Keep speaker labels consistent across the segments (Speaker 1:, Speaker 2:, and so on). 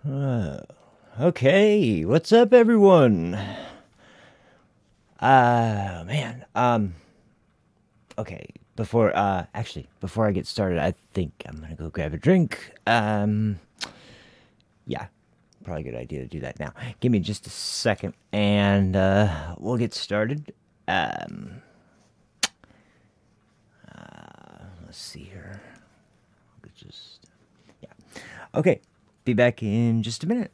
Speaker 1: Uh, okay, what's up, everyone? Man. Okay. Before I get started, I think I'm gonna go grab a drink. Yeah, probably a good idea to do that now. Give me just a second, and we'll get started. Let's see here. Yeah. Okay. Be back in just a minute.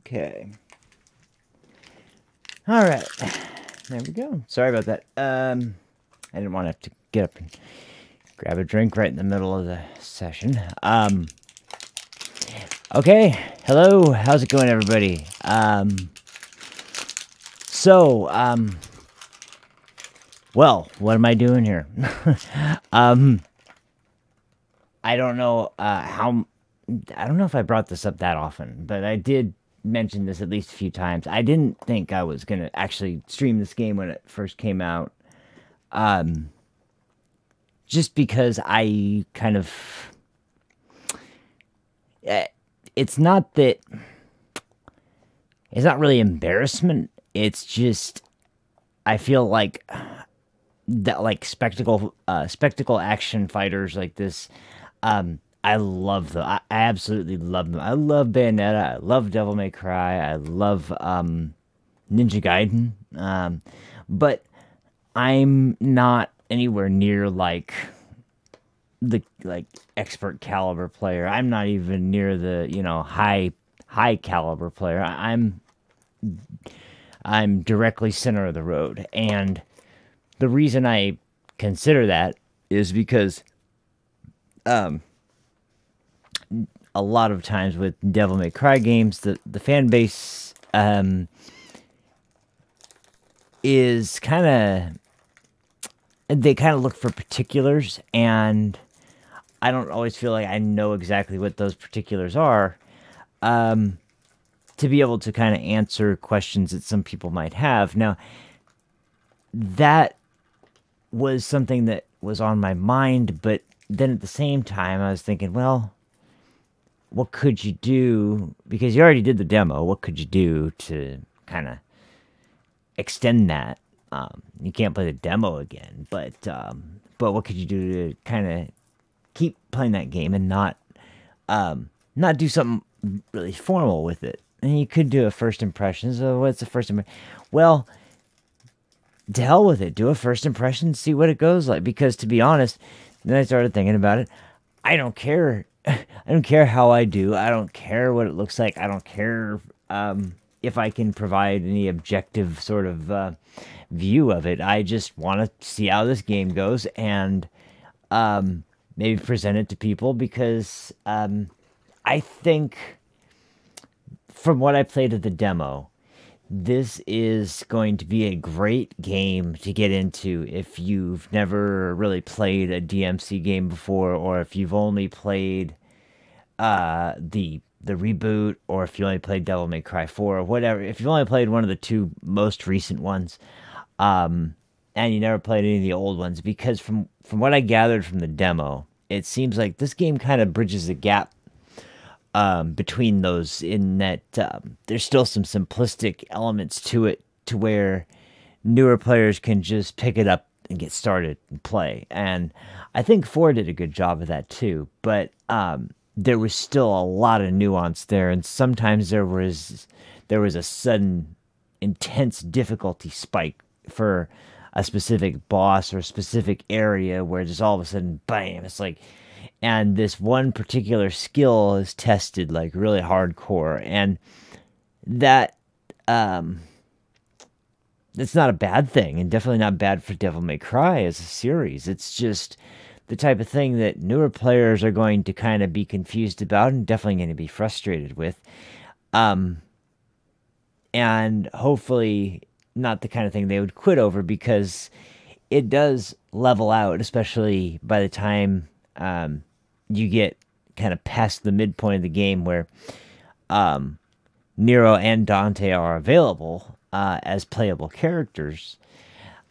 Speaker 1: Okay. All right. There we go. Sorry about that. I didn't want to have to get up and grab a drink right in the middle of the session. Okay. Hello. How's it going, everybody? Well, what am I doing here? I don't know I don't know if I brought this up that often, but I did mention this at least a few times. I didn't think I was gonna actually stream this game when it first came out. Just because I kind of it's not really embarrassment. It's just I feel like that like spectacle action fighters like this. I love them. I absolutely love them. I love Bayonetta. I love Devil May Cry. I love Ninja Gaiden. But I'm not anywhere near like the expert caliber player. I'm not even near the high caliber player. I'm directly center of the road, and the reason I consider that is because a lot of times with Devil May Cry games, the fan base is kind of, they kind of look for particulars, and I don't always feel like I know exactly what those particulars are, to be able to kind of answer questions that some people might have. Now, that was something that was on my mind, but then at the same time, I was thinking, well, what could you do? Because you already did the demo. What could you do to kind of extend that? You can't play the demo again, but what could you do to kind of keep playing that game and not do something really formal with it? And you could do a first impression. So what's the first impression? Well, to hell with it. Do a first impression, see what it goes like. Because to be honest, then I started thinking about it. I don't care. I don't care how I do. I don't care what it looks like. I don't care if I can provide any objective sort of view of it. I just want to see how this game goes and maybe present it to people, because I think from what I played of the demo, this is going to be a great game to get into if you've never really played a DMC game before, or if you've only played the reboot, or if you only played Devil May Cry 4 or whatever. If you've only played one of the two most recent ones, and you never played any of the old ones, because from what I gathered from the demo, it seems like this game kind of bridges the gap between those, in that there's still some simplistic elements to it, to where newer players can just pick it up and get started and play. And I think 4 did a good job of that too, but there was still a lot of nuance there, and sometimes there was a sudden intense difficulty spike for a specific boss or a specific area, where just all of a sudden, bam, it's like, and this one particular skill is tested like really hardcore, and that it's not a bad thing, and definitely not bad for Devil May Cry as a series. It's just the type of thing that newer players are going to kind of be confused about, and definitely going to be frustrated with, and hopefully not the kind of thing they would quit over, because it does level out, especially by the time you get kind of past the midpoint of the game, where Nero and Dante are available as playable characters.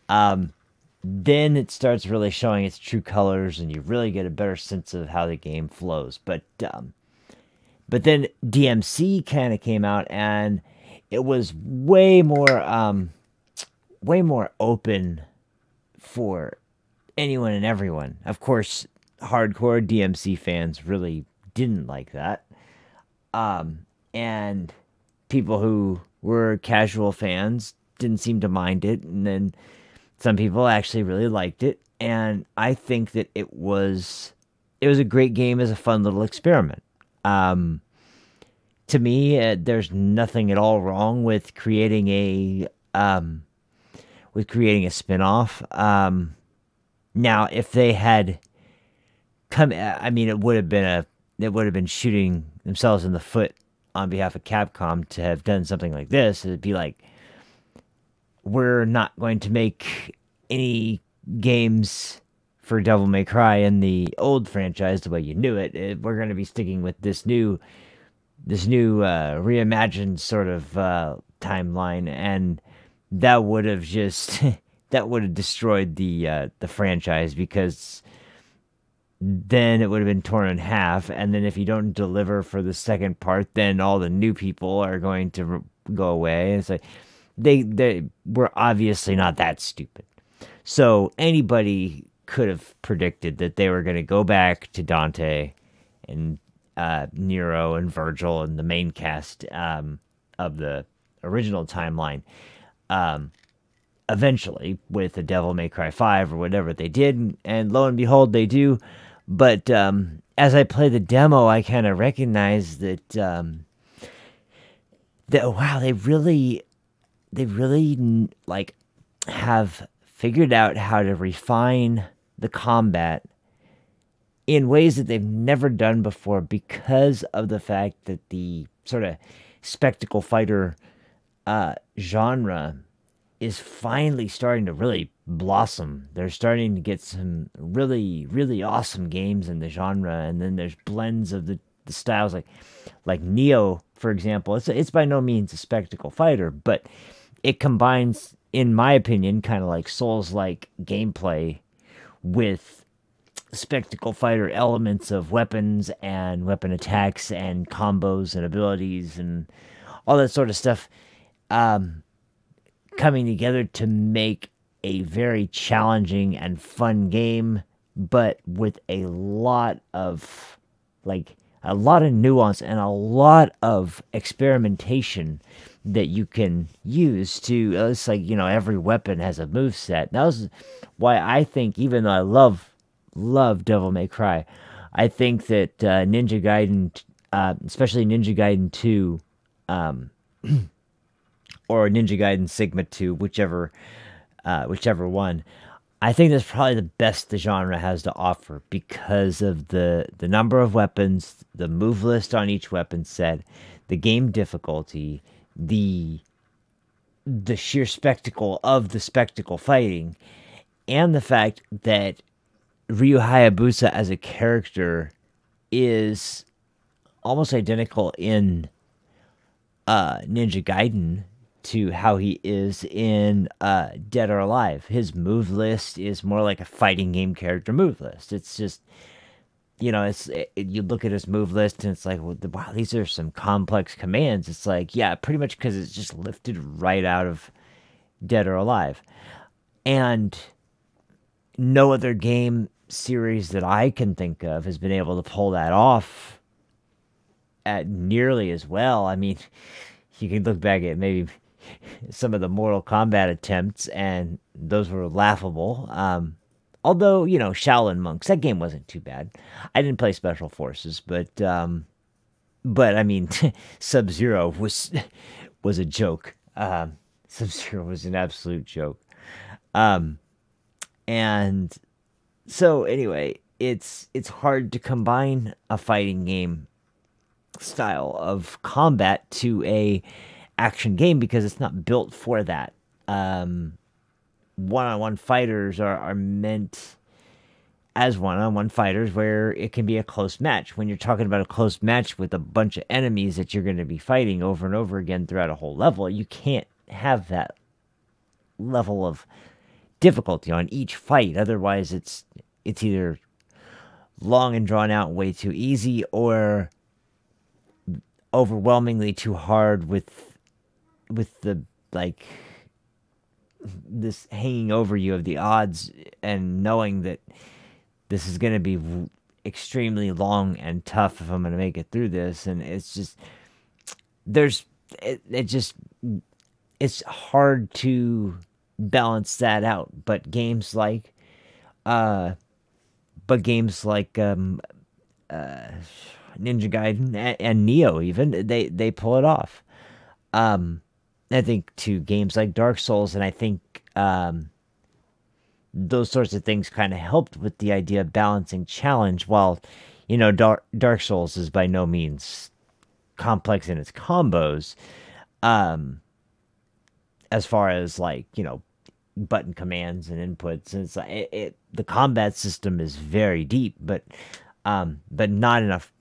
Speaker 1: Then it starts really showing its true colors, and you really get a better sense of how the game flows. But then DMC kind of came out, and it was way more open for anyone and everyone. Of course, hardcore DMC fans really didn't like that. And people who were casual fans didn't seem to mind it. And then some people actually really liked it. And I think that it was a great game as a fun little experiment. To me, there's nothing at all wrong with creating a spin-off. Now, if they had I mean, it would have been shooting themselves in the foot on behalf of Capcom to have done something like this. It'd be like, we're not going to make any games for Devil May Cry in the old franchise the way you knew it. We're going to be sticking with this new reimagined sort of timeline, and that would have just destroyed the franchise, because then it would have been torn in half. And then if you don't deliver for the second part, then all the new people are going to go away. And it's like, they were obviously not that stupid. So anybody could have predicted that they were going to go back to Dante and Nero and Virgil and the main cast of the original timeline eventually with a Devil May Cry 5 or whatever they did. And lo and behold, they do. But as I play the demo, I kind of recognize that wow, they really like have figured out how to refine the combat in ways that they've never done before, because of the fact that the sort of spectacle fighter genre is finally starting to really blossom. They're starting to get some really, really awesome games in the genre, and then there's blends of the styles like Neo, for example. It's by no means a spectacle fighter, but it combines, in my opinion, kind of like Souls-like gameplay with spectacle fighter elements of weapons and weapon attacks and combos and abilities and all that sort of stuff. Coming together to make a very challenging and fun game, but with a lot of nuance and a lot of experimentation that you can use to. It's like, every weapon has a move set. That was why I think, even though I love Devil May Cry, I think that Ninja Gaiden, especially Ninja Gaiden 2, or Ninja Gaiden Sigma 2, whichever one. I think that's probably the best the genre has to offer because of the number of weapons, the move list on each weapon set, the game difficulty, the sheer spectacle of the spectacle fighting, and the fact that Ryu Hayabusa as a character is almost identical in Ninja Gaiden to how he is in Dead or Alive. His move list is more like a fighting game character move list. It's just, you look at his move list and it's like, well, wow, these are some complex commands. It's like, yeah, pretty much because it's just lifted right out of Dead or Alive. And no other game series that I can think of has been able to pull that off at nearly as well. I mean, you can look back at maybe some of the Mortal Kombat attempts, and those were laughable. Although, Shaolin Monks, that game wasn't too bad. I didn't play Special Forces, but I mean, Sub-Zero was a joke. Sub-Zero was an absolute joke. And so anyway, it's hard to combine a fighting game style of combat to a action game because it's not built for that. One-on-one fighters are meant as one-on-one fighters where it can be a close match. When you're talking about a close match with a bunch of enemies that you're going to be fighting over and over again throughout a whole level, you can't have that level of difficulty on each fight. Otherwise, it's either long and drawn out, way too easy, or overwhelmingly too hard with the this hanging over you of the odds and knowing that this is going to be extremely long and tough if I'm going to make it through this. And it's just it's hard to balance that out. But games like Ninja Gaiden and Neo, even they pull it off. I think to games like Dark Souls, and I think those sorts of things kind of helped with the idea of balancing challenge. While Dark Souls is by no means complex in its combos, as far as button commands and inputs, and it's like the combat system is very deep, but not enough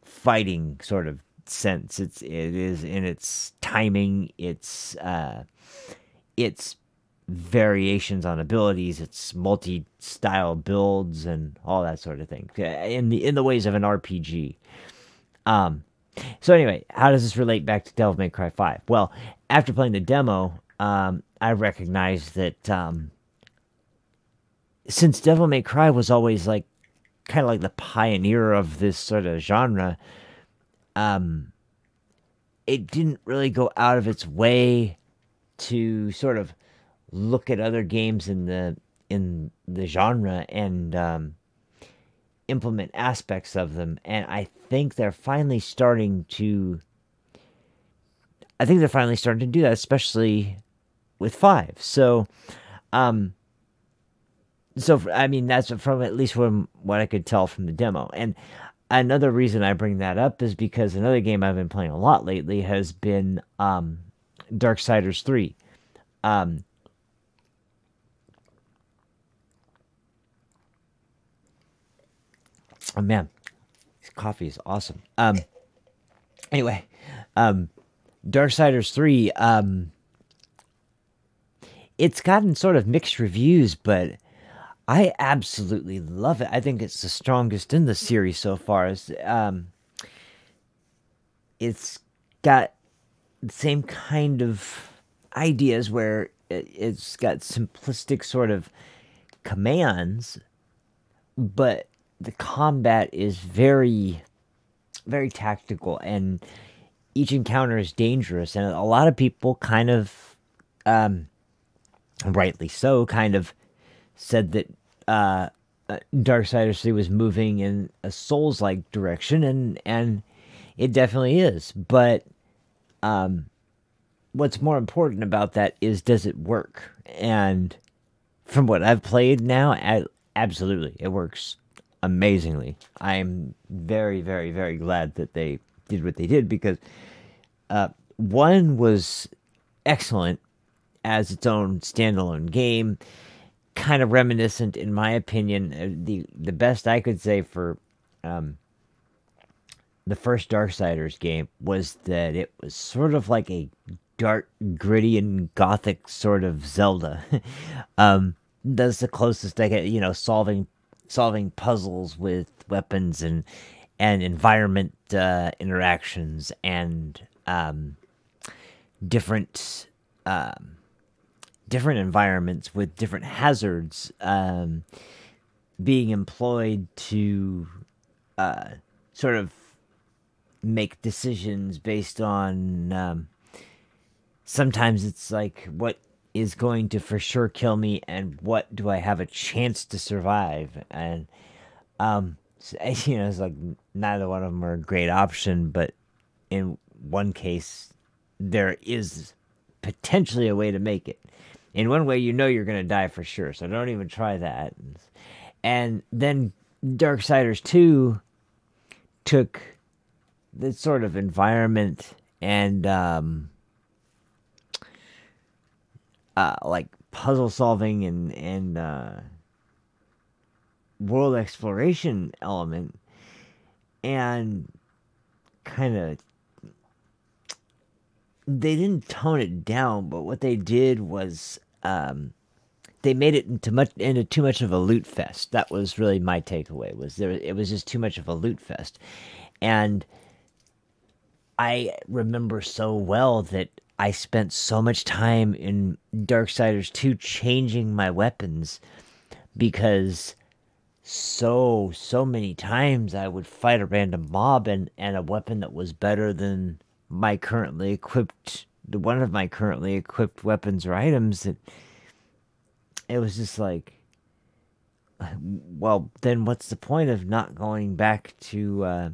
Speaker 1: fighting sort of sense. It is in its timing, its variations on abilities, its multi-style builds, and all that sort of thing in the ways of an RPG. So anyway, how does this relate back to Devil May Cry 5? Well, after playing the demo, I recognized that since Devil May Cry was always kind of like the pioneer of this sort of genre, it didn't really go out of its way to sort of look at other games in the genre and implement aspects of them. And I think they're finally starting to do that, especially with 5. So I mean, that's from at least from what I could tell from the demo. And another reason I bring that up is because another game I've been playing a lot lately has been Darksiders 3. Um, oh man, this coffee is awesome. Anyway, um, Darksiders 3, it's gotten sort of mixed reviews, but I absolutely love it. I think it's the strongest in the series so far. It's got the same kind of ideas where it's got simplistic sort of commands, but the combat is very, very tactical, and each encounter is dangerous. And a lot of people kind of, rightly so, kind of said that Darksiders 3 was moving in a Souls-like direction, and it definitely is. But what's more important about that is, does it work? And from what I've played now, absolutely, it works amazingly. I'm very, very, very glad that they did what they did, because one was excellent as its own standalone game, kind of reminiscent, in my opinion. The best I could say for the first Darksiders game was that it was sort of like a dark, gritty, and gothic sort of Zelda. That's the closest I get, solving puzzles with weapons and environment interactions, and different different environments with different hazards being employed to sort of make decisions based on sometimes it's like, what is going to for sure kill me, and what do I have a chance to survive? And it's like neither one of them are a great option, but in one case there is potentially a way to make it. In one way, you're going to die for sure, so don't even try that. And then Darksiders 2 took this sort of environment and like puzzle solving and world exploration element, and kind of, they didn't tone it down, but what they did was they made it into too much of a loot fest. That was really my takeaway. It was just too much of a loot fest, and I remember so well that I spent so much time in Darksiders 2 changing my weapons, because so many times I would fight a random mob, and a weapon that was better than one of my currently equipped weapons or items, that it was just like, well, then what's the point of not going back to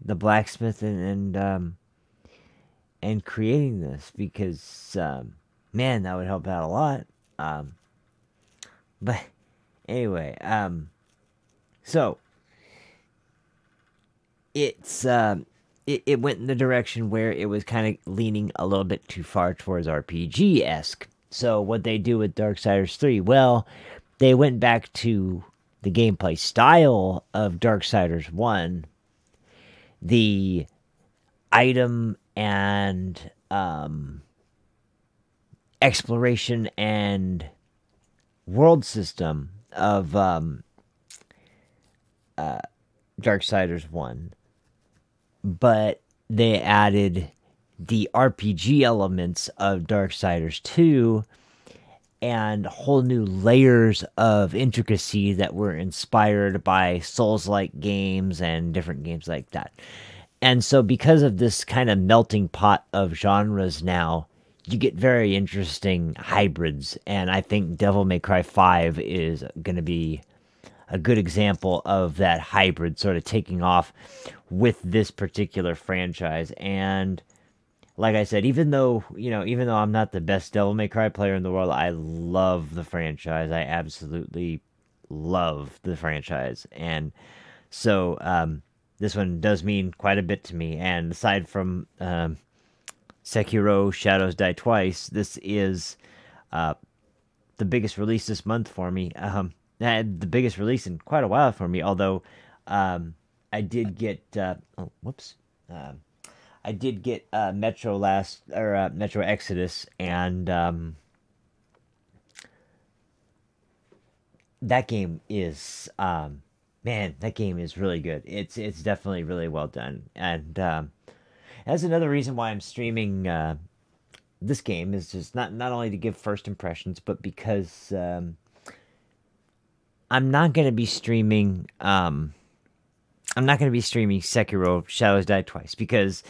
Speaker 1: the blacksmith and creating this? Because man, that would help out a lot. But anyway, so it's it went in the direction where it was kind of leaning a little bit too far towards RPG-esque. So what they do with Darksiders 3, well, they went back to the gameplay style of Darksiders 1. The item and exploration and world system of Darksiders 1, but they added the RPG elements of Darksiders 2 and whole new layers of intricacy that were inspired by Souls-like games and different games like that. And so because of this kind of melting pot of genres now, you get very interesting hybrids, and I think Devil May Cry 5 is going to be a good example of that hybrid sort of taking off with this particular franchise. And like I said, even though I'm not the best Devil May Cry player in the world, I love the franchise. I absolutely love the franchise. And so this one does mean quite a bit to me. And aside from Sekiro Shadows Die Twice, this is uh, the biggest release this month for me. The biggest release in quite a while for me. Although um, I did get oh whoops, I did get Metro Exodus, and that game is man, that game is really good. It's definitely really well done, and that's another reason why I'm streaming this game is just not only to give first impressions, but because I'm not gonna be streaming. I'm not gonna be streaming Sekiro Shadows Die Twice because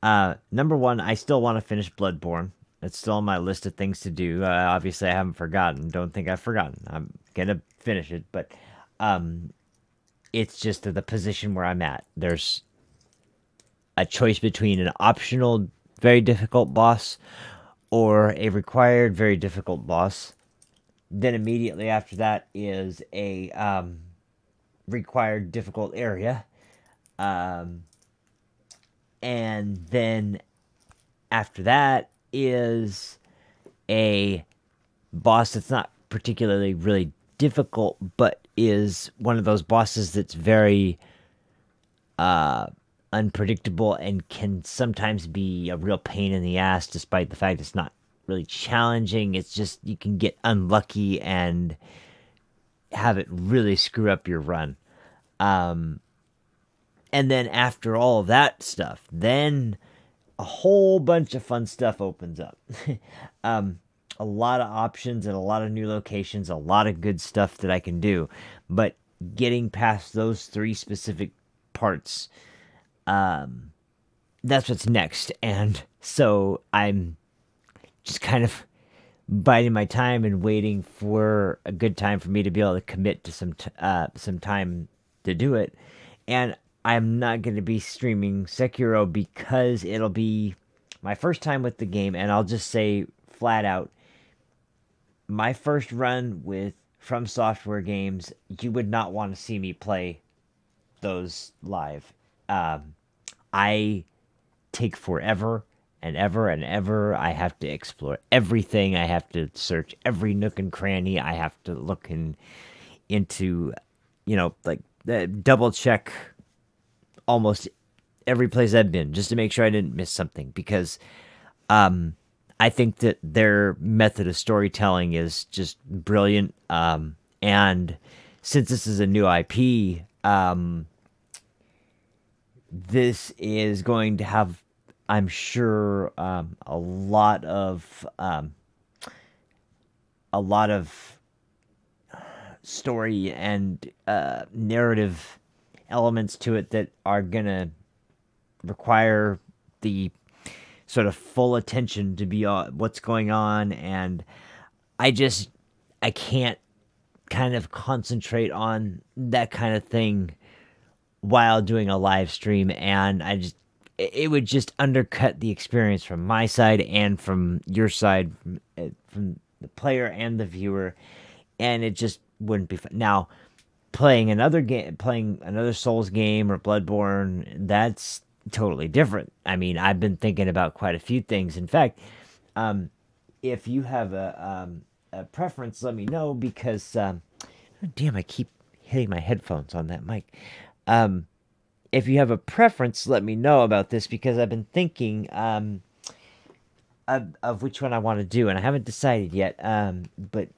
Speaker 1: number one, I still want to finish Bloodborne. It's still on my list of things to do. Obviously, I haven't forgotten. Don't think I've forgotten. I'm gonna finish it, but um, it's just the position where I'm at. There's a choice between an optional, very difficult boss or a required, very difficult boss. Then immediately after that is a required, difficult area. Um, and then after that is a boss that's not particularly really difficult, but is one of those bosses that's very uh, unpredictable and can sometimes be a real pain in the ass, despite the fact it's not really challenging. It's just you can get unlucky and have it really screw up your run. Um, and then after all that stuff, then a whole bunch of fun stuff opens up. um, a lot of options and a lot of new locations, a lot of good stuff that I can do. But getting past those three specific parts, that's what's next. And so I'm just kind of biding my time and waiting for a good time for me to be able to commit to some time to do it. And I'm not going to be streaming Sekiro because it'll be my first time with the game, and I'll just say flat out, my first run with From Software games, you would not want to see me play those live. I take forever and ever and ever. I have to explore everything. I have to search every nook and cranny. I have to look into, like double check almost every place I've been just to make sure I didn't miss something, because I think that their method of storytelling is just brilliant. And since this is a new IP, this is going to have, I'm sure, a lot of story and narrative elements to it that are gonna require the sort of full attention to be what's going on, and I can't kind of concentrate on that kind of thing while doing a live stream, and it would just undercut the experience from my side and from your side, from the player and the viewer, and it just wouldn't be fun. Now, playing another Souls game or Bloodborne, that's totally different. I mean, I've been thinking about quite a few things. In fact, if you have a preference, let me know, because oh, damn, I keep hitting my headphones on that mic. If you have a preference, let me know about this, because I've been thinking of which one I want to do, and I haven't decided yet. But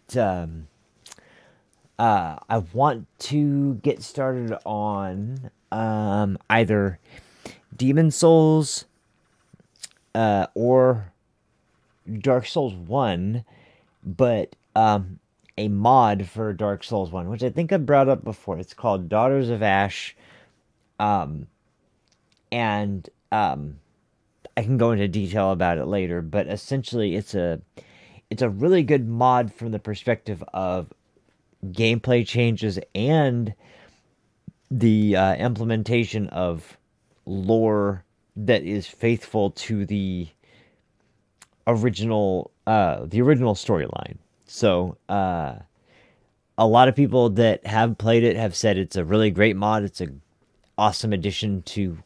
Speaker 1: I want to get started on either Demon Souls or Dark Souls 1, but a mod for Dark Souls 1, which I think I brought up before. It's called Daughters of Ash. And I can go into detail about it later, but essentially it's a really good mod from the perspective of gameplay changes and the implementation of lore that is faithful to the original storyline. So a lot of people that have played it have said it's a really great mod. It's awesome addition to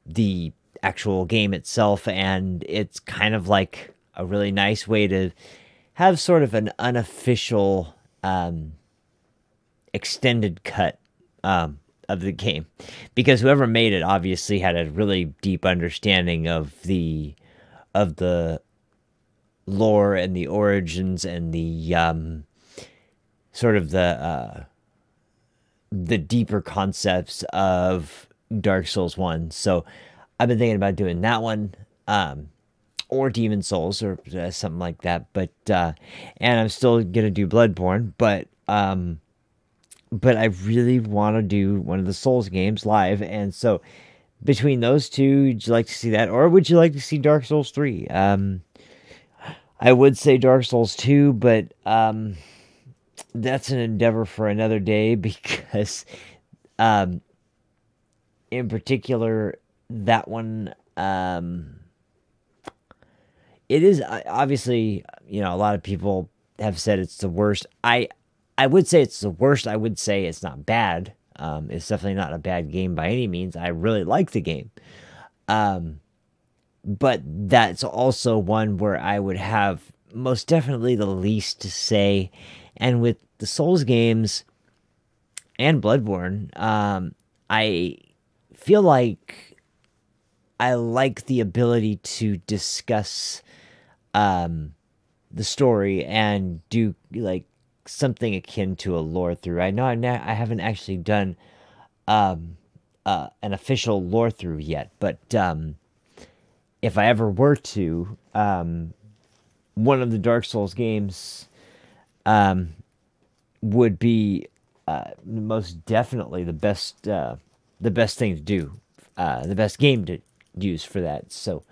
Speaker 1: the actual game itself, and it's kind of like a really nice way to have sort of an unofficial extended cut of the game, because whoever made it obviously had a really deep understanding of the lore and the origins and the sort of the deeper concepts of Dark Souls 1. So I've been thinking about doing that one, or Demon Souls, or something like that. But and I'm still gonna do Bloodborne, but I really want to do one of the Souls games live. And so between those two, would you like to see that, or would you like to see Dark Souls 3? I would say Dark Souls 2, but that's an endeavor for another day, because in particular, that one, it is obviously, a lot of people have said it's the worst. I would say it's the worst. I would say it's not bad. It's definitely not a bad game by any means. I really like the game. But that's also one where I would have most definitely the least to say. And with the Souls games and Bloodborne, I feel like I like the ability to discuss the story and do like something akin to a lore through. I know I haven't actually done an official lore through yet, but if I ever were to, one of the Dark Souls games would be most definitely the best thing to do, the best game to use for that. So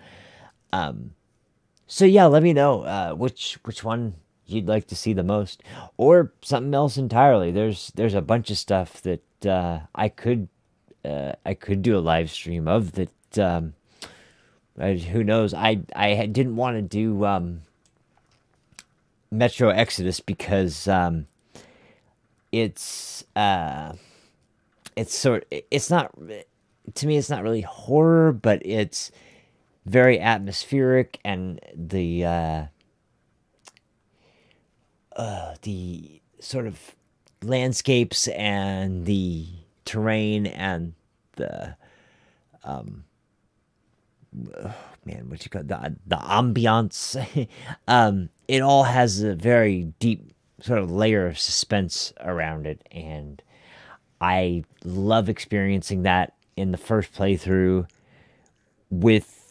Speaker 1: yeah, let me know which one you'd like to see the most, or something else entirely. There's a bunch of stuff that I could do a live stream of that. Who knows? I didn't want to do Metro Exodus because it's not, to me, it's not really horror, but it's very atmospheric, and the sort of landscapes and the terrain and the what you call the ambiance. It all has a very deep sort of layer of suspense around it, and I love experiencing that in the first playthrough with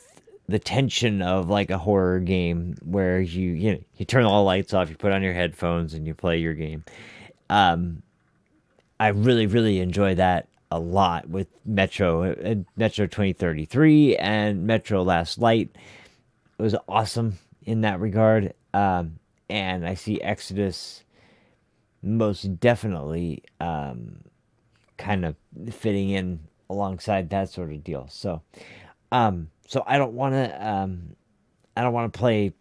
Speaker 1: the tension of like a horror game where you turn all the lights off, you put on your headphones, and you play your game. I really, really enjoy that a lot with Metro 2033 and Metro Last Light. It was awesome in that regard. And I see Exodus most definitely kind of fitting in alongside that sort of deal. So I don't want to play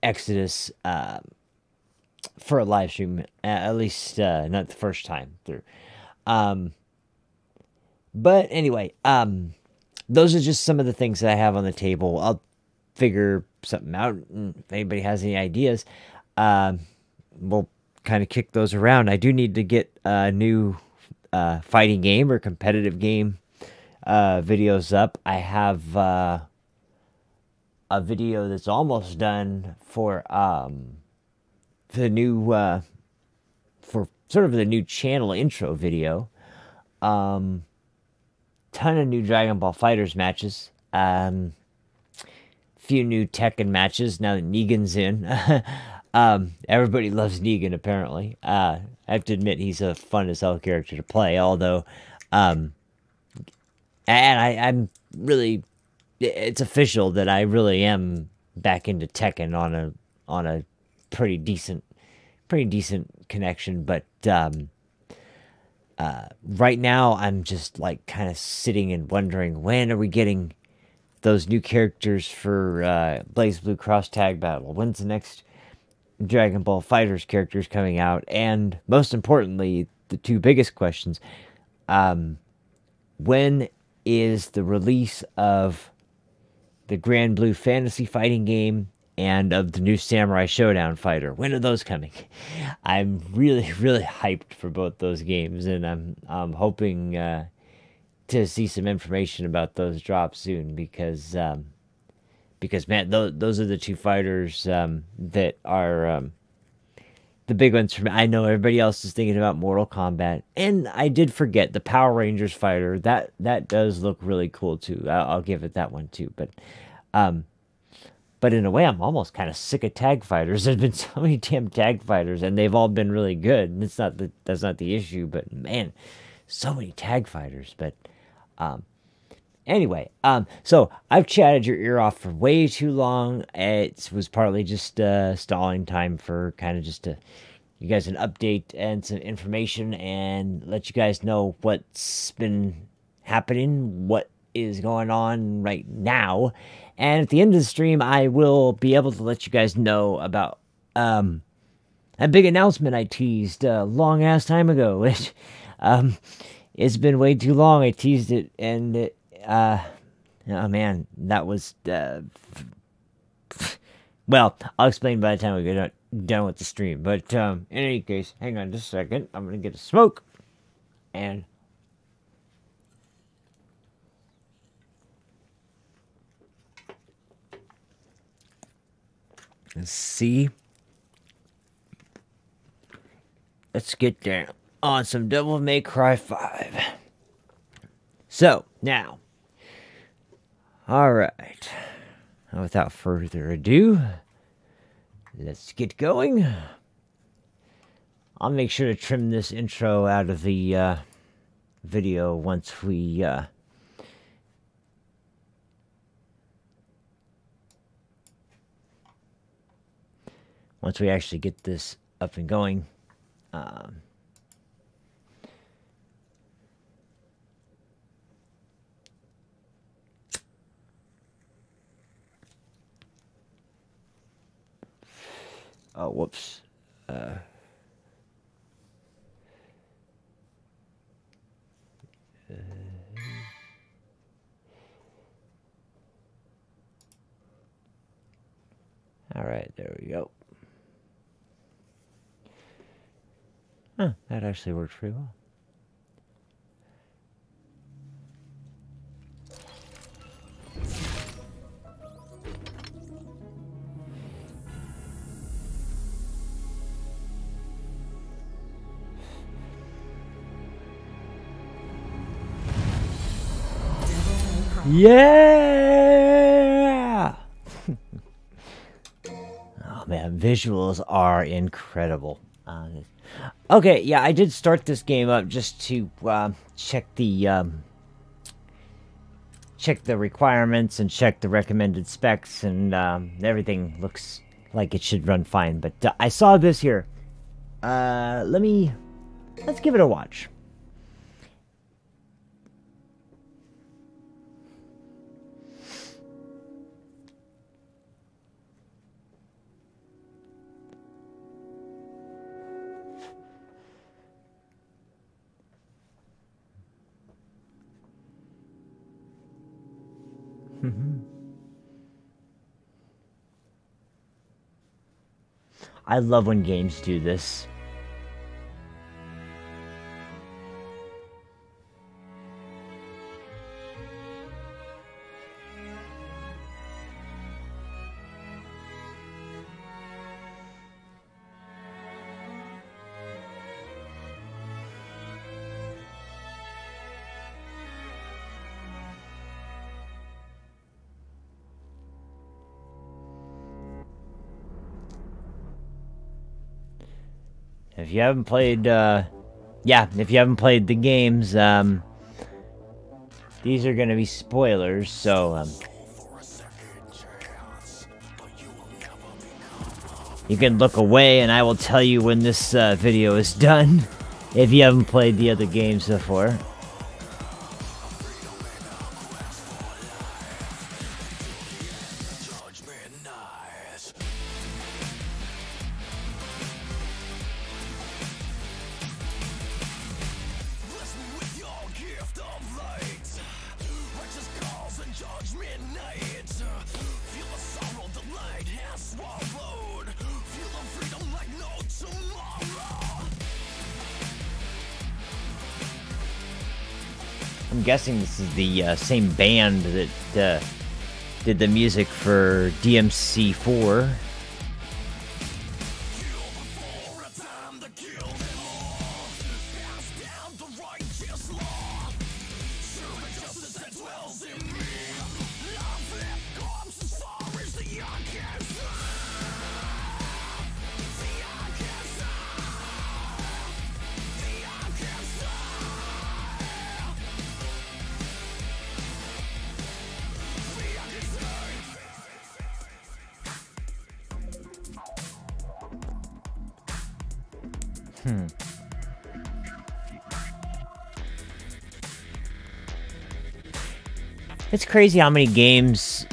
Speaker 1: Exodus for a live stream, at least not the first time through. But anyway, those are just some of the things that I have on the table. I'll figure something out, and if anybody has any ideas, we'll kind of kick those around. I do need to get a new fighting game or competitive game videos up. I have a video that's almost done for the new for sort of the new channel intro video. Ton of new Dragon Ball FighterZ matches. Few new Tekken matches now that Negan's in. Everybody loves Negan, apparently. I have to admit, he's a fun as hell character to play, although and I'm really, it's official that I really am back into Tekken on a pretty decent connection, but right now I'm just like kind of sitting and wondering, when are we getting those new characters for BlazBlue Cross Tag Battle? When's the next Dragon Ball FighterZ characters coming out? And most importantly, the two biggest questions. When is the release of the Grand Blue Fantasy Fighting game and of the new Samurai Showdown fighter? When are those coming? I'm really, really hyped for both those games, and I'm hoping to see some information about those drop soon, because man, those are the two fighters that are the big ones for me. I know everybody else is thinking about Mortal Kombat, and I did forget the Power Rangers fighter. That does look really cool too. I'll give it that one too. But in a way, I'm almost kind of sick of tag fighters. There's been so many damn tag fighters, and they've all been really good. And that's not the issue, but man, so many tag fighters. But anyway, so I've chatted your ear off for way too long. It was partly just stalling time for kind of just to you guys an update and some information and let you guys know what's been happening, what is going on right now. And at the end of the stream, I will be able to let you guys know about a big announcement I teased a long ass time ago, which it's been way too long. I teased it, and it, oh man, that was well, I'll explain by the time we get done with the stream. But in any case, hang on just a second. I'm gonna get a smoke and. Let's see. Let's get down on some Devil May Cry 5. So, now. Alright. Without further ado, let's get going. I'll make sure to trim this intro out of the video once we actually get this up and going. Oh, whoops. All right, there we go. Huh, that actually worked pretty well. Yeah! Oh man, visuals are incredible. Okay, yeah, I did start this game up just to check the requirements and check the recommended specs, and everything looks like it should run fine. But I saw this here. Let's give it a watch. I love when games do this. If you haven't played, if you haven't played the games, these are going to be spoilers, so, you can look away and I will tell you when this video is done, if you haven't played the other games before. I'm guessing this is the same band that did the music for DMC4. It's crazy how many games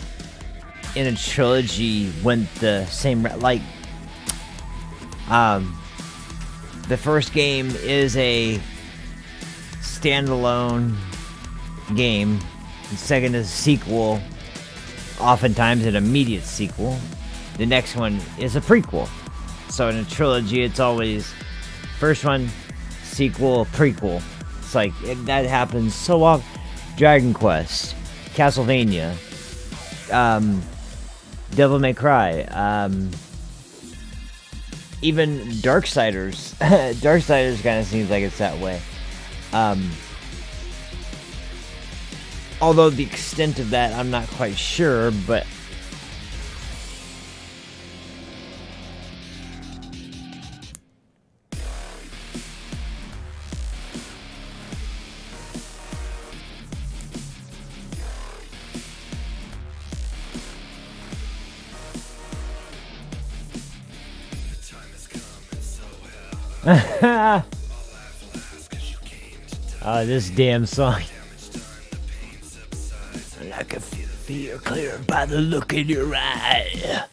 Speaker 1: in a trilogy went the same like the first game is a standalone game. The second is a sequel, oftentimes an immediate sequel. The next one is a prequel. So in a trilogy, it's always first one, sequel, prequel. It's like that happens so often. Dragon Quest, Castlevania, Devil May Cry, even Darksiders. Darksiders kind of seems like it's that way. Although the extent of that, I'm not quite sure, but oh, this damn song. I can feel clear by the look in your eye.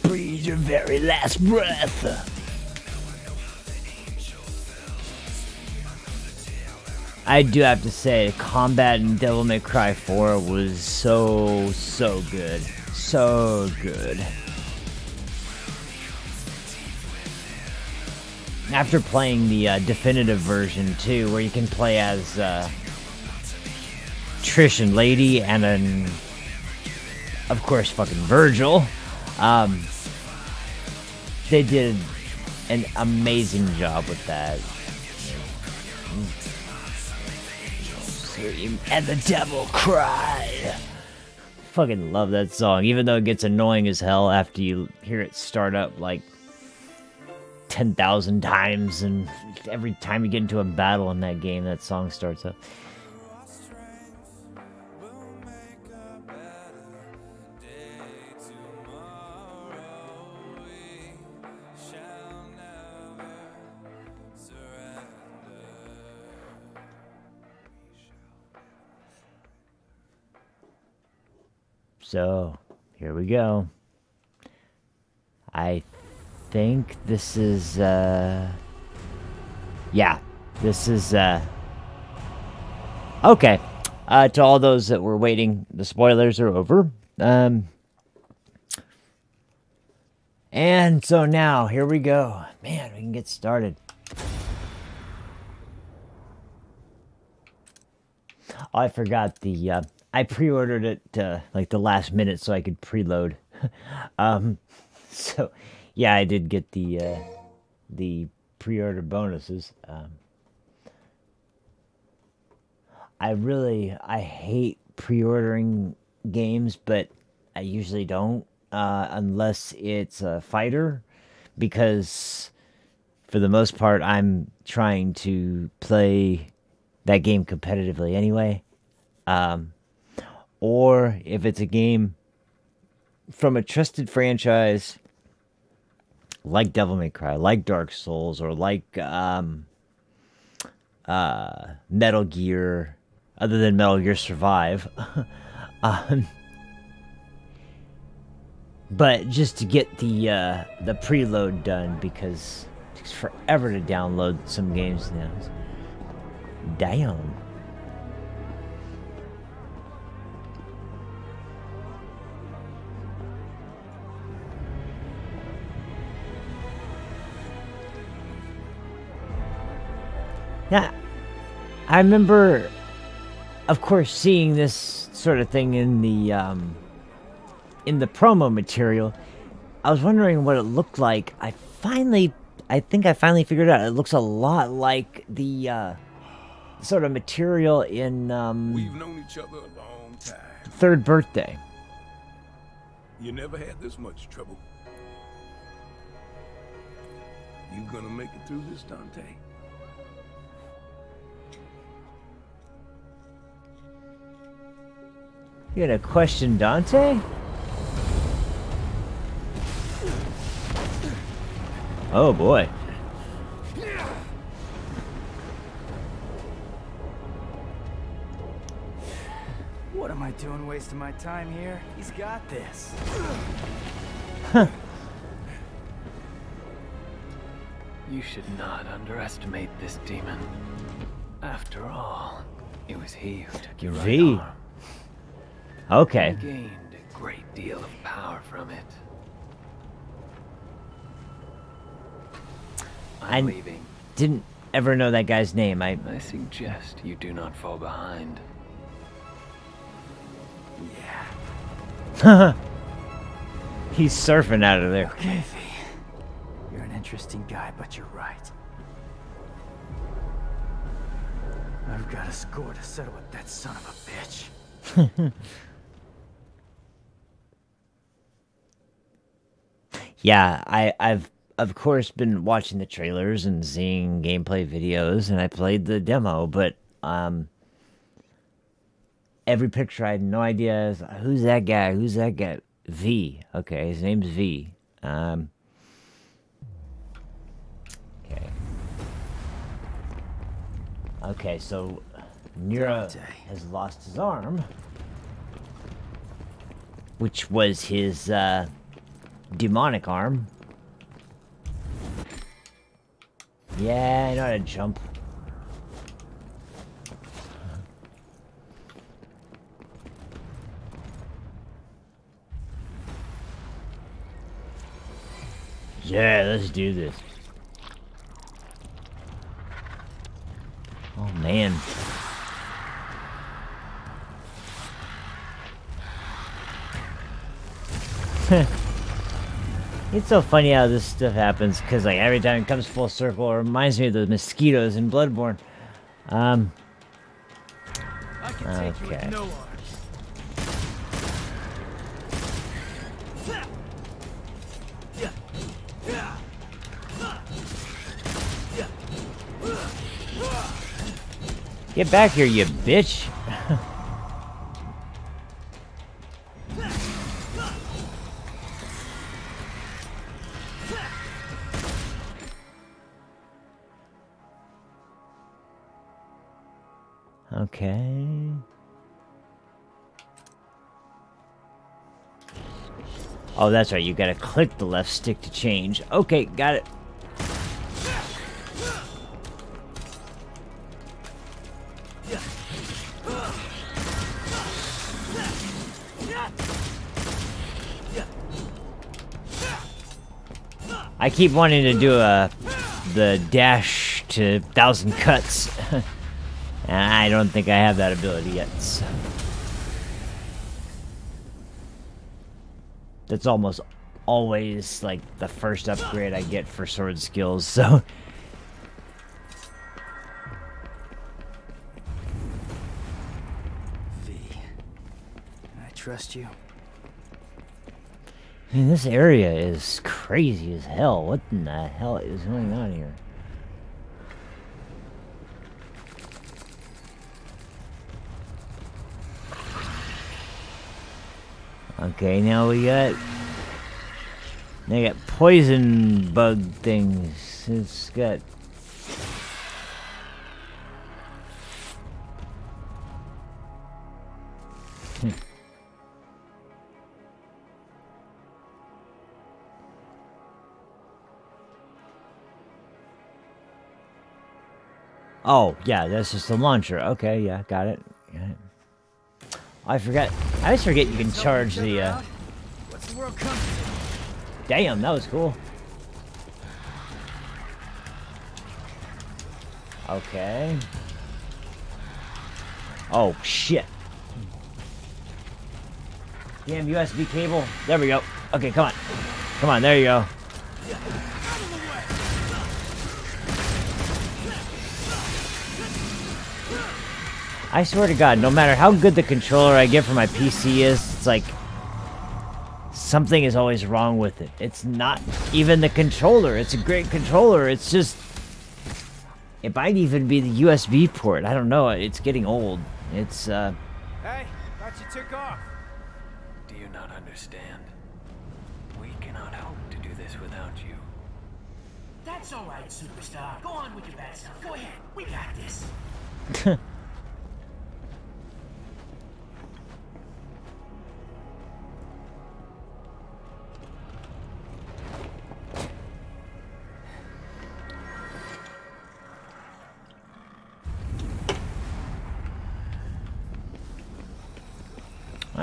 Speaker 1: Breathe your very last breath. I do have to say, combat in Devil May Cry 4 was so good. So good. After playing the definitive version too, where you can play as Trish and Lady and of course fucking Virgil, they did an amazing job with that. And the devil cried. Fucking love that song, even though it gets annoying as hell after you hear it start up like 10,000 times, and every time you get into a battle in that game, that song starts up. So, here we go. I think this is, yeah, this is, okay. To all those that were waiting, the spoilers are over. And so now, here we go. Man, we can get started. Oh, I forgot the, I pre-ordered it like the last minute so I could preload. So yeah, I did get the pre-order bonuses. I hate pre-ordering games, but I usually don't unless it's a fighter, because for the most part I'm trying to play that game competitively anyway. Or if it's a game from a trusted franchise like Devil May Cry, like Dark Souls, or like Metal Gear, other than Metal Gear Survive, But just to get the preload done, because it takes forever to download some games now. Damn. Yeah, I remember, of course, seeing this sort of thing in the promo material. I was wondering what it looked like. I think I finally figured it out. It looks a lot like the sort of material in
Speaker 2: We've known each other a long time.
Speaker 1: Third Birthday.
Speaker 2: You never had this much trouble. You gonna make it through this, Dante?
Speaker 1: You gonna question Dante? Oh boy.
Speaker 3: What am I doing wasting my time here? He's got this.
Speaker 4: You should not underestimate this demon. After all, it was he who took your right arm.
Speaker 1: Okay.
Speaker 4: You gained a great deal of power from it. I'm leaving.
Speaker 1: Didn't ever know that guy's name. I
Speaker 4: suggest you do not fall behind.
Speaker 3: Yeah.
Speaker 1: He's surfing out of there.
Speaker 3: Okay, V. You're an interesting guy, but you're right. I've got a score to settle with that son of a bitch.
Speaker 1: Yeah, I've of course been watching the trailers and seeing gameplay videos, and I played the demo, but every picture I had no idea who's that guy, V. Okay, his name's V. Okay. Okay, so Nero has lost his arm, which was his demonic arm. Yeah, I know how to jump. Yeah, let's do this. Oh, man. It's so funny how this stuff happens, because like every time it comes full circle, it reminds me of the mosquitoes in Bloodborne. Okay. Get back here, you bitch! Okay. Oh, that's right. You gotta click the left stick to change. Okay, got it. I keep wanting to do the dash to 1,000 cuts. I don't think I have that ability yet. So. That's almost always like the first upgrade I get for sword skills, so.
Speaker 3: V, I trust you.
Speaker 1: I mean, this area is crazy as hell. What in the hell is going on here? Okay, now we got... They got poison bug things. It's got... Oh, yeah, that's just a launcher. Okay, yeah, got it. Got it. I forgot. I always forget you can charge the,
Speaker 3: What's the world come to?
Speaker 1: Damn, that was cool. Okay. Oh, shit. Damn USB cable. There we go. Okay, come on. Come on, there you go. I swear to God, no matter how good the controller I get for my PC is, it's like something is always wrong with it. It's not even the controller. It's a great controller. It's just, it might even be the USB port. I don't know. It's getting old. It's,
Speaker 3: Hey, thought you took off.
Speaker 4: Do you not understand? We cannot hope to do this without you.
Speaker 5: That's all right, superstar. Go on with your bad stuff. Go ahead. We got this.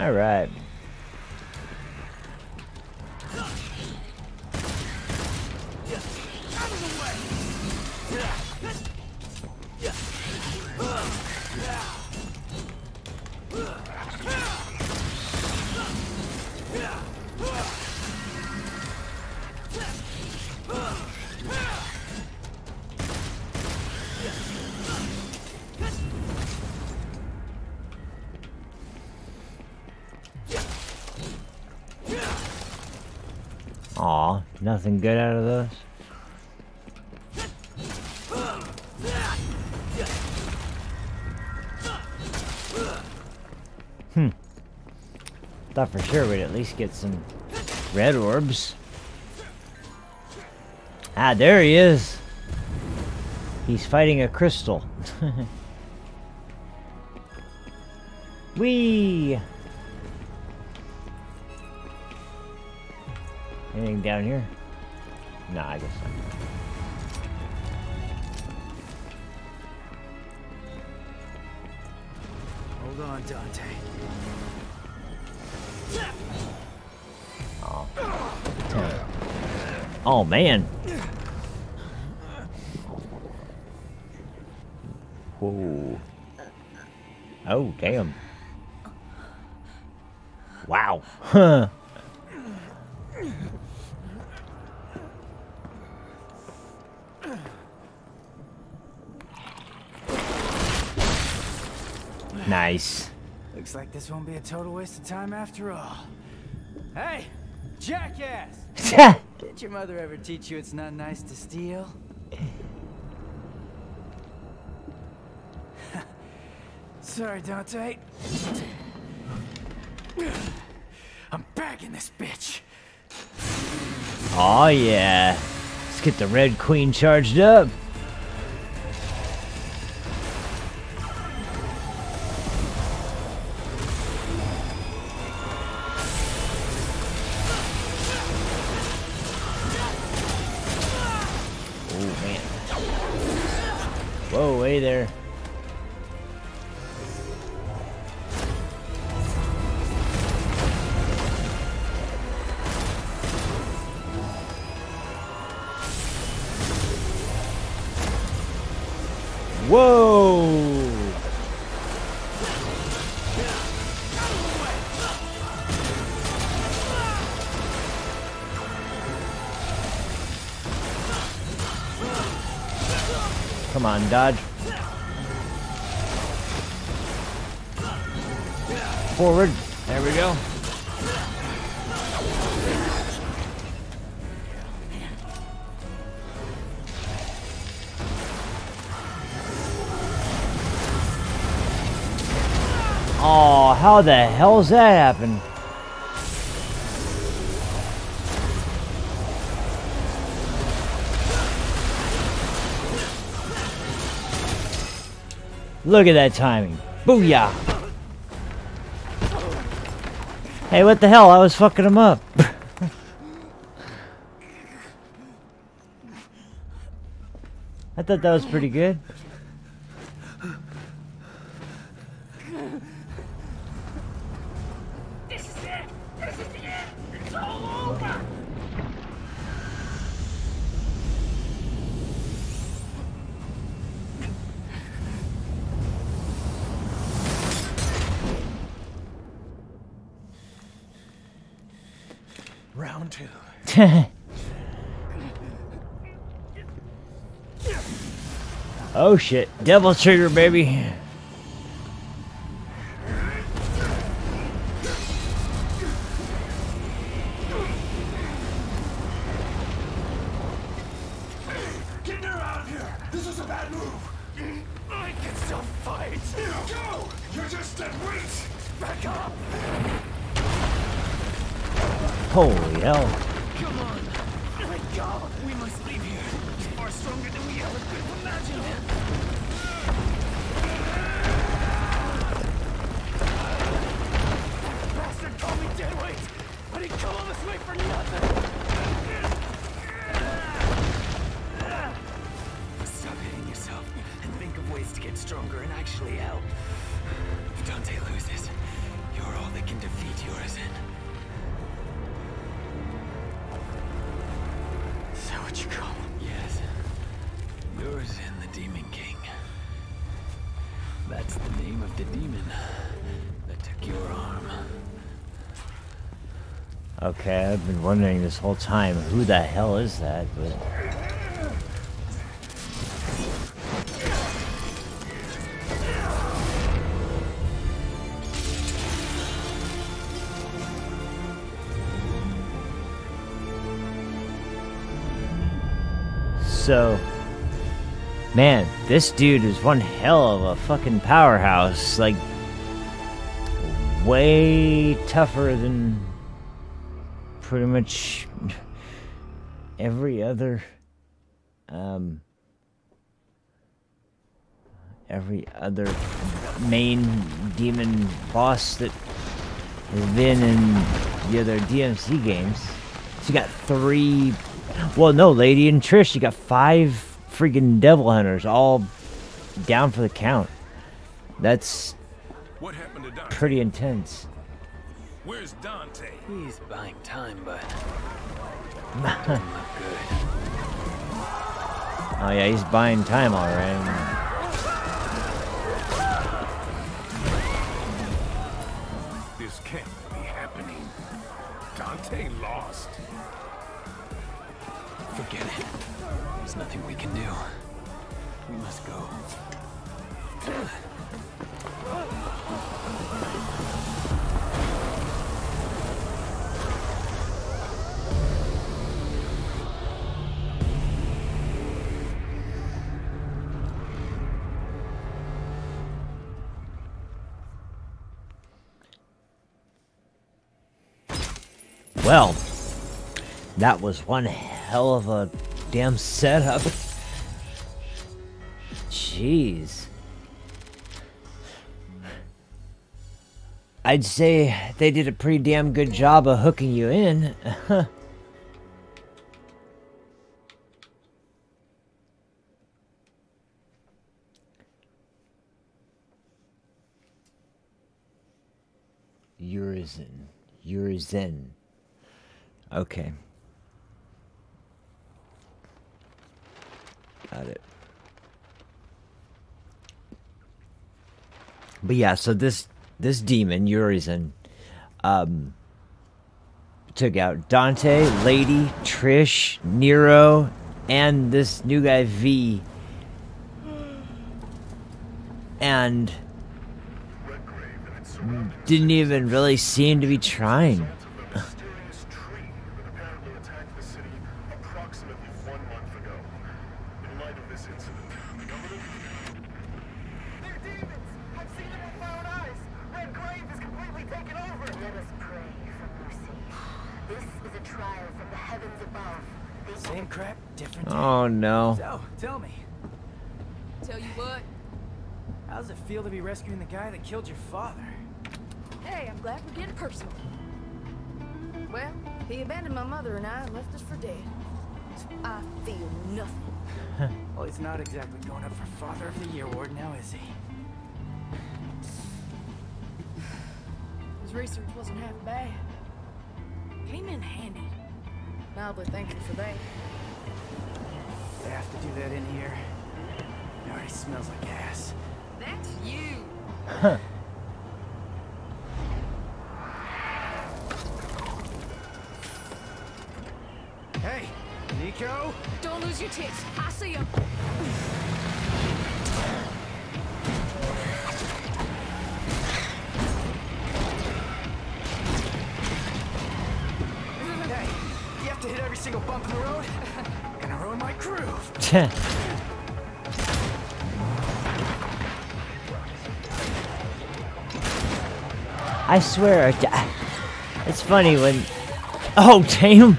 Speaker 1: all right. Aw, nothing good out of those. Thought for sure we'd at least get some red orbs. Ah, there he is. He's fighting a crystal. Whee! Anything down here? Nah, I guess not.
Speaker 3: Hold on, Dante.
Speaker 1: Oh. Oh, man. Whoa. Oh, damn. Wow. Huh. Nice.
Speaker 3: Looks like this won't be a total waste of time after all. Hey, jackass! Did your mother ever teach you it's not nice to steal? Sorry, Dante. I'm bagging this bitch.
Speaker 1: Oh yeah. Let's get the Red Queen charged up. Oh man. Whoa, hey there. Whoa! Come on, dodge. Forward. There we go. Oh, how the hell's that happen? Look at that timing. Booyah! Hey, what the hell? I was fucking him up. I thought that was pretty good.
Speaker 2: one too.
Speaker 1: Oh shit. Devil trigger, baby.
Speaker 2: Get her out of here! This is a bad move! I can still fight! Go! You're just dead weight! Back up!
Speaker 1: Holy hell.
Speaker 2: Come on! Let go! We must leave here. It's far stronger than we ever could have imagined. That bastard called me dead weight, but he come all this way for nothing! Stop hitting yourself and think of ways to get stronger and actually help. If Dante loses, you're all that can defeat Urizen. Is that what you call him? Yes. Urizen, the Demon King. That's the name of the demon that took your arm.
Speaker 1: Okay, I've been wondering this whole time, who the hell is that? But so, man, this dude is one hell of a fucking powerhouse. Like, way tougher than pretty much every other main demon boss that has been in the other DMC games. So you got 3, well no, Lady and Trish, you got 5 freaking devil hunters all down for the count. That's
Speaker 2: What happened to Dante?
Speaker 1: pretty intense.
Speaker 2: Where's Dante?
Speaker 4: He's buying time, but
Speaker 1: Oh
Speaker 4: doesn't look good.
Speaker 1: yeah, he's buying time alright.
Speaker 2: This can't be happening. Dante lost.
Speaker 4: Forget it. There's nothing we can do. We must go.
Speaker 1: Well, that was one hell of a damn setup. Jeez. I'd say they did a pretty damn good job of hooking you in. Urizen. Okay. Got it. But yeah, so this demon, Urizen, took out Dante, Lady, Trish, Nero, and this new guy V. And didn't even really seem to be trying.
Speaker 3: Same crap, different day.
Speaker 1: Oh no.
Speaker 3: So, tell me,
Speaker 6: Tell you what.
Speaker 3: how does it feel to be rescuing the guy that killed your father?
Speaker 6: Hey, I'm glad we're getting personal. Well, he abandoned my mother and I and left us for dead. So I feel nothing.
Speaker 3: Well, he's not exactly going up for Father of the Year award now, is he?
Speaker 6: His research wasn't half bad. Came in handy. Mildly thankful for that.
Speaker 3: They have to do that in here. It already smells like ass.
Speaker 6: That's you.
Speaker 1: Huh.
Speaker 3: Nico!
Speaker 6: Don't lose your tits. I see him.
Speaker 3: Hey, you have to hit every single bump in the road? Gonna ruin my groove.
Speaker 1: I swear, it's funny when... Oh, damn!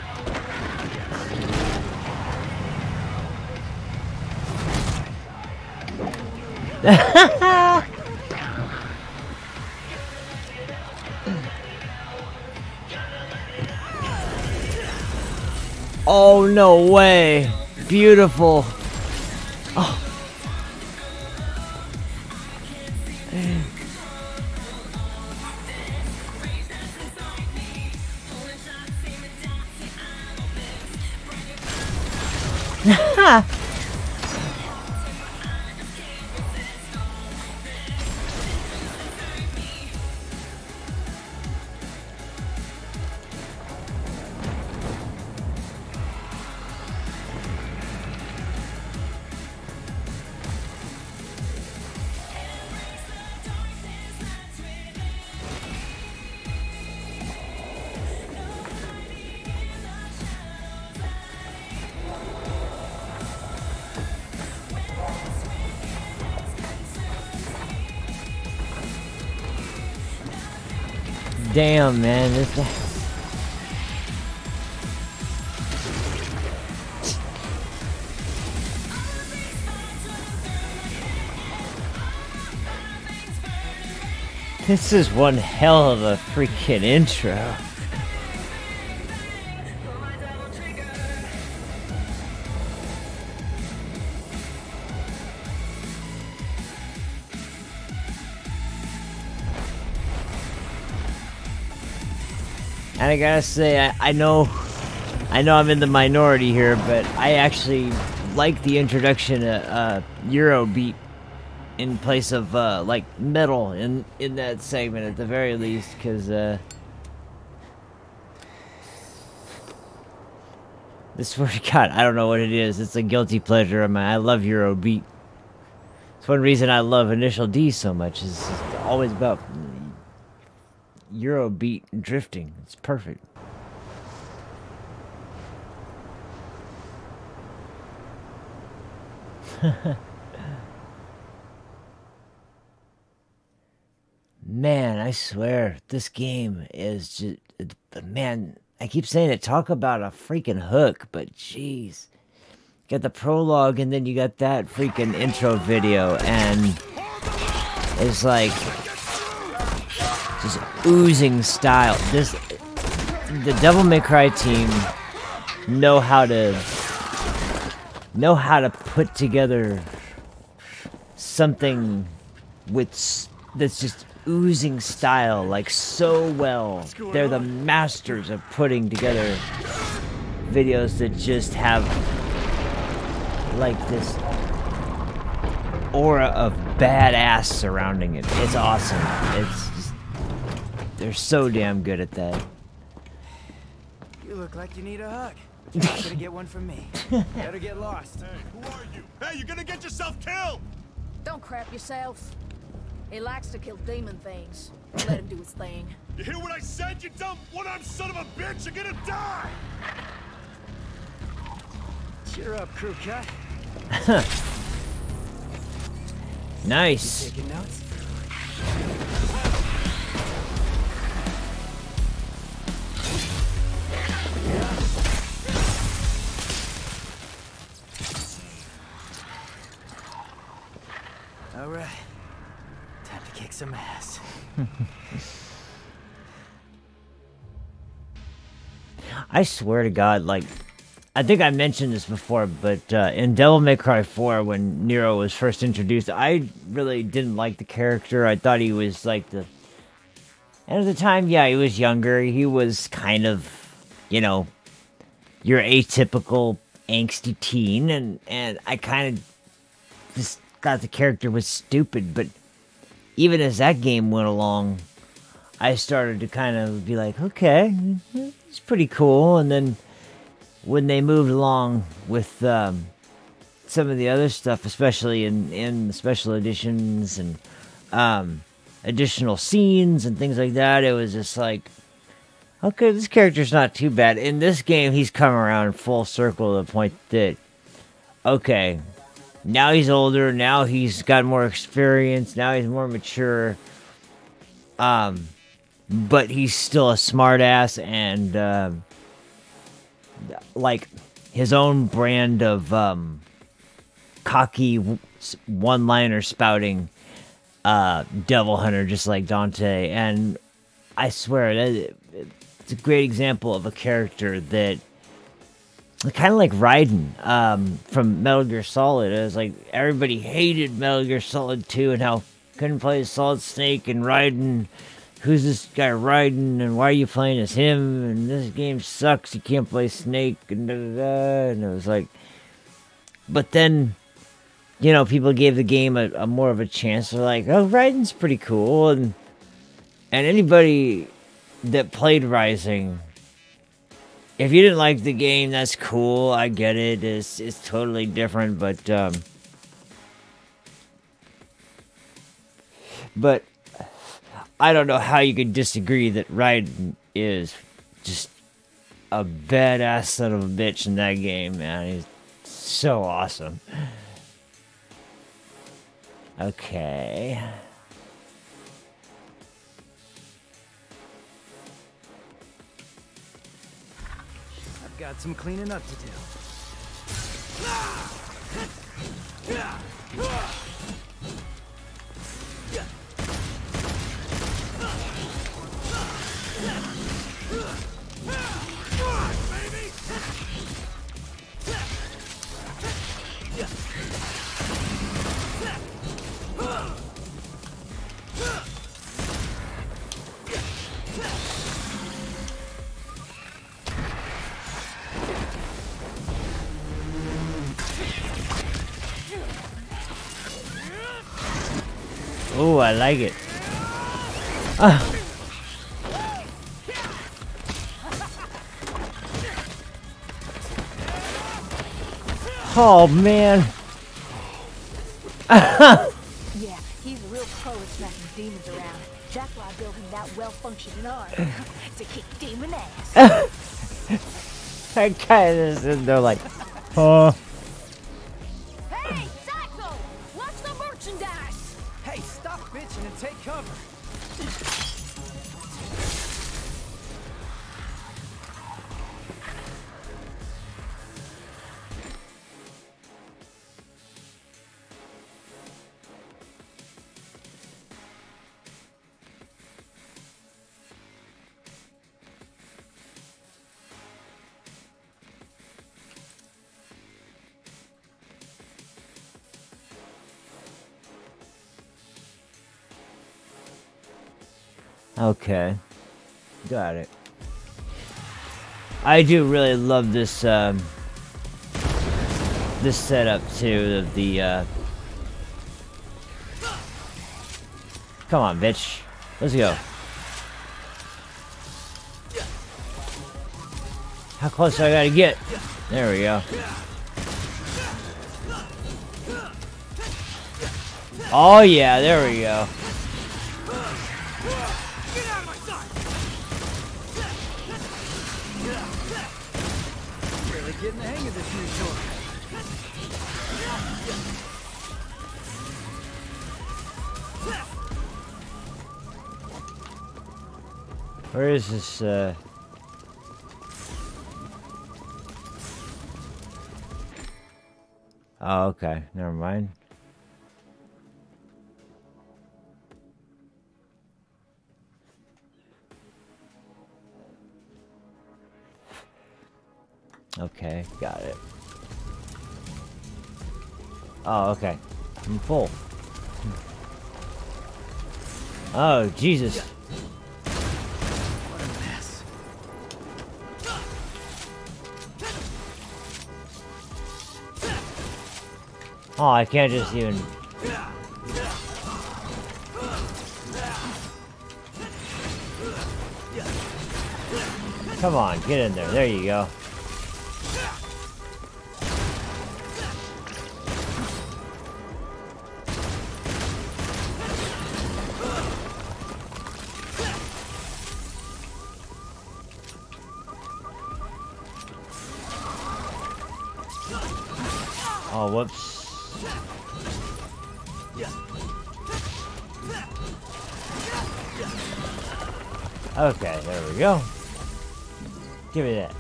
Speaker 1: Oh, no way! Beautiful! Oh. Damn, man, this is one hell of a freaking intro. And I gotta say, I know I'm in the minority here, but I actually like the introduction of Eurobeat in place of like metal in that segment at the very least, because this swear to God, I don't know what it is. It's a guilty pleasure of mine. I love Eurobeat. It's one reason I love Initial D so much. Is always about Eurobeat and drifting. It's perfect. Man, I swear, this game is just... Man, I keep saying it. Talk about a freaking hook, but jeez. You got the prologue, and then you got that freaking intro video, and it's like... just oozing style. The Devil May Cry team know how to put together something that's just oozing style like so well. They're the masters of putting together videos that just have like this aura of badass surrounding it. It's awesome. It's just, they're so damn good at that.
Speaker 3: You look like you need a hug. You're gonna get one from me. Better get lost.
Speaker 2: Hey, who are you? Hey, you're gonna get yourself killed!
Speaker 6: Don't crap yourself. He likes to kill demon things. Let him do his thing.
Speaker 2: You hear what I said, you dumb one-armed son of a bitch? You're gonna die!
Speaker 3: Cheer up, crew cut.
Speaker 1: Nice.
Speaker 3: Taking notes? All right. Time to kick some ass.
Speaker 1: I swear to God, like, I think I mentioned this before, but in Devil May Cry 4, when Nero was first introduced, I really didn't like the character. I thought he was like the... And at the time, yeah, he was younger. He was kind of, you know, your atypical angsty teen, and I kind of just thought the character was stupid. But even as that game went along, I started to kind of be like, okay, it's pretty cool. And then when they moved along with some of the other stuff, especially in the special editions and additional scenes and things like that, it was just like, okay, this character's not too bad. In this game, he's come around full circle to the point that, okay, now he's older, now he's got more experience, now he's more mature, but he's still a smartass and like his own brand of cocky one-liner spouting devil hunter, just like Dante. And I swear that it's a great example of a character that kind of like Raiden from Metal Gear Solid. It was like everybody hated Metal Gear Solid 2 and how couldn't play as Solid Snake and Raiden. Who's this guy Raiden and why are you playing as him? And this game sucks. You can't play Snake and da da da. And it was like, but then, you know, people gave the game a more of a chance. They're like, oh, Raiden's pretty cool. And anybody that played Rising, if you didn't like the game, that's cool. I get it. It's totally different, but I don't know how you could disagree that Raiden is just a badass son of a bitch in that game, man. He's so awesome. Okay.
Speaker 3: I've got some cleaning up to do.
Speaker 1: Oh, I like it. Oh, man.
Speaker 6: Yeah, he's a real pro at smacking demons around. That's why I built him that well-functioning arm. To kick demon ass.
Speaker 1: That guy is in there like, oh.
Speaker 6: Hey, Psycho! Watch the merchandise!
Speaker 3: Hey, stop bitching and take cover.
Speaker 1: Okay. Got it. I do really love this, this setup, too, of the, Come on, bitch. Let's go. How close do I gotta get? There we go. Oh, yeah, there we go.
Speaker 3: Getting the hang of this new toy.
Speaker 1: Where is this, Oh, okay. Never mind. Okay, got it. Oh, okay. I'm full. Oh, Jesus.
Speaker 3: What a mess.
Speaker 1: Oh, I can't just even... Come on, get in there. There you go. Oh, whoops. Okay, there we go. Give me that.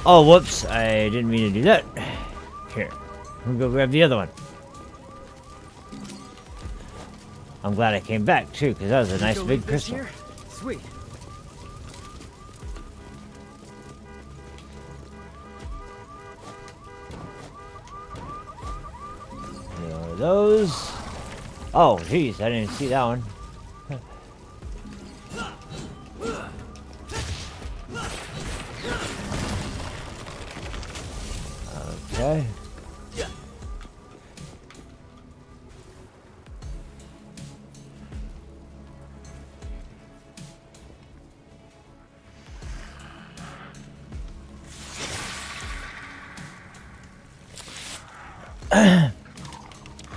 Speaker 1: Oh, whoops. I didn't mean to do that. Here. Let me go grab the other one. I'm glad I came back, too, because that was a nice big crystal.
Speaker 3: Here? Sweet.
Speaker 1: One of those. Oh, jeez. I didn't see that one. Okay.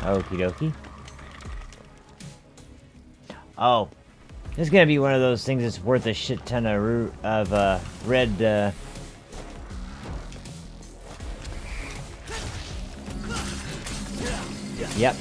Speaker 1: Okie dokie. Oh, this is gonna be one of those things that's worth a shit ton of red. Yep.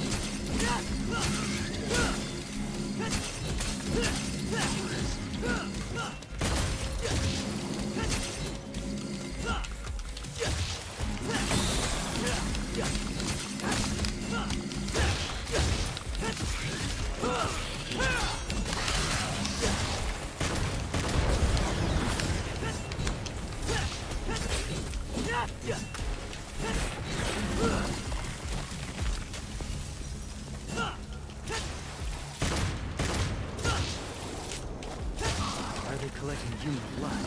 Speaker 3: Why are they collecting human blood?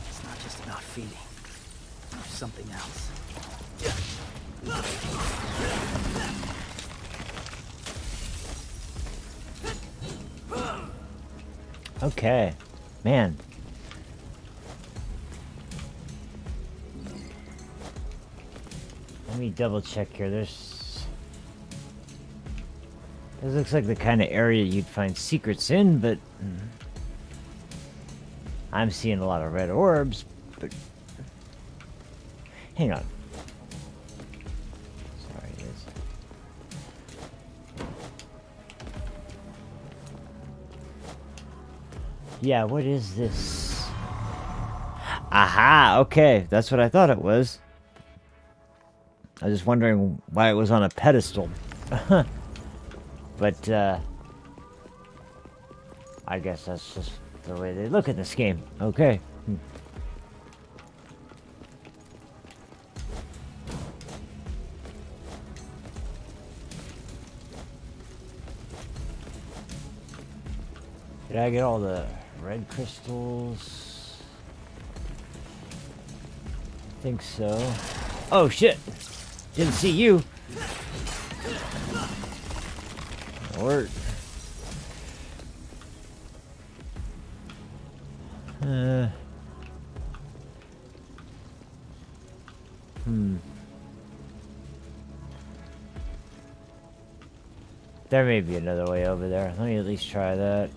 Speaker 3: It's not just about feeding. There's something else.
Speaker 1: Okay, man. Let me double check here. This looks like the kind of area you'd find secrets in, but I'm seeing a lot of red orbs, but hang on. Sorry, it is. Yeah, what is this? Aha, okay. That's what I thought it was. I was just wondering why it was on a pedestal. But, I guess that's just the way they look at this game. Okay. Did I get all the red crystals? I think so. Oh, shit! Didn't see you. Or... There may be another way over there. Let me at least try that.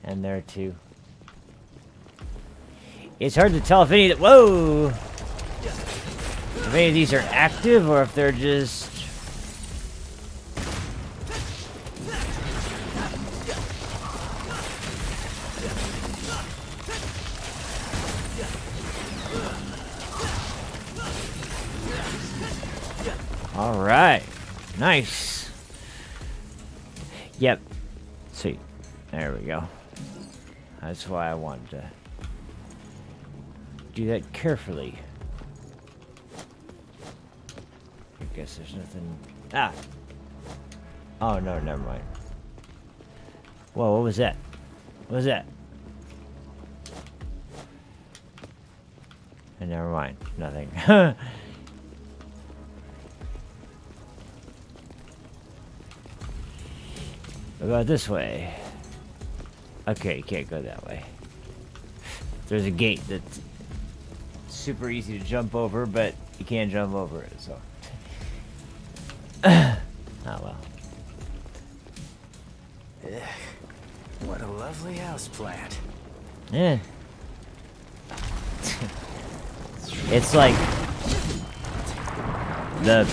Speaker 1: And there too. It's hard to tell if any of the... Whoa! If any of these are active or if they're just... Alright. Nice. Yep. Sweet. There we go. That's why I wanted to do that carefully. I guess there's nothing... Ah! Oh, no, never mind. Whoa, what was that? What was that? And never mind. Nothing. What about this way? Okay, you can't go that way. There's a gate that's super easy to jump over, but you can't jump over it, so... Oh, well.
Speaker 3: What a lovely house plant.
Speaker 1: Yeah. It's like the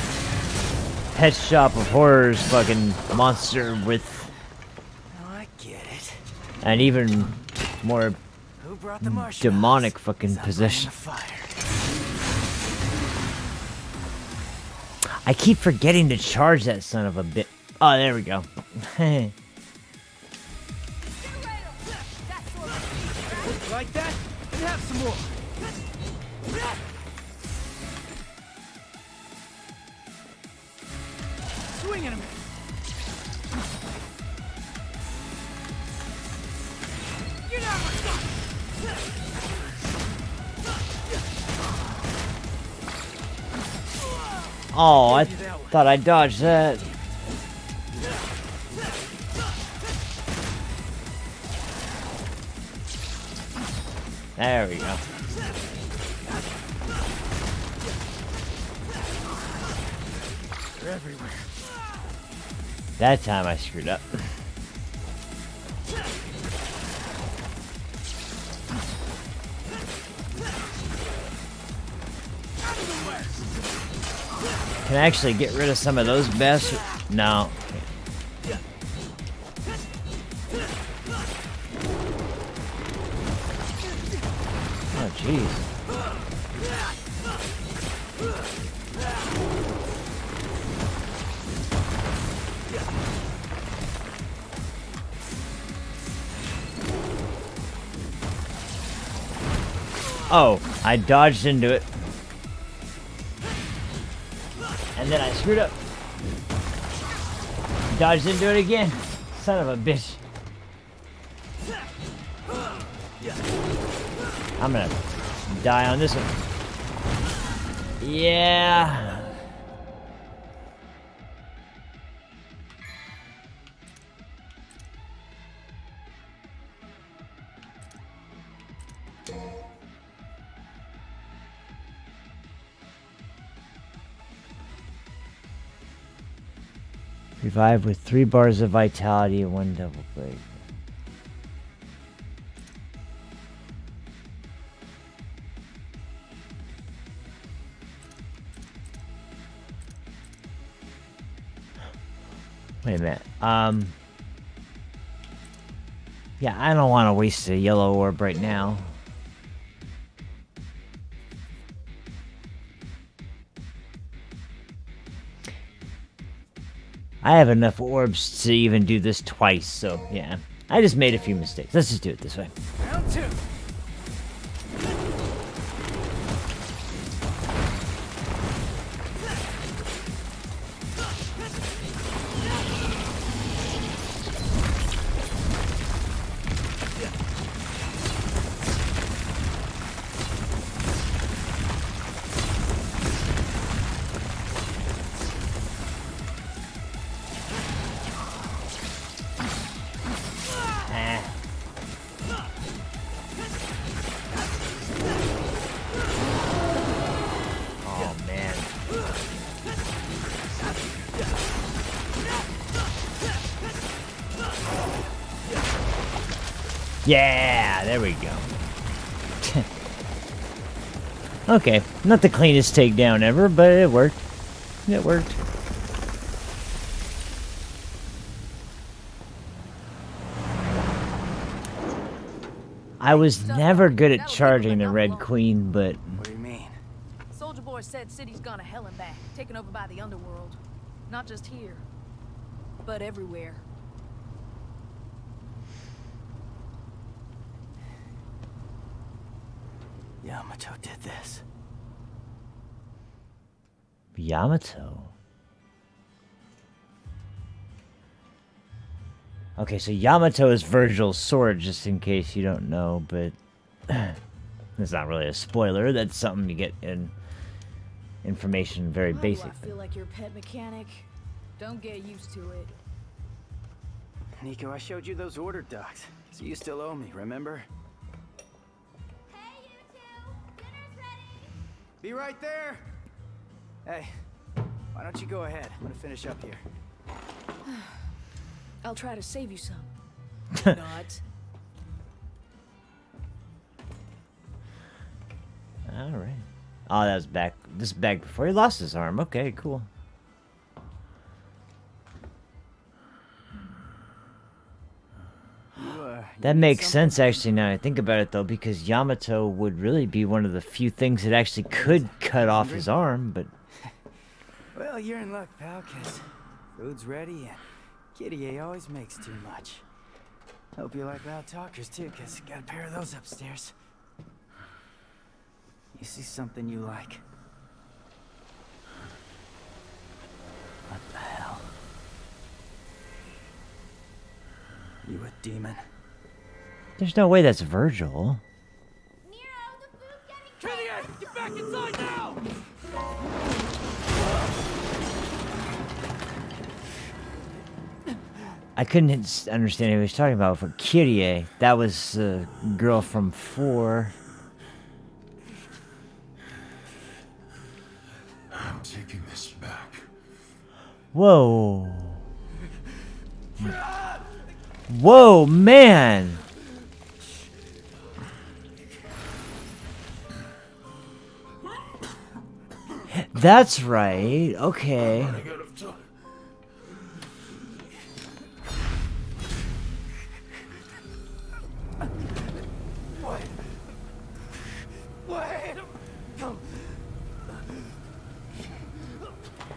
Speaker 1: Pet Shop of Horrors fucking monster with
Speaker 3: Oh, I get it.
Speaker 1: an even more
Speaker 3: Who brought the marshmallows?
Speaker 1: demonic fucking
Speaker 3: 'Cause I'm
Speaker 1: possession.
Speaker 3: bringing the fire.
Speaker 1: I keep forgetting to charge that son of a bit. Oh, there we go.
Speaker 3: Like that? And have some more. Swing at him. Get out of my sight.
Speaker 1: Oh, I thought I dodged that. There we go.
Speaker 3: They're everywhere.
Speaker 1: That time I screwed up. Can I actually get rid of some of those bastards? No. Oh, jeez. Oh, I dodged into it. And then I screwed up. Dodged into it again. Son of a bitch. I'm gonna die on this one. Yeah. Revive with 3 bars of vitality and 1 double break. Wait a minute. Yeah, I don't want to waste a yellow orb right now. I have enough orbs to even do this twice, so yeah. I just made a few mistakes. Let's just do it this way.
Speaker 3: Round 2.
Speaker 1: Yeah, there we go. Okay, not the cleanest takedown ever, but it worked. It worked. I was never good at charging the Red Queen, but...
Speaker 3: What do you mean?
Speaker 6: Soldier Boy said city's gone to hell and back, taken over by the underworld. Not just here, but everywhere.
Speaker 3: Yamato did this.
Speaker 1: Yamato? Okay, so Yamato is Virgil's sword, just in case you don't know, but... It's not really a spoiler, that's something you get in information very
Speaker 6: Why
Speaker 1: basic.
Speaker 6: do I feel like your pet mechanic? Don't get used to it.
Speaker 3: Nico, I showed you those order docs, so you still owe me, remember?
Speaker 7: Hey, you two! Dinner's ready!
Speaker 3: Be right there! Hey, why don't you go ahead? I'm gonna finish up here.
Speaker 6: I'll try to save you some. Not.
Speaker 1: All right. Oh, that was back. This is back before he lost his arm. Okay, cool. That makes sense, actually, now I think about it, though, because Yamato would really be one of the few things that actually could cut off his arm, but...
Speaker 3: Well, you're in luck, pal, because food's ready and Kitty A always makes too much. Hope you like loud talkers, too, because got a pair of those upstairs. You see something you like? What the hell? You a demon?
Speaker 1: There's no way that's Virgil.
Speaker 7: Nero, the food's getting
Speaker 2: Get back inside now!
Speaker 1: I couldn't understand who he was talking about, but Kyrie, that was the girl from 4.
Speaker 2: I'm taking this back.
Speaker 1: Whoa. Whoa, man! That's right, okay.
Speaker 2: Running out of time.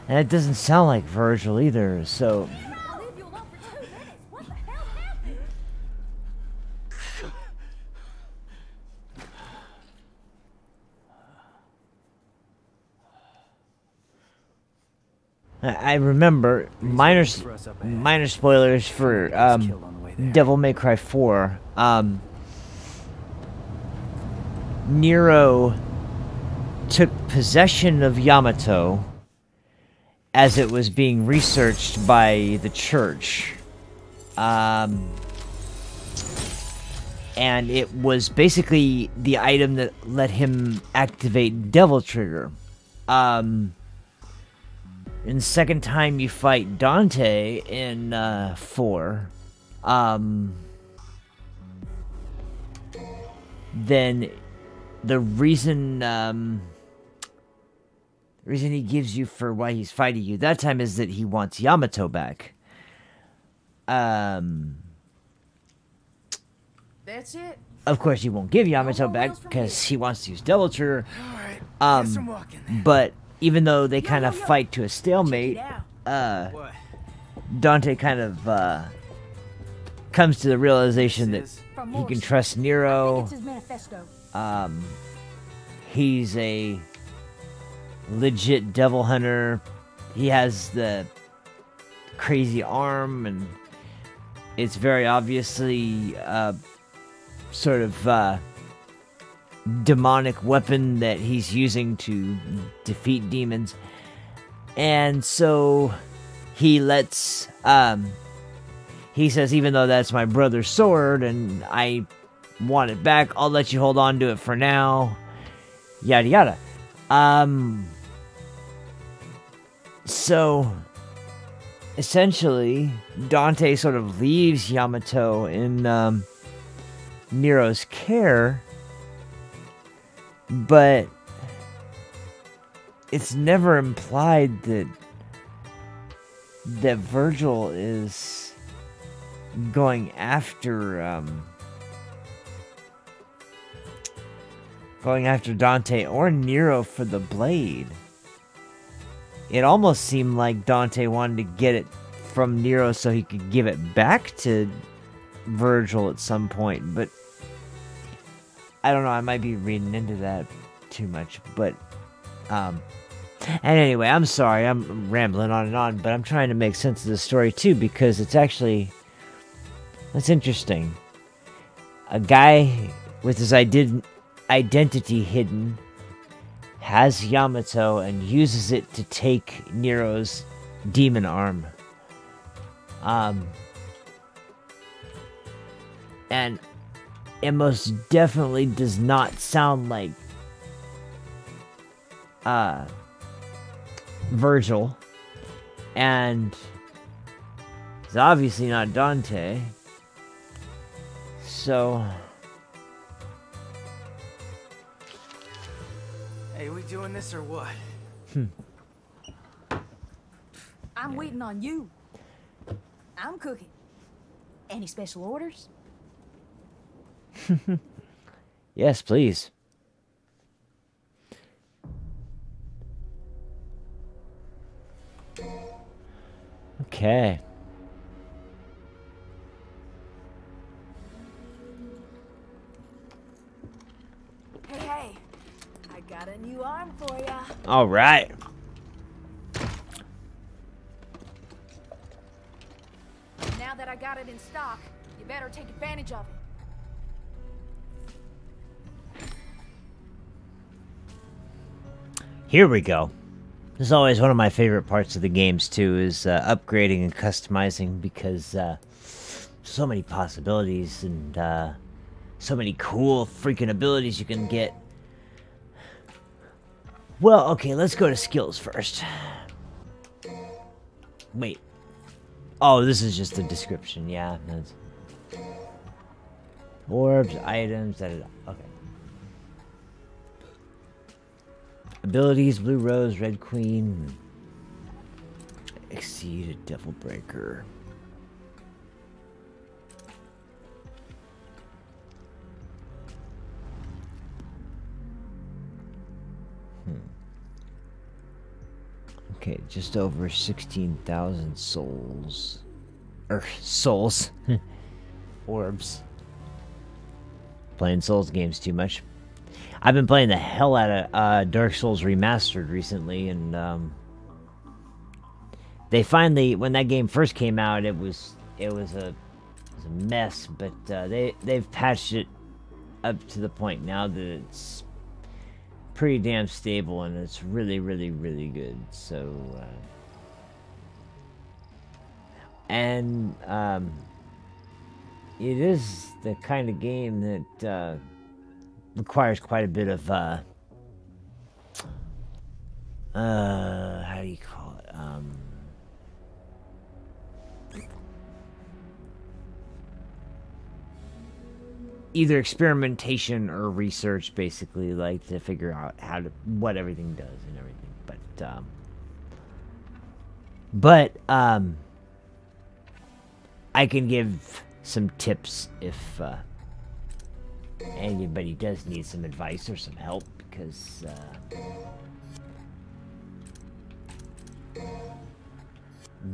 Speaker 1: And it doesn't sound like Virgil either, so...
Speaker 7: I'll leave you alone for 2 minutes. What the hell happened?
Speaker 1: I remember, minor spoilers for Devil May Cry 4. Nero took possession of Yamato as it was being researched by the church. And it was basically the item that let him activate Devil Trigger. And the second time you fight Dante in 4, then the reason he gives you for why he's fighting you that time is that he wants Yamato back.
Speaker 6: That's it?
Speaker 1: Of course, he won't give Yamato back because he wants to use Devil Trigger.
Speaker 3: Alright, guess I'm walking.
Speaker 1: But even though they kind of fight to a stalemate,
Speaker 3: What?
Speaker 1: Dante kind of comes to the realization that he can trust Nero.
Speaker 7: It's his manifesto.
Speaker 1: He's a legit devil hunter. He has the crazy arm, and it's very obviously sort of demonic weapon that he's using to defeat demons. And so he lets he says, even though that's my brother's sword and I want it back, I'll let you hold on to it for now, yada yada. So essentially Dante sort of leaves Yamato in Nero's care, but it's never implied that Virgil is going after Dante or Nero for the blade. It almost seemed like Dante wanted to get it from Nero so he could give it back to Virgil at some point, but I don't know, I might be reading into that too much, but and anyway, I'm sorry, I'm rambling on and on, but I'm trying to make sense of the story too, because it's interesting. A guy with his identity hidden has Yamato and uses it to take Nero's demon arm. And it most definitely does not sound like Virgil, and it's obviously not Dante. so...
Speaker 3: Hey, we doing this or what?
Speaker 7: I'm waiting on you. I'm cooking. Any special orders?
Speaker 1: Yes, please. Okay.
Speaker 7: Hey, I got a new arm for ya.
Speaker 1: All right.
Speaker 6: Now that I got it in stock, you better take advantage of it.
Speaker 1: Here we go. This is always one of my favorite parts of the games too, is upgrading and customizing, because so many possibilities and so many cool freaking abilities you can get. Well, okay, let's go to skills first. Wait. Oh, this is just the description, yeah. That's... Orbs, items, okay. Abilities, Blue Rose, Red Queen. Exceed a Devil Breaker. Okay, just over 16,000 souls. Souls. Orbs. Playing Souls games too much. I've been playing the hell out of Dark Souls Remastered recently, and they finally, when that game first came out, it was a mess, but they've patched it up to the point now that it's pretty damn stable, and it's really, really, really good. So, and it is the kind of game that requires quite a bit of how do you call it? Either experimentation or research, basically, like to figure out what everything does and everything. But I can give some tips if anybody does need some advice or some help, because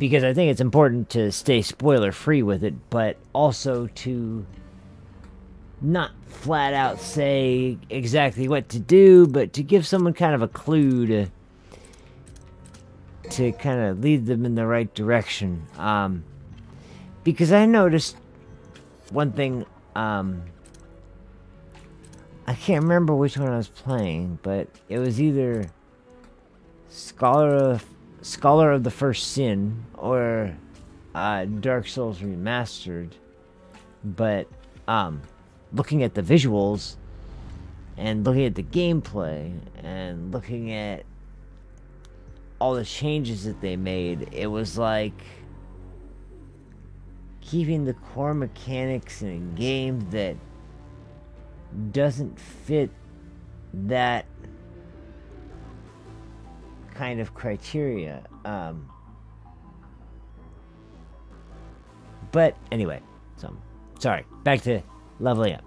Speaker 1: I think it's important to stay spoiler free with it, but also to not flat out say exactly what to do, but to give someone kind of a clue to kind of lead them in the right direction. Because I noticed one thing, I can't remember which one I was playing, but it was either Scholar of the First Sin or Dark Souls Remastered, but looking at the visuals and looking at the gameplay and looking at all the changes that they made, it was like keeping the core mechanics in a game that doesn't fit that kind of criteria. But anyway, so sorry, back to leveling up.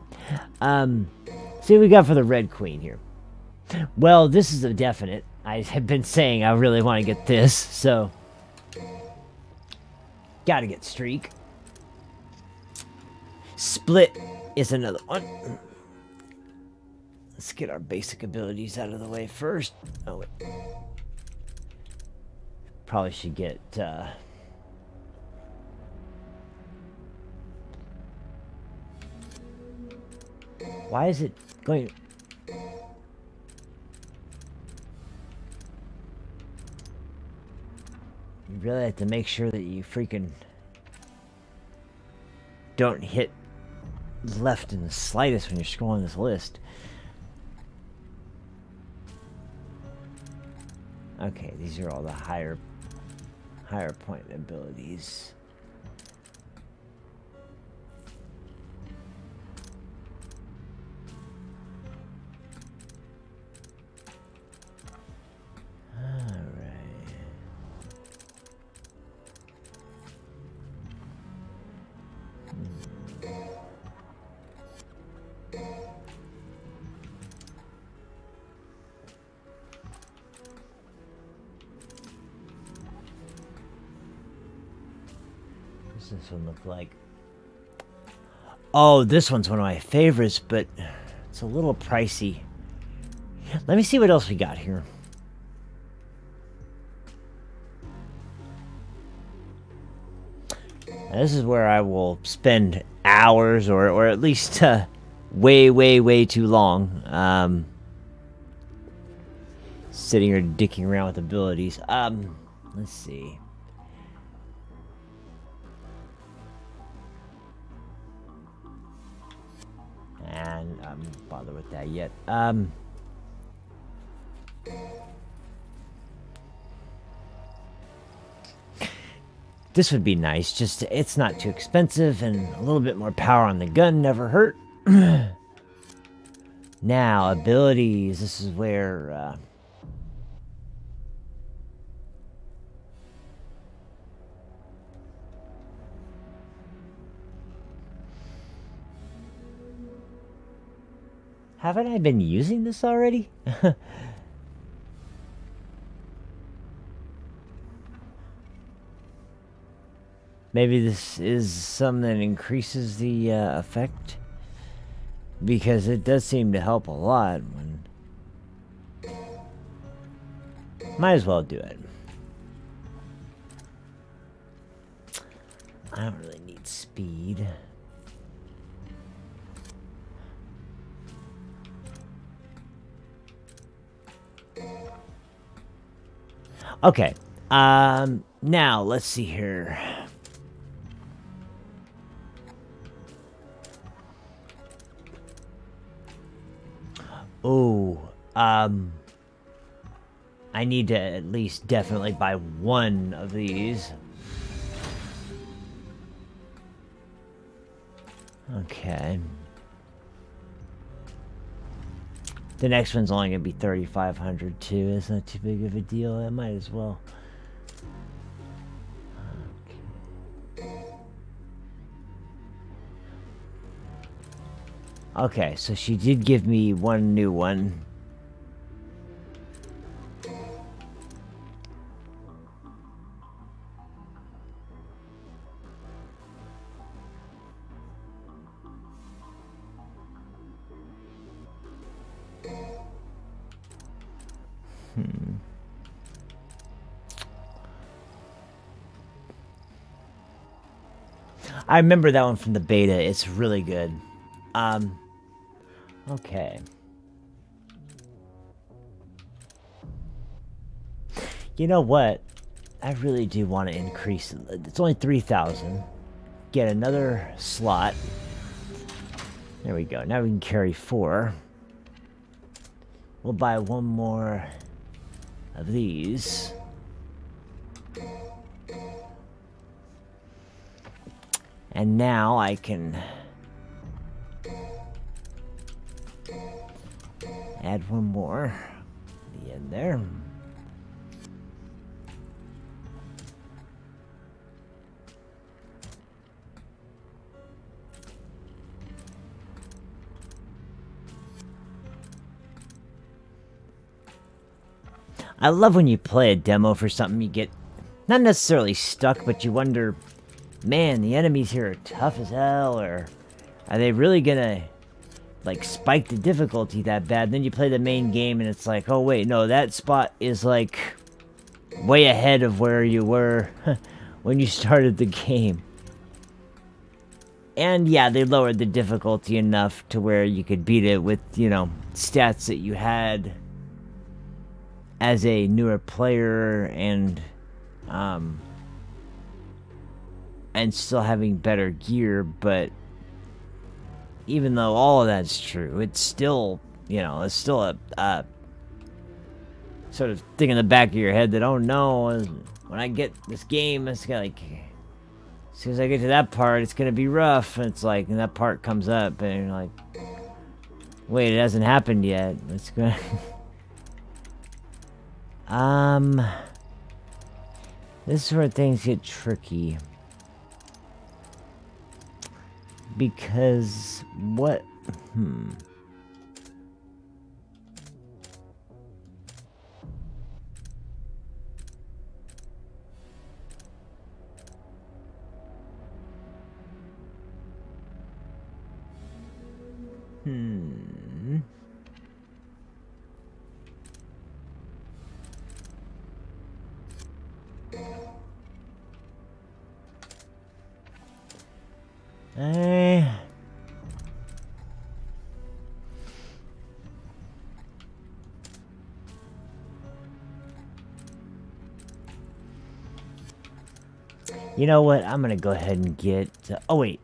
Speaker 1: See what we got for the Red Queen here. Well, this is a definite. I have been saying I really want to get this, so gotta get Streak. Split is another one. Let's get our basic abilities out of the way first. Oh, wait. Probably should get, why is it going... You really have to make sure that you freaking don't hit left in the slightest when you're scrolling this list. Okay, these are all the higher point abilities. What's this one look like? Oh, this one's one of my favorites, but it's a little pricey. Let me see what else we got here. Now, this is where I will spend hours, or at least way too long, sitting here dicking around with abilities. Let's see. And I don't bother with that yet. This would be nice. Just, it's not too expensive, and a little bit more power on the gun never hurt. Now, abilities. This is where... Haven't I been using this already? Maybe this is something that increases the effect? Because it does seem to help a lot when... Might as well do it. I don't really need speed. Okay, now let's see here. Oh, I need to at least definitely buy one of these. Okay. The next one's only going to be 3,500 too. It's not too big of a deal. I might as well. Okay, so she did give me one new one. I remember that one from the beta. It's really good. Okay. You know what? I really do want to increase it. It's only 3,000. Get another slot. There we go. Now we can carry 4. We'll buy one more of these. And now I can add one more at the end there. I love when you play a demo for something, you get not necessarily stuck, but you wonder, man, the enemies here are tough as hell, or are they really gonna, like, spike the difficulty that bad? And then you play the main game and it's like, oh wait, no, that spot is, like, way ahead of where you were when you started the game. And yeah, they lowered the difficulty enough to where you could beat it with, you know, stats that you had as a newer player, and still having better gear. But even though all of that's true, it's still, you know, it's still a sort of thing in the back of your head that, oh no, when I get this game, it's gonna, like, as soon as I get to that part, it's gonna be rough. And it's like, and that part comes up, and you're like, wait, it hasn't happened yet. It's gonna this is where things get tricky. Because what... Eh. You know what? I'm gonna go ahead and get. Oh wait,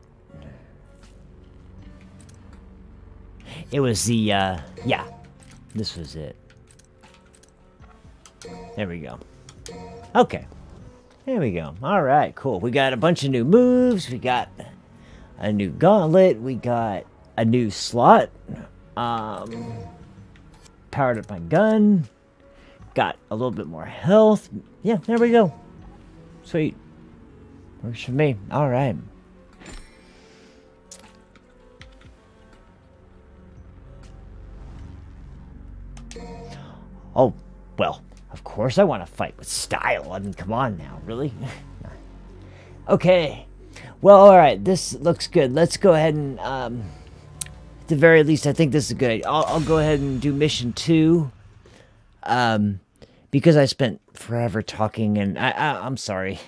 Speaker 1: it was the yeah. This was it. There we go. Okay, there we go. All right, cool. We got a bunch of new moves. We got a new gauntlet. We got a new slot. Powered up my gun. Got a little bit more health. Yeah, there we go. Sweet. Works for me. All right. Oh, well, of course I want to fight with style. I mean, come on now, really? Okay. Well, all right. This looks good. Let's go ahead and, at the very least, I think this is good. I'll go ahead and do mission 2. Because I spent forever talking, and I'm sorry.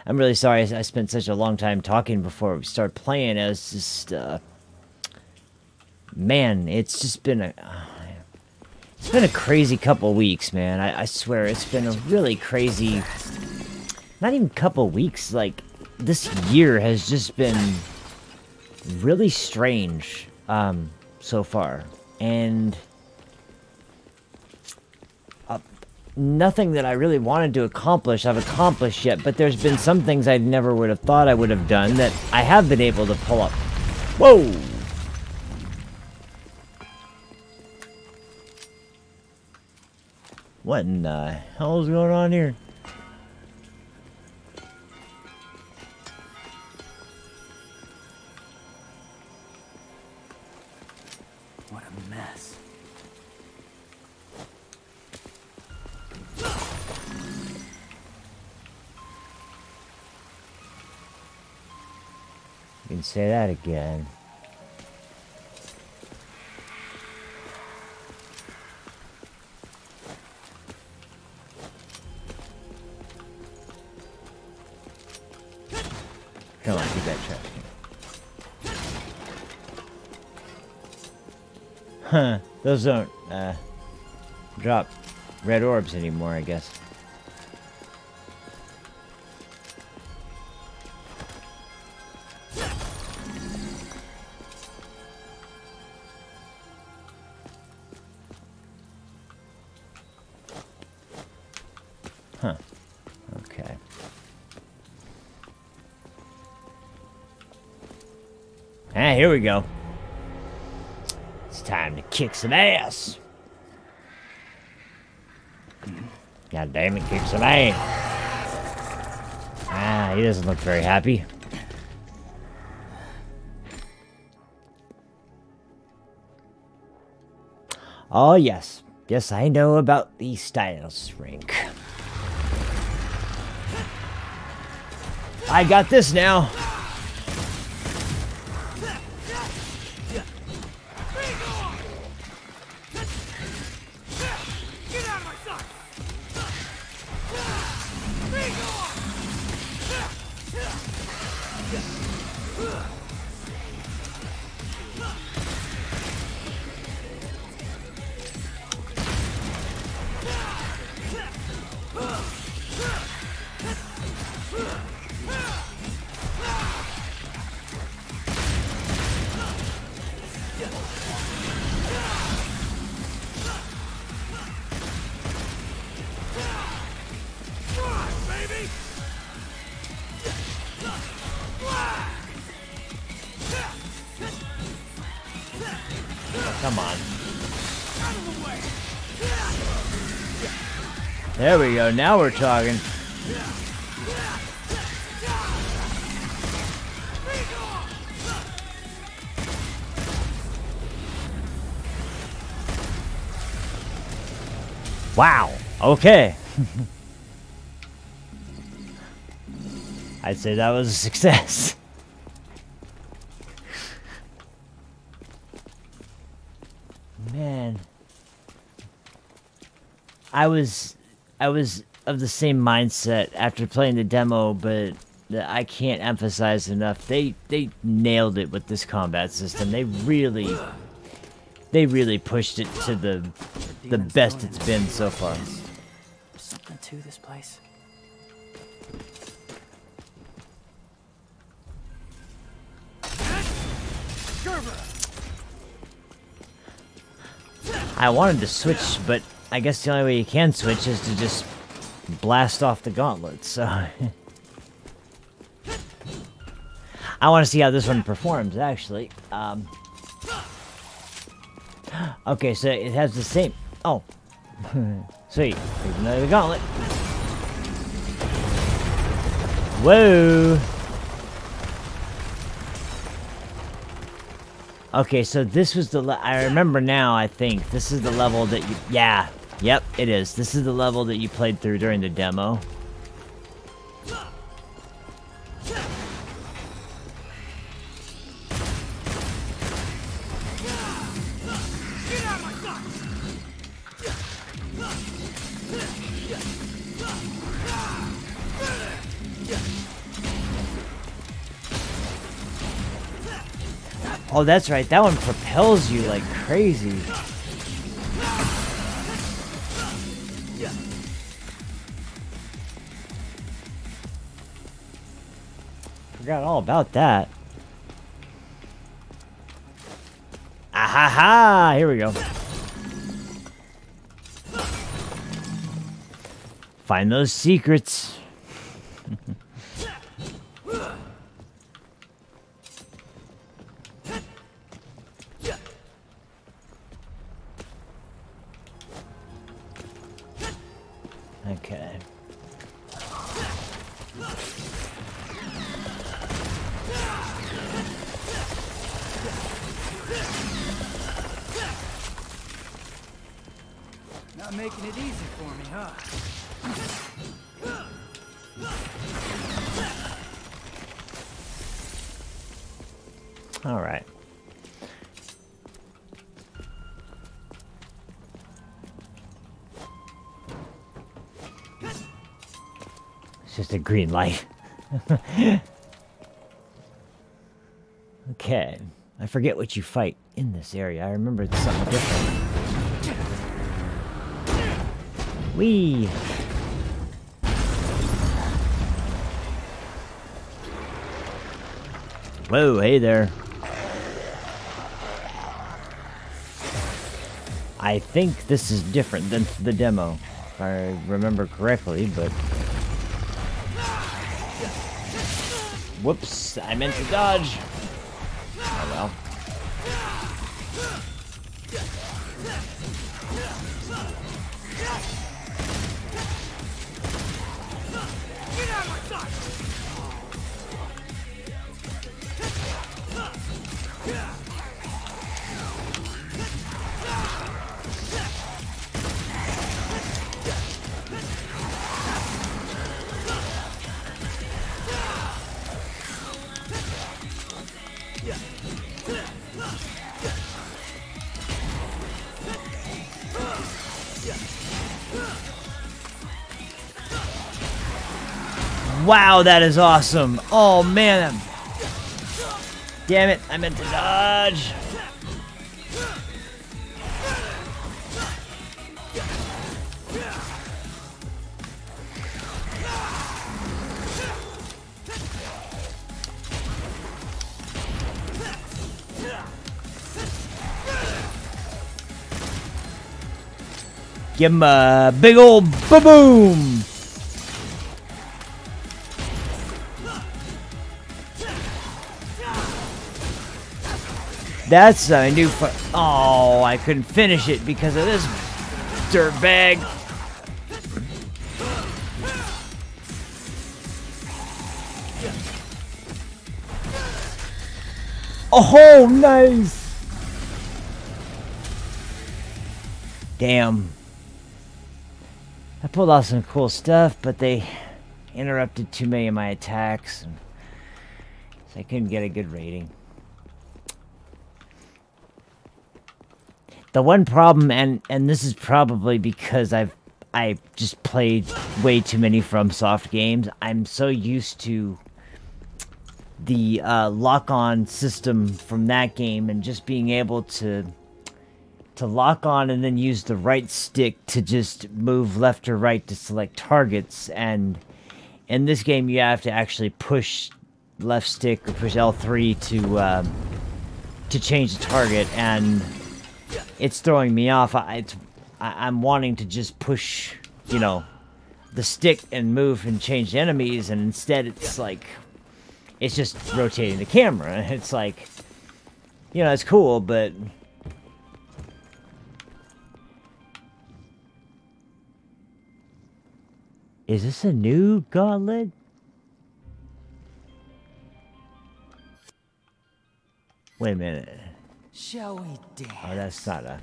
Speaker 1: I'm really sorry I spent such a long time talking before we started playing. It was just, man, it's just been a crazy couple weeks, man. I swear, it's been a really crazy, not even couple weeks, like, this year has just been really strange, so far. And nothing that I really wanted to accomplish, I've accomplished yet, but there's been some things I never would have thought I would have done that I have been able to pull up. Whoa! What in the hell is going on here?
Speaker 3: What a mess.
Speaker 1: You can say that again. Come on, get that trash. Huh, those don't, drop red orbs anymore, I guess. Huh. Okay. Ah, here we go. It's time to kick some ass. God damn it, kick some ass. Ah, he doesn't look very happy. Oh, yes. Yes, I know about the Styles rink. I got this now. Come on. There we go. Now we're talking. Wow. Okay. I'd say that was a success. Man. I was of the same mindset after playing the demo, but I can't emphasize enough. They nailed it with this combat system. They really pushed it to the best it's been so far.
Speaker 3: There's something to this place.
Speaker 1: I wanted to switch, but I guess the only way you can switch is to just blast off the gauntlet, so... I want to see how this one performs, actually. Okay, so it has the same... Oh. Sweet. Here's another gauntlet. Whoa! Okay, so this was the... I remember now, I think. This is the level that you... Yeah. Yep, it is. This is the level that you played through during the demo. Oh, that's right. That one propels you like crazy. Forgot all about that. Ah ha ha! Here we go. Find those secrets. Okay.
Speaker 3: Not making it easy for me, huh?
Speaker 1: All right. It's just a green light. Okay. I forget what you fight in this area. I remember it's something different. Whee! Whoa, hey there. I think this is different than the demo, if I remember correctly, but... Whoops, I meant to dodge. Oh well. Wow, that is awesome. Oh, man. Damn it, I meant to dodge. Give him a big old ba-boom. That's a new oh, I couldn't finish it because of this dirtbag. Oh, nice. Damn. I pulled off some cool stuff, but they interrupted too many of my attacks, so I couldn't get a good rating. The one problem, and this is probably because I just played way too many FromSoft games. I'm so used to the lock-on system from that game, and just being able to lock on and then use the right stick to just move left or right to select targets. And in this game, you have to actually push left stick or push L3 to change the target, and it's throwing me off. I'm wanting to just push, you know, the stick and move and change enemies, and instead it's like, it's just rotating the camera. It's like, you know, it's cool, but... Is this a new gauntlet? Wait a minute.
Speaker 3: Shall we dance?
Speaker 1: Oh, that's not a...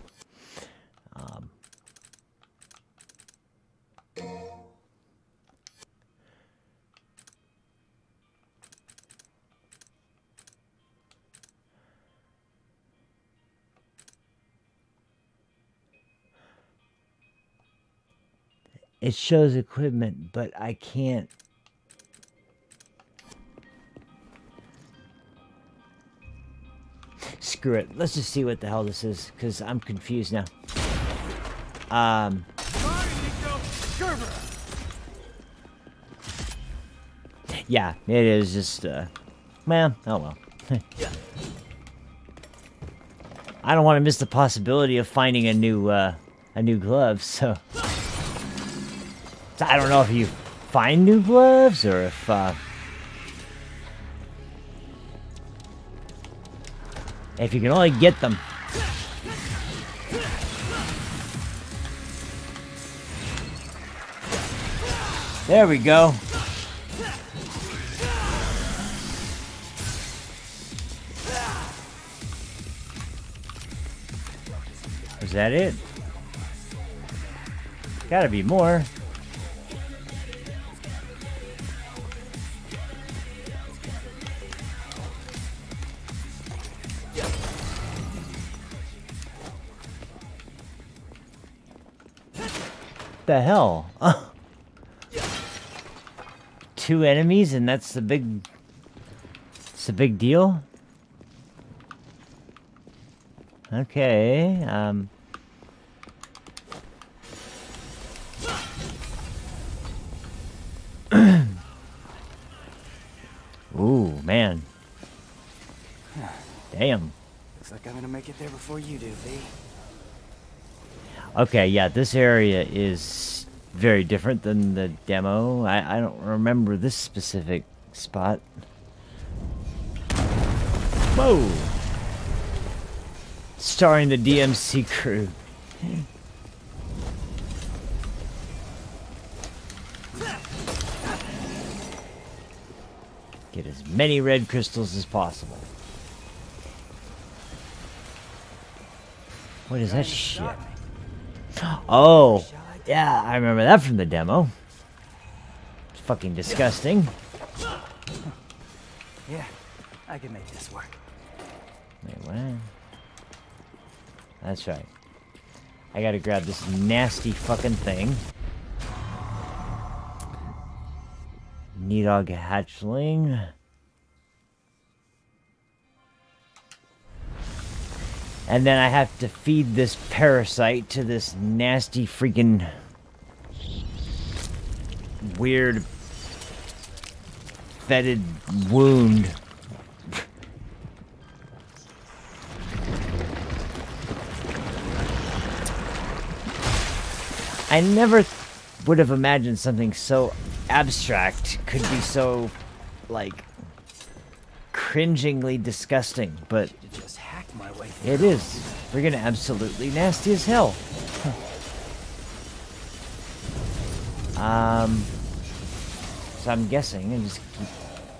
Speaker 1: It shows equipment, but I can't... Screw it. Let's just see what the hell this is, because I'm confused now. Yeah, it is just, well, oh well. I don't want to miss the possibility of finding a new glove, so... I don't know if you find new gloves, or if you can only get them. There we go. Is that it? Gotta be more. The hell? 2 enemies, and that's the big... It's a big deal? Okay, Ooh, man. Damn.
Speaker 3: Looks like I'm gonna make it there before you do, V.
Speaker 1: Okay, yeah, this area is very different than the demo. I don't remember this specific spot. Whoa! Starring the DMC crew. Get as many red crystals as possible. What is that shit? Oh, yeah, I remember that from the demo. It's fucking disgusting.
Speaker 3: Yeah, I can make this work.
Speaker 1: Wait, what? That's right. I gotta grab this nasty fucking thing. Needog hatchling. And then I have to feed this parasite to this nasty freaking weird fetid wound. I never would have imagined something so abstract could be so, like, cringingly disgusting, but
Speaker 3: Just hack my way through.
Speaker 1: it is friggin' absolutely nasty as hell. So I'm guessing and just keep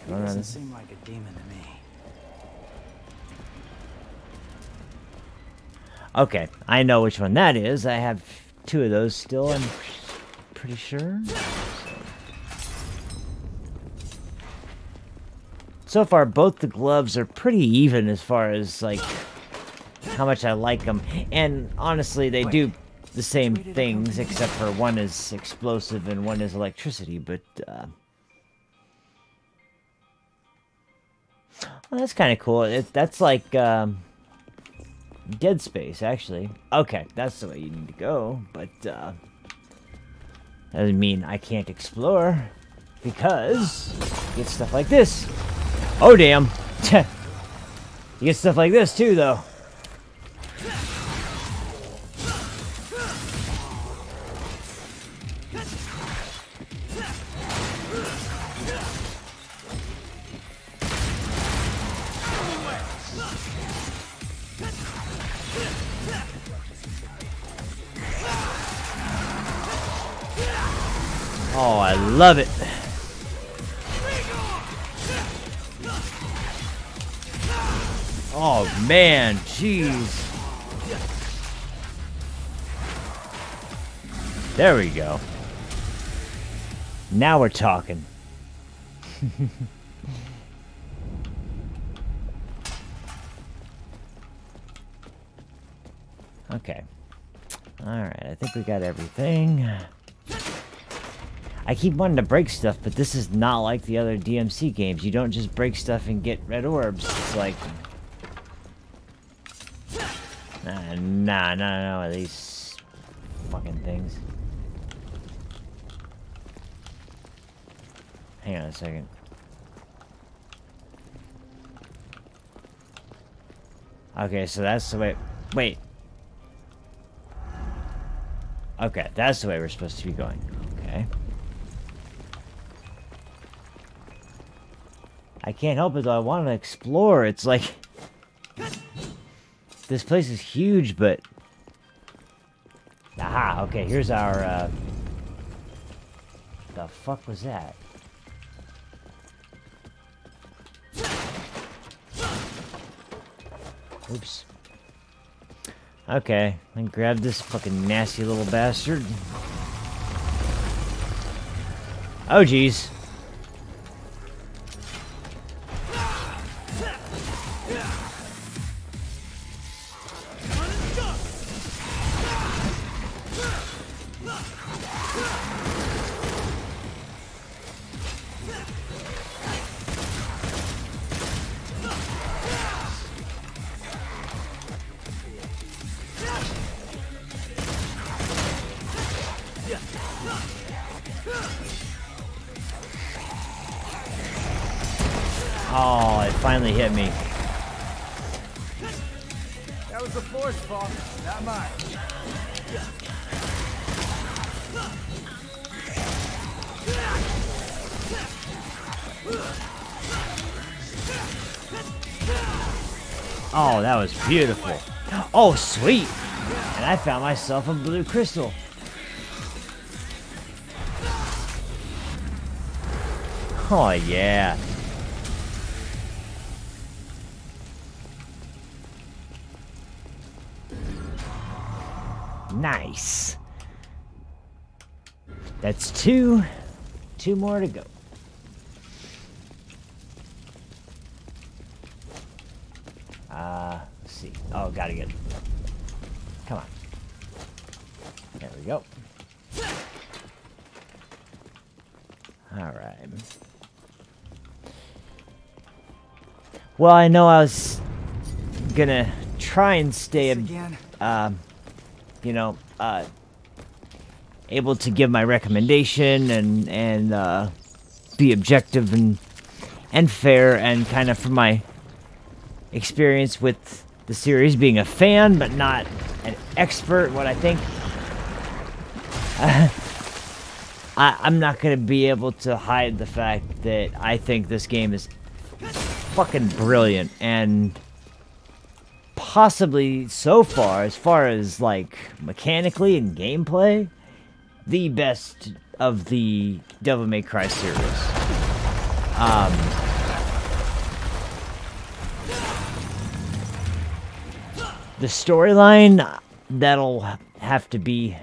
Speaker 1: going
Speaker 3: Doesn't
Speaker 1: around.
Speaker 3: seem like a demon to me.
Speaker 1: Okay, I know which one that is. I have 2 of those still, I'm pretty sure. So far, both the gloves are pretty even as far as, like, how much I like them. And honestly, they do the same things, except for one is explosive and one is electricity, but, well, that's kind of cool. That's like, Dead Space, actually. Okay, that's the way you need to go, but, doesn't mean I can't explore, because you get stuff like this. Oh, damn. You get stuff like this, too, though. Oh, I love it. Oh, man, jeez. There we go. Now we're talking. Okay. Alright, I think we got everything. I keep wanting to break stuff, but this is not like the other DMC games. You don't just break stuff and get red orbs. It's like... Nah, these fucking things. Hang on a second. Okay, so that's the way... Wait. Okay, that's the way we're supposed to be going. Okay. I can't help it though, I want to explore. It's like... This place is huge, but... Aha, okay, here's our, The fuck was that? Oops. Okay, and grab this fucking nasty little bastard. Oh, jeez. Oh, it finally hit me.
Speaker 3: That was the force fault, not mine.
Speaker 1: Oh, that was beautiful. Oh, sweet. And I found myself a blue crystal. Oh, yeah. Nice. That's two. Two more to go. Let's see. Oh, gotta get... Come on. There we go. Alright. Well, I know I was gonna try and stay, you know, able to give my recommendation and be objective and fair, and kind of from my experience with the series, being a fan but not an expert. What I think, I'm not gonna be able to hide the fact that I think this game is fucking brilliant, and possibly so far, as far as like mechanically and gameplay, the best of the Devil May Cry series. The storyline, that'll have to be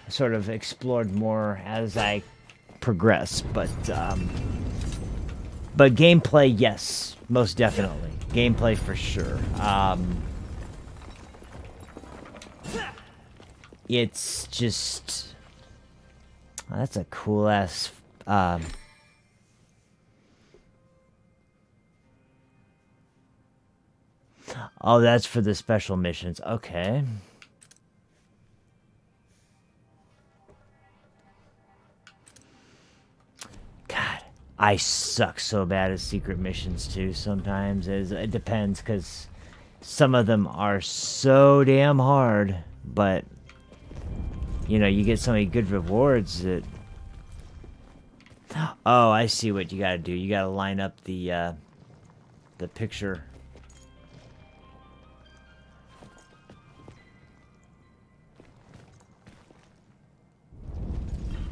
Speaker 1: sort of explored more as I progress, but gameplay, yes, most definitely. Gameplay for sure. it's just that's a cool ass oh, that's for the special missions. Okay. God, I suck so bad at secret missions too sometimes. It depends, because some of them are so damn hard, but you know, you get so many good rewards that... Oh, I see what you gotta do. You gotta line up the picture.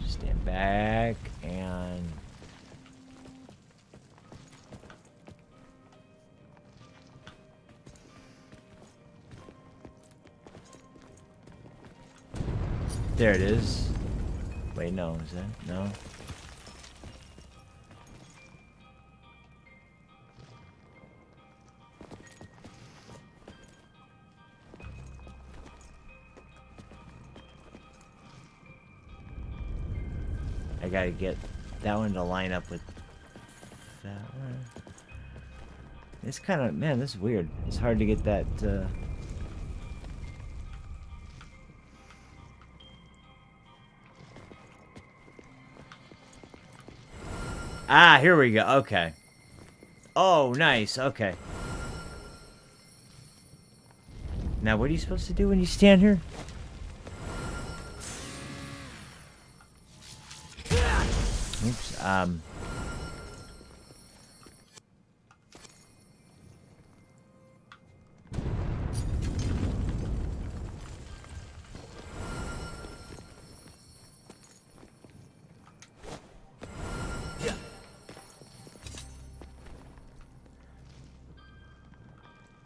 Speaker 1: Stand back and... There it is. Wait, no, is that? No. I gotta get that one to line up with that one. It's kind of, man, this is weird. It's hard to get that, Ah, here we go. Okay. Oh, nice. Okay. Now, what are you supposed to do when you stand here? Oops.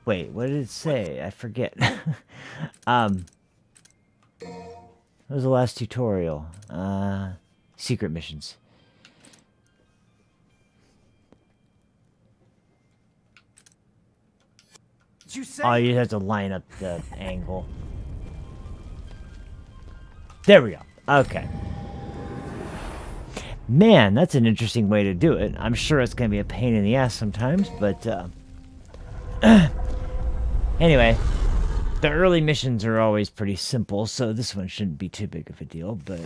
Speaker 1: Wait, what did it say? I forget. What was the last tutorial? Secret missions.
Speaker 3: Did you say?
Speaker 1: Oh, you have to line up the angle. There we go. Okay. Man, that's an interesting way to do it. I'm sure it's going to be a pain in the ass sometimes, but... Anyway, the early missions are always pretty simple, so this one shouldn't be too big of a deal, but...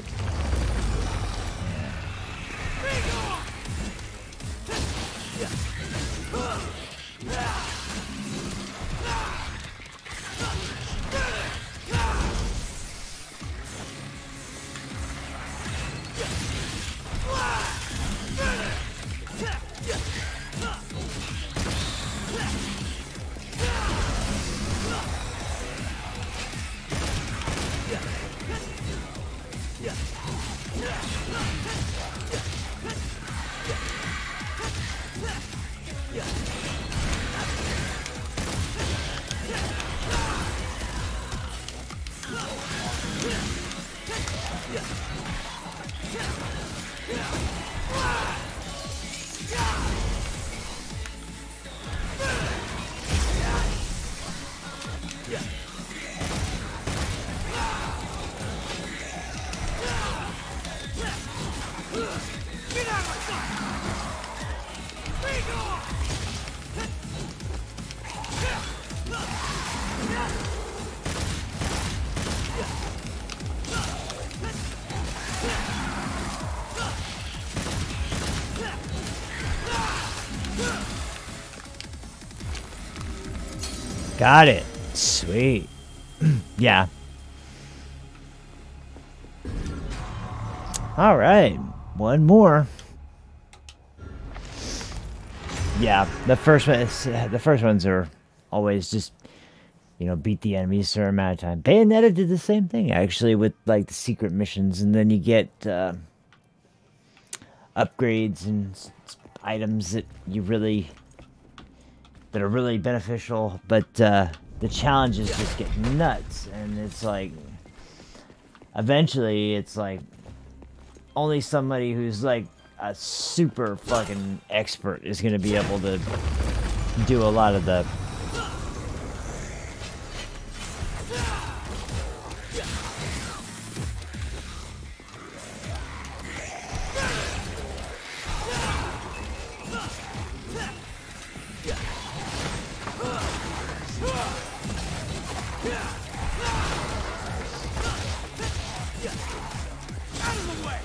Speaker 1: Got it. Sweet. Yeah. All right. One more. Yeah, the first ones are always just, you know, beat the enemies a certain amount of time. Bayonetta did the same thing actually with like the secret missions, and then you get upgrades and items that are really beneficial, but the challenges just get nuts, and it's like eventually it's like only somebody who's like a super fucking expert is gonna be able to do a lot of the
Speaker 2: Out of the way!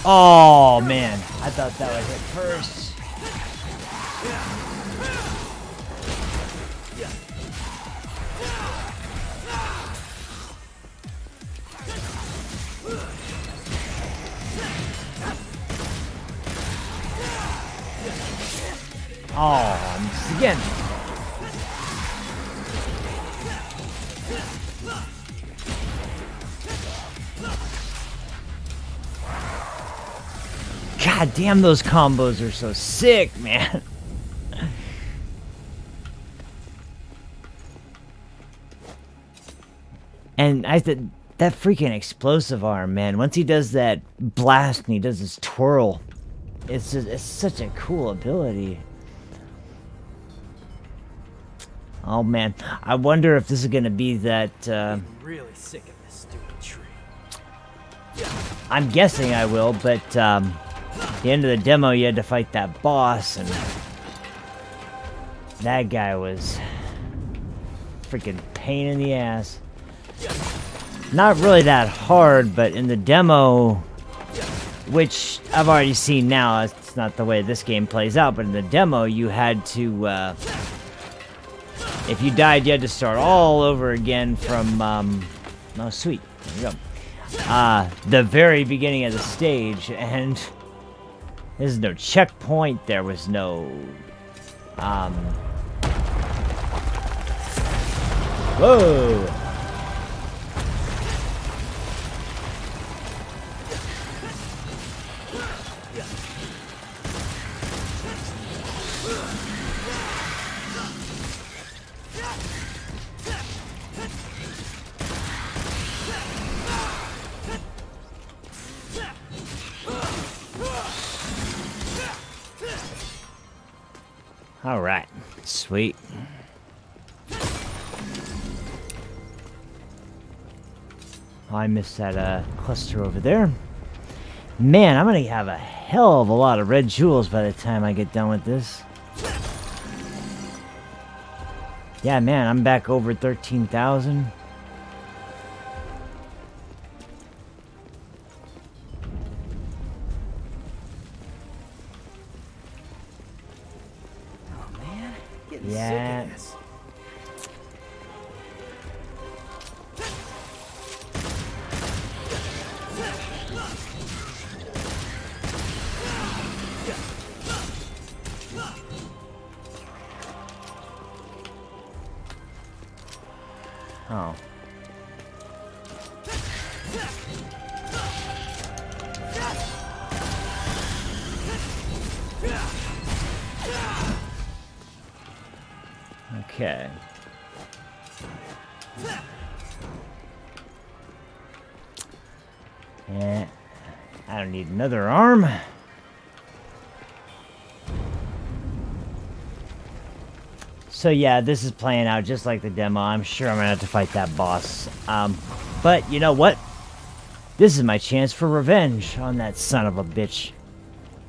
Speaker 1: Oh man, I thought that would hit first. Oh, again. God damn, those combos are so sick, man. And I said that freaking explosive arm, man. Once he does that blast and he does his twirl, it's such a cool ability. Oh man, I wonder if this is gonna be that.
Speaker 3: I'm really sick of this stupid tree.
Speaker 1: I'm guessing I will, but at the end of the demo, you had to fight that boss, and that guy was freaking pain in the ass. Not really that hard, but in the demo, which I've already seen now, it's not the way this game plays out, but in the demo, you had to, if you died, you had to start all over again from, oh sweet, there you go. The very beginning of the stage, and there's no checkpoint, there was no, whoa! Alright, sweet. Oh, I missed that cluster over there. Man, I'm gonna have a hell of a lot of red jewels by the time I get done with this. Yeah, man, I'm back over 13,000. Yeah. Oh. Okay. Yeah, I don't need another arm. So yeah, this is playing out just like the demo. I'm sure I'm gonna have to fight that boss. But you know what? This is my chance for revenge on that son of a bitch.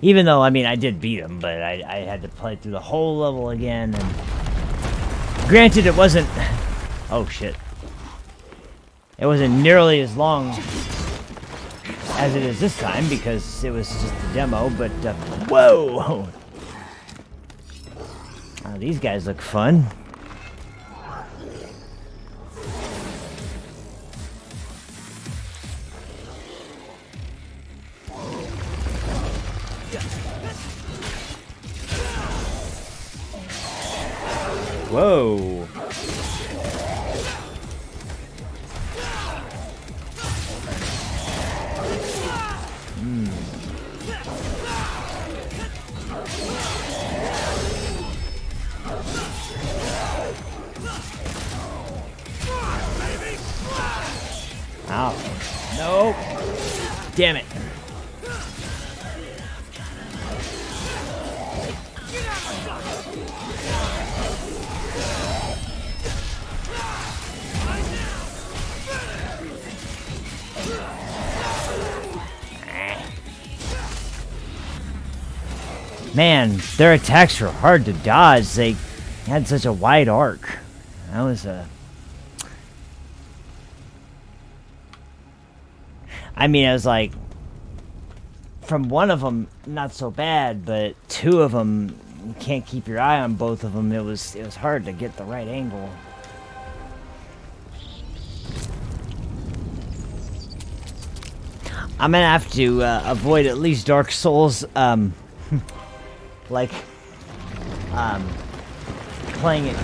Speaker 1: Even though, I mean, I did beat him, but I had to play through the whole level again. And granted, it wasn't... Oh, shit. It wasn't nearly as long as it is this time, because it was just a demo, but... whoa! Oh, these guys look fun. Whoa. Ow. Nope. Damn it. Man, their attacks were hard to dodge. They had such a wide arc. That was a... I mean, I was like... From one of them, not so bad, but two of them, you can't keep your eye on both of them. It was hard to get the right angle. I'm gonna have to avoid at least Dark Souls, playing it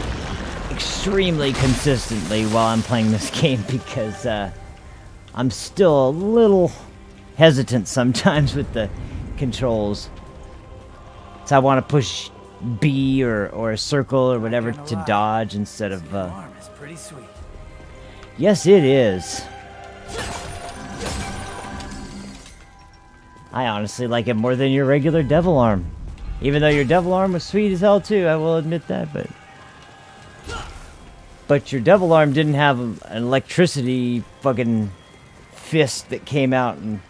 Speaker 1: extremely consistently while I'm playing this game, because I'm still a little hesitant sometimes with the controls. So I want to push B or a circle or whatever to dodge instead of...
Speaker 3: Arm is pretty sweet.
Speaker 1: Yes, it is. I honestly like it more than your regular devil arm. Even though your devil arm was sweet as hell too, I will admit that, but your devil arm didn't have an electricity fucking fist that came out and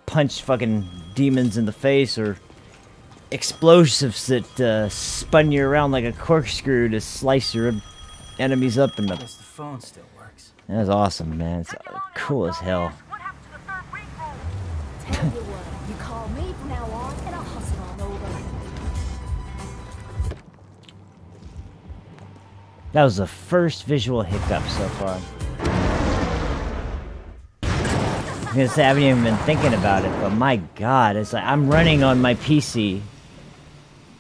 Speaker 1: punched fucking demons in the face, or explosives that spun you around like a corkscrew to slice your enemies up in the...
Speaker 3: Guess the phone still works.
Speaker 1: That was awesome, man. It's cool as hell.
Speaker 7: Tell you what, you call me from now on, and I'll hustle on over.
Speaker 1: That was the first visual hiccup so far. I was gonna say, I haven't even been thinking about it, but my god, it's like I'm running on my PC.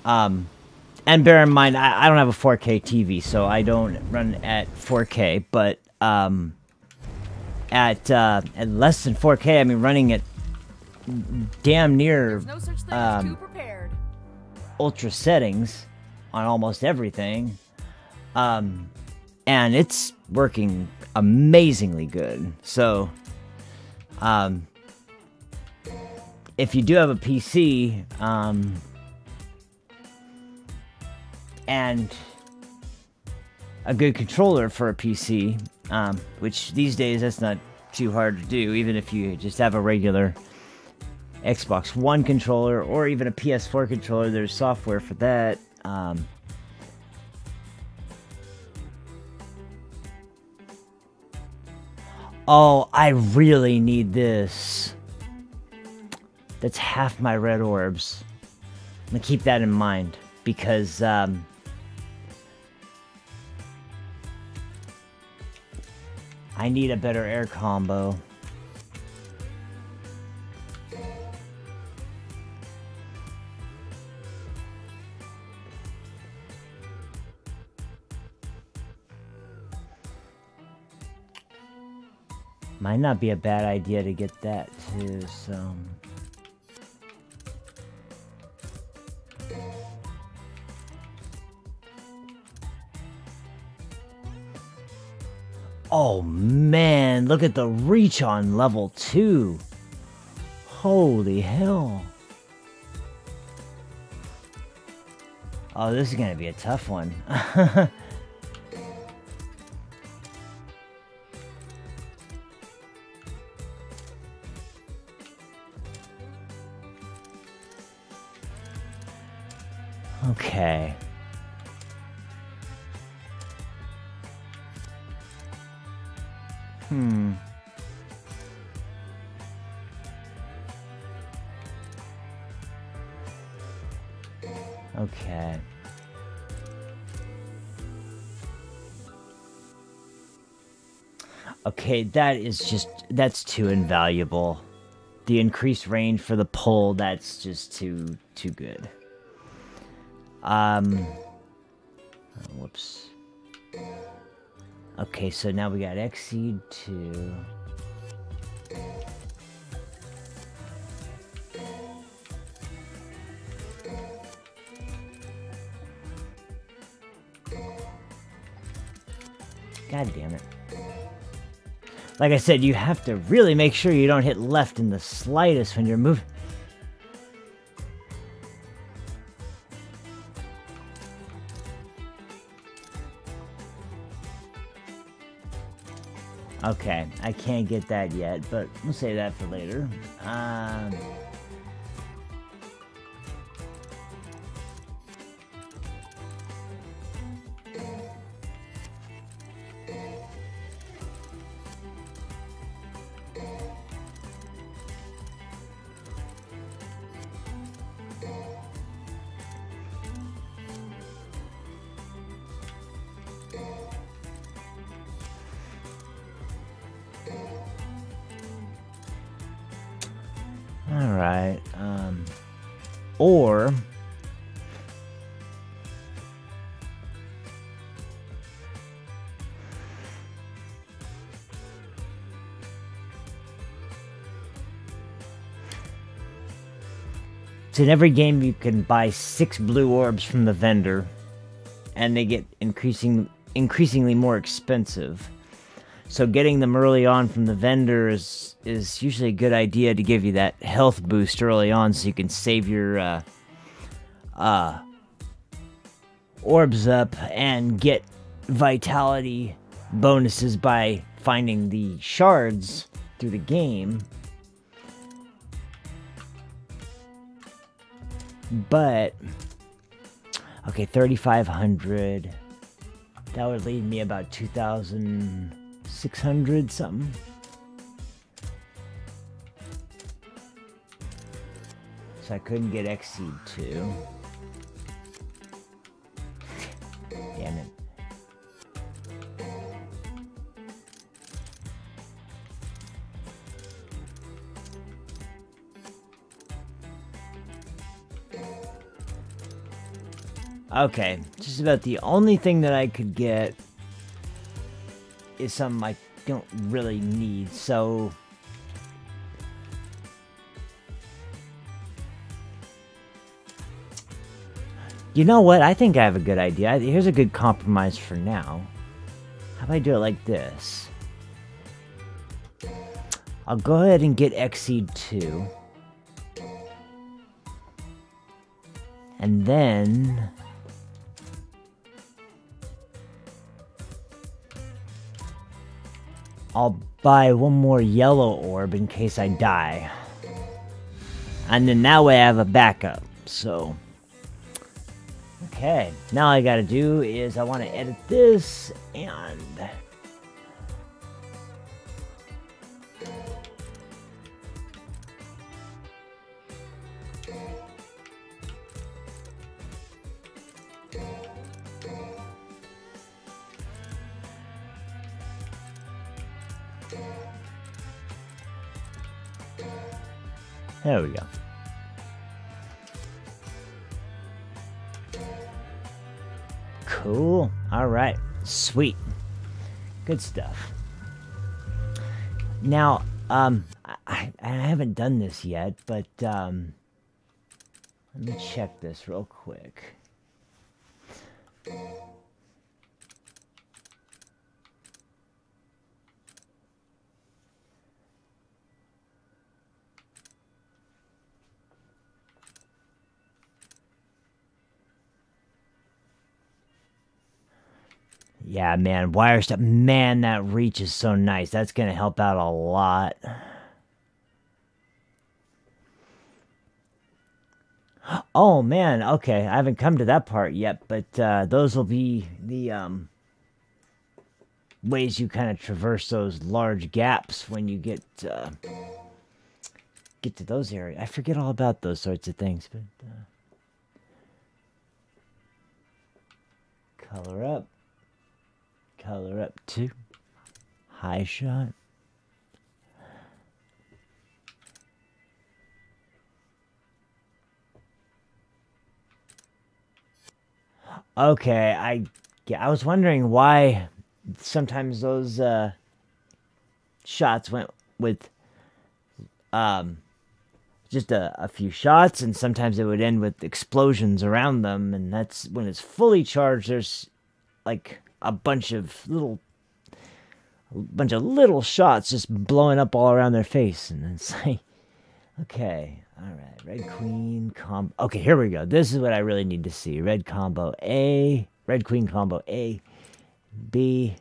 Speaker 1: And bear in mind, I don't have a 4K TV, so I don't run at 4K, but at less than 4K, I mean running at damn near
Speaker 6: No such thing as too prepared.
Speaker 1: ultra settings on almost everything, and it's working amazingly good. So if you do have a PC and a good controller for a PC, which these days that's not too hard to do, even if you just have a regular Xbox One controller or even a PS4 controller. There's software for that. Oh, I really need this. That's half my red orbs. I'm gonna keep that in mind, because I need a better air combo. Might not be a bad idea to get that too, so... Oh man, look at the reach on level 2. Holy hell. Oh, this is gonna be a tough one. Okay. Okay. Okay, that is just... that's too invaluable. The increased range for the pull, that's just too good. Whoops. Okay, so now we got Exceed 2. God damn it. Like I said, you have to really make sure you don't hit left in the slightest when you're moving. Okay, I can't get that yet, but we'll save that for later. Alright, or... So in every game you can buy 6 blue orbs from the vendor, and they get increasingly more expensive. So getting them early on from the vendor is usually a good idea to give you that health boost early on, so you can save your orbs up and get vitality bonuses by finding the shards through the game. But, okay, 3,500. That would leave me about 2,600 something. So I couldn't get Exceed 2. Damn it. Okay, just about the only thing that I could get is something I don't really need, so... You know what? I think I have a good idea. Here's a good compromise for now. How about I do it like this? I'll go ahead and get Exceed 2. And then... I'll buy one more yellow orb in case I die. And then that way I have a backup, so... Okay, now all I gotta do is I want to edit this, and... There we go. Cool. Alright. Sweet. Good stuff. Now, I haven't done this yet, but, let me check this real quick. Yeah, man, wire stuff. Man, that reach is so nice. That's going to help out a lot. Oh, man, okay. I haven't come to that part yet, but those will be the ways you kind of traverse those large gaps when you get to those areas. I forget all about those sorts of things, but... color up. Color up 2. High shot. Okay, I was wondering why sometimes those shots went with just a few shots, and sometimes it would end with explosions around them, and that's when it's fully charged. There's like a bunch of little shots just blowing up all around their face, and it's like, okay, all right, red queen combo. Okay, here we go. This is what I really need to see. Red combo A, red queen combo A, B,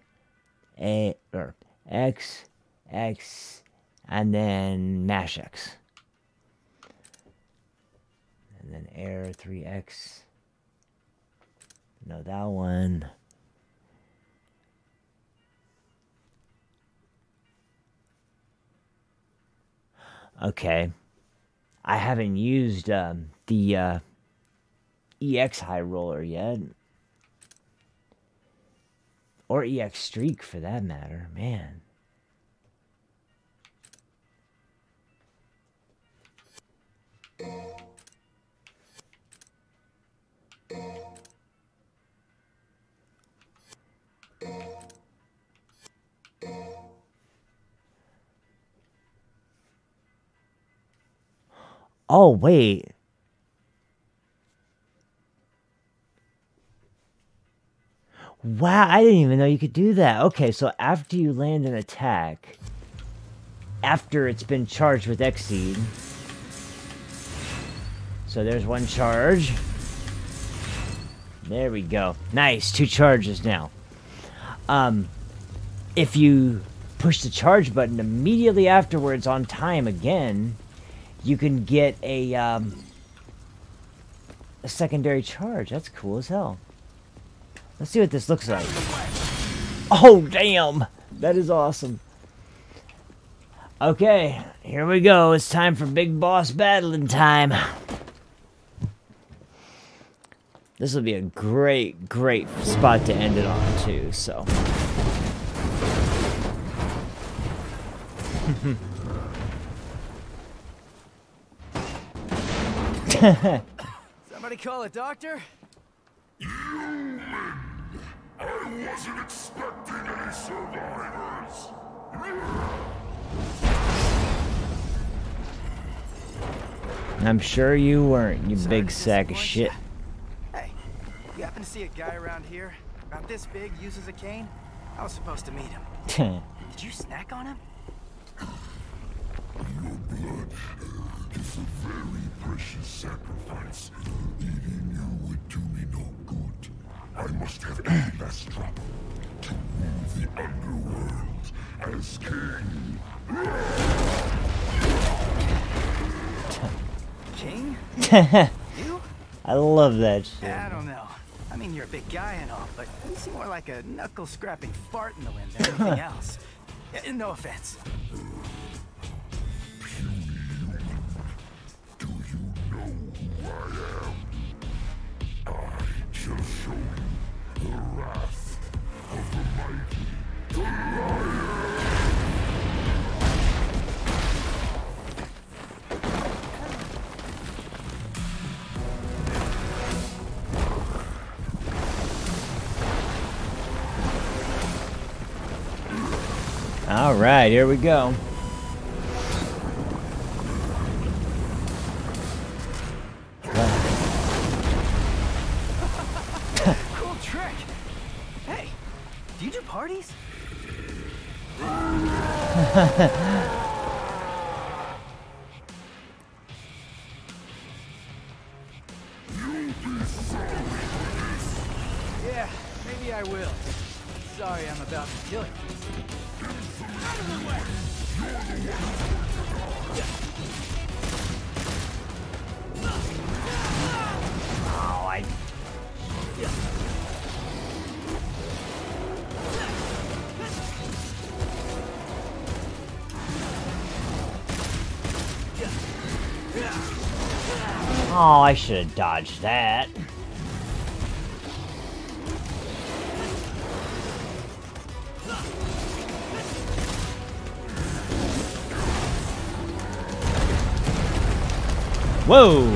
Speaker 1: A, or X, X, and then mash X, and then air 3X. No, that one. Okay, I haven't used the EX High Roller yet. Or EX Streak, for that matter. Man. Oh, wait. Wow, I didn't even know you could do that. Okay, so after you land an attack, after it's been charged with Xseed. So there's one charge. There we go. Nice, 2 charges now. If you push the charge button immediately afterwards on time again, you can get a secondary charge. That's cool as hell. Let's see what this looks like. Oh, damn! That is awesome. Okay, here we go. It's time for big boss battling time. This will be a great, great spot to end it on, too, so.
Speaker 3: Somebody call a doctor?
Speaker 2: Human! I wasn't expecting any survivors!
Speaker 1: I'm sure you weren't, you
Speaker 3: Sorry
Speaker 1: big
Speaker 3: to
Speaker 1: sack of
Speaker 3: disappoint
Speaker 1: shit.
Speaker 3: ya. Hey, you happen to see a guy around here, about this big, uses a cane? I was supposed to meet him. Did you snack on him?
Speaker 2: Your blood is a very precious sacrifice. Eating you would do me no good. I must have a last drop to rule the underworld as king.
Speaker 3: King? You?
Speaker 1: I love that shit.
Speaker 3: I don't know. I mean, you're a big guy and all, but you seem more like a knuckle-scrapping fart in the wind than anything else. No offense.
Speaker 2: Do you know who I am? I shall show you the wrath of the mighty.
Speaker 1: All right, here we go.
Speaker 3: Cool trick. Hey, do you do parties? Yeah, maybe I will. Sorry, I'm about to kill you. Out of the way!
Speaker 1: Oh, I... Oh, I should have dodged that. Whoa!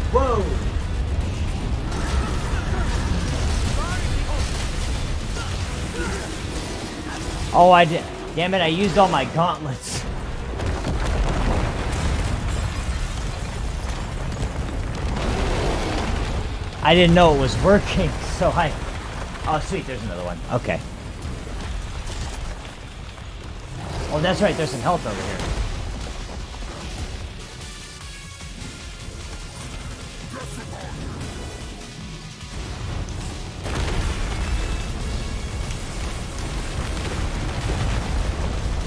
Speaker 1: Whoa! Oh, I did. Damn it, I used all my gauntlets. I didn't know it was working, so I... Oh, sweet, there's another one. Okay. Oh, that's right, there's some health over here.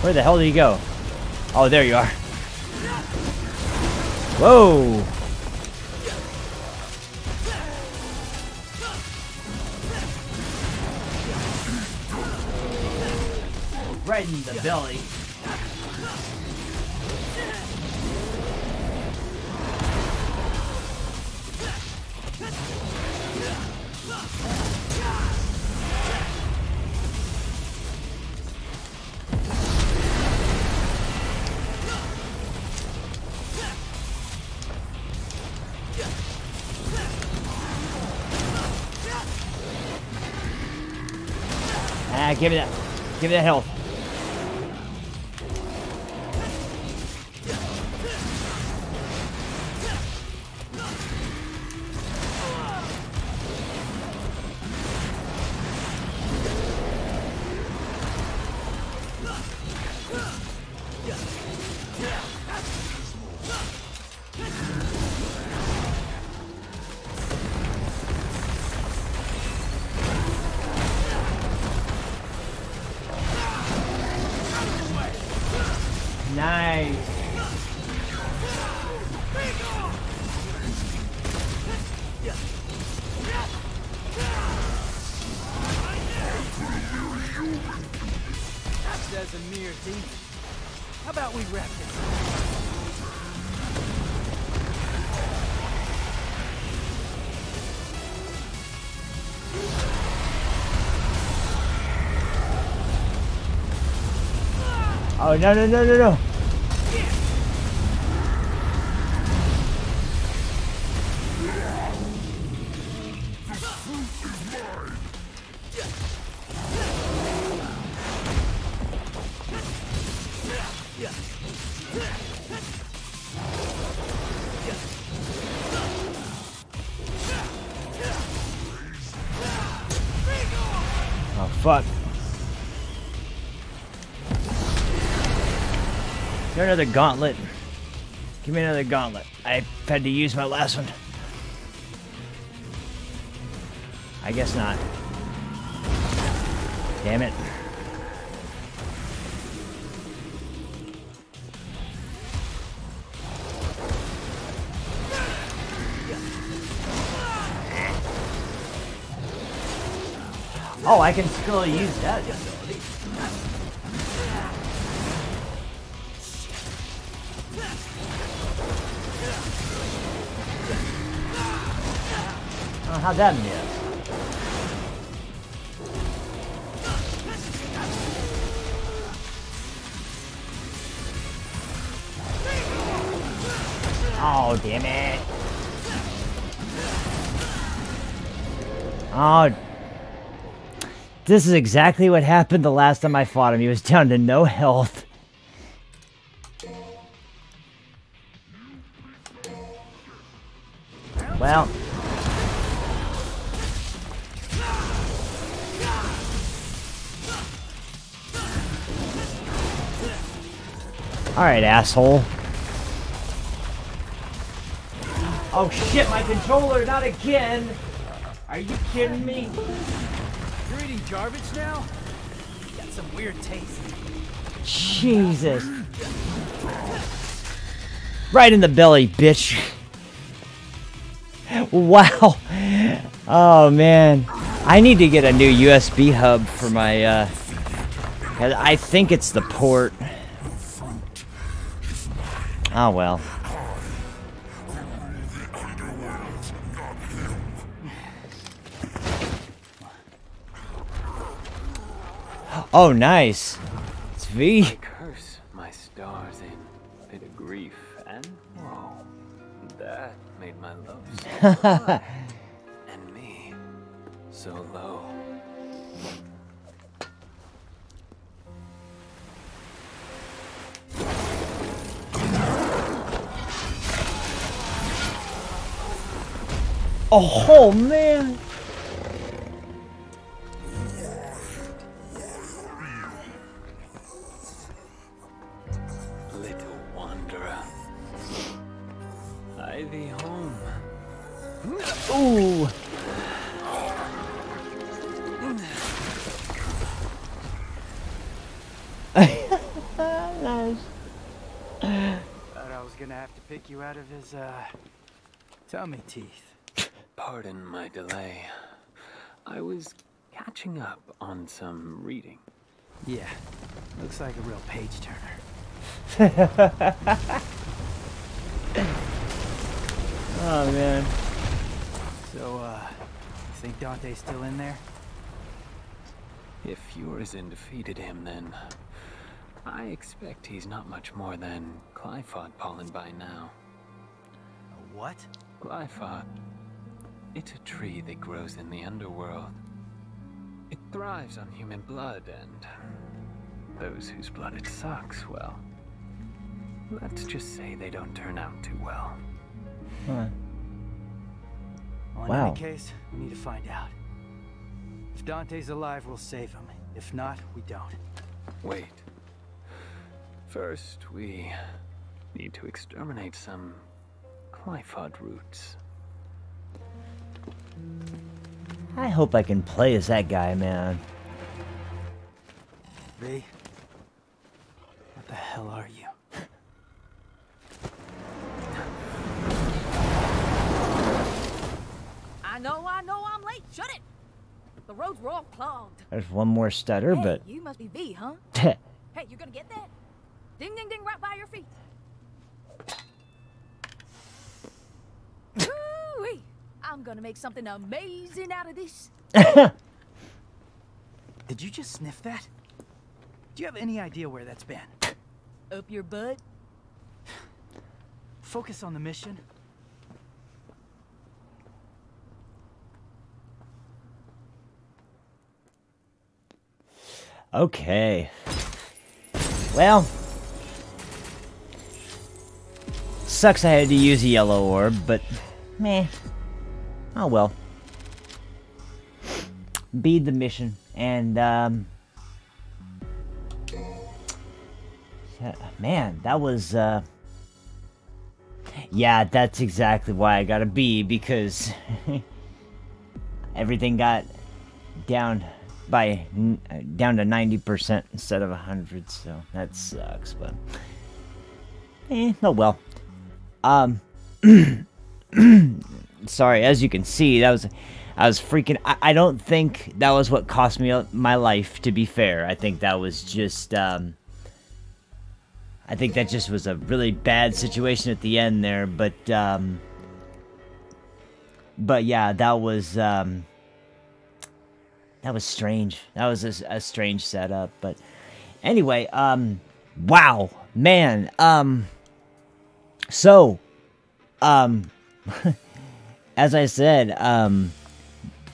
Speaker 1: Where the hell did he go? Oh, there you are. Whoa! Right in the belly. Ah, give me that. Give me that health. Nice.
Speaker 3: Says a mere demon. How about we wrap this up?
Speaker 1: Oh, no, no, no, no, no. Oh, fuck. Give me another gauntlet. Give me another gauntlet. I had to use my last one. I guess not. Damn it. Oh, I can still use that ability. Oh, how'd that miss? Oh, damn it. Oh, this is exactly what happened the last time I fought him. He was down to no health. Well. Alright, asshole. Oh shit, my controller, not again! Are you kidding me?
Speaker 3: You're eating garbage now? Got some weird taste.
Speaker 1: Jesus. Right in the belly, bitch. Wow. Oh, man. I need to get a new USB hub for my, I think it's the port. Oh, well. Oh, nice. It's V.
Speaker 4: I curse my stars in a bit of grief and woe. That made my love so high, and me so low.
Speaker 1: Oh, man.
Speaker 4: Little wanderer, hie thee home.
Speaker 1: Ooh. Nice.
Speaker 3: Thought I was gonna have to pick you out of his, tummy teeth.
Speaker 4: Pardon my delay. I was catching up on some reading.
Speaker 3: Yeah, looks like a real page turner.
Speaker 1: Oh, man.
Speaker 3: So, you think Dante's still in there?
Speaker 4: If Urizen defeated him, then I expect he's not much more than Glyphod pollen by now.
Speaker 3: A what?
Speaker 4: Glyphod. It's a tree that grows in the underworld. It thrives on human blood, and those whose blood it sucks, well, let's just say they don't turn out too well.
Speaker 1: Huh.
Speaker 3: Well, in
Speaker 1: Wow.
Speaker 3: any case, we need to find out. If Dante's alive, we'll save him. If not, we don't.
Speaker 4: Wait. First, we need to exterminate some Glyphod roots.
Speaker 1: I hope I can play as that guy, man.
Speaker 3: V, what the hell are you?
Speaker 7: I know I'm late. Shut it. The roads were all clogged.
Speaker 1: There's one more stutter,
Speaker 7: Hey,
Speaker 1: but...
Speaker 7: you must be V, huh? Hey, you gonna get that? Ding, ding, ding, right by your feet. Woo-wee. I'm gonna make something amazing out of this.
Speaker 3: Did you just sniff that? Do you have any idea where that's been?
Speaker 7: Up your butt?
Speaker 3: Focus on the mission.
Speaker 1: Okay. Well. Sucks I had to use a yellow orb, but... meh. Oh well. Beat the mission, and, man, that was, yeah, that's exactly why I got a B, because everything got down to 90% instead of 100, so that sucks, but oh well. Sorry, as you can see, I was freaking. I don't think that was what cost me my life, to be fair. I think that was just I think that just was a really bad situation at the end there, but yeah, that was strange. That was a strange setup, but anyway, wow, man, so, as I said,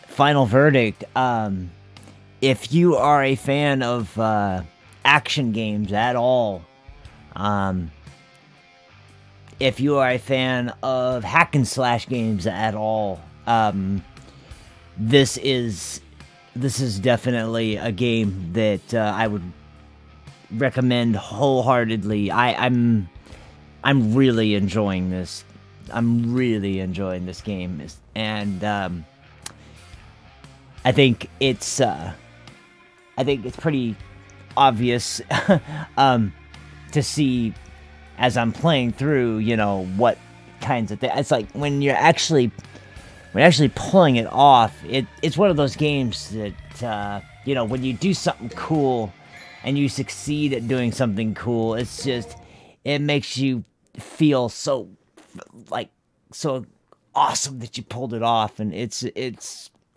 Speaker 1: final verdict, if you are a fan of, action games at all, if you are a fan of hack and slash games at all, this is definitely a game that I would recommend wholeheartedly. I'm really enjoying this. I'm really enjoying this game, and I think it's pretty obvious to see as I'm playing through, you know, what kinds of things. It's like when you're actually pulling it off, it's one of those games that, you know, when you do something cool and you succeed at doing something cool, it's just, it makes you feel so, like, so awesome that you pulled it off, and it's,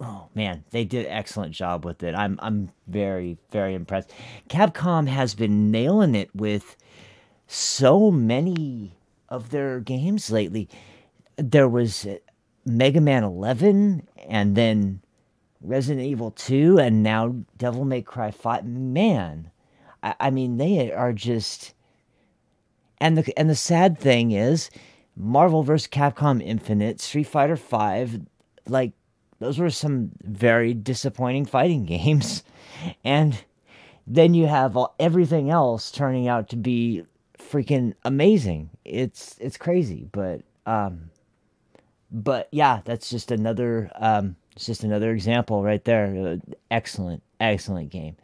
Speaker 1: oh man, they did an excellent job with it. I'm very, very impressed. Capcom has been nailing it with so many of their games lately. There was Mega Man 11, and then Resident Evil 2, and now Devil May Cry 5. Man, I mean, they are just... And the sad thing is, Marvel vs. Capcom Infinite, Street Fighter 5, like, those were some very disappointing fighting games. And then you have everything else turning out to be freaking amazing. It's crazy, but yeah, that's just another example right there. Excellent game.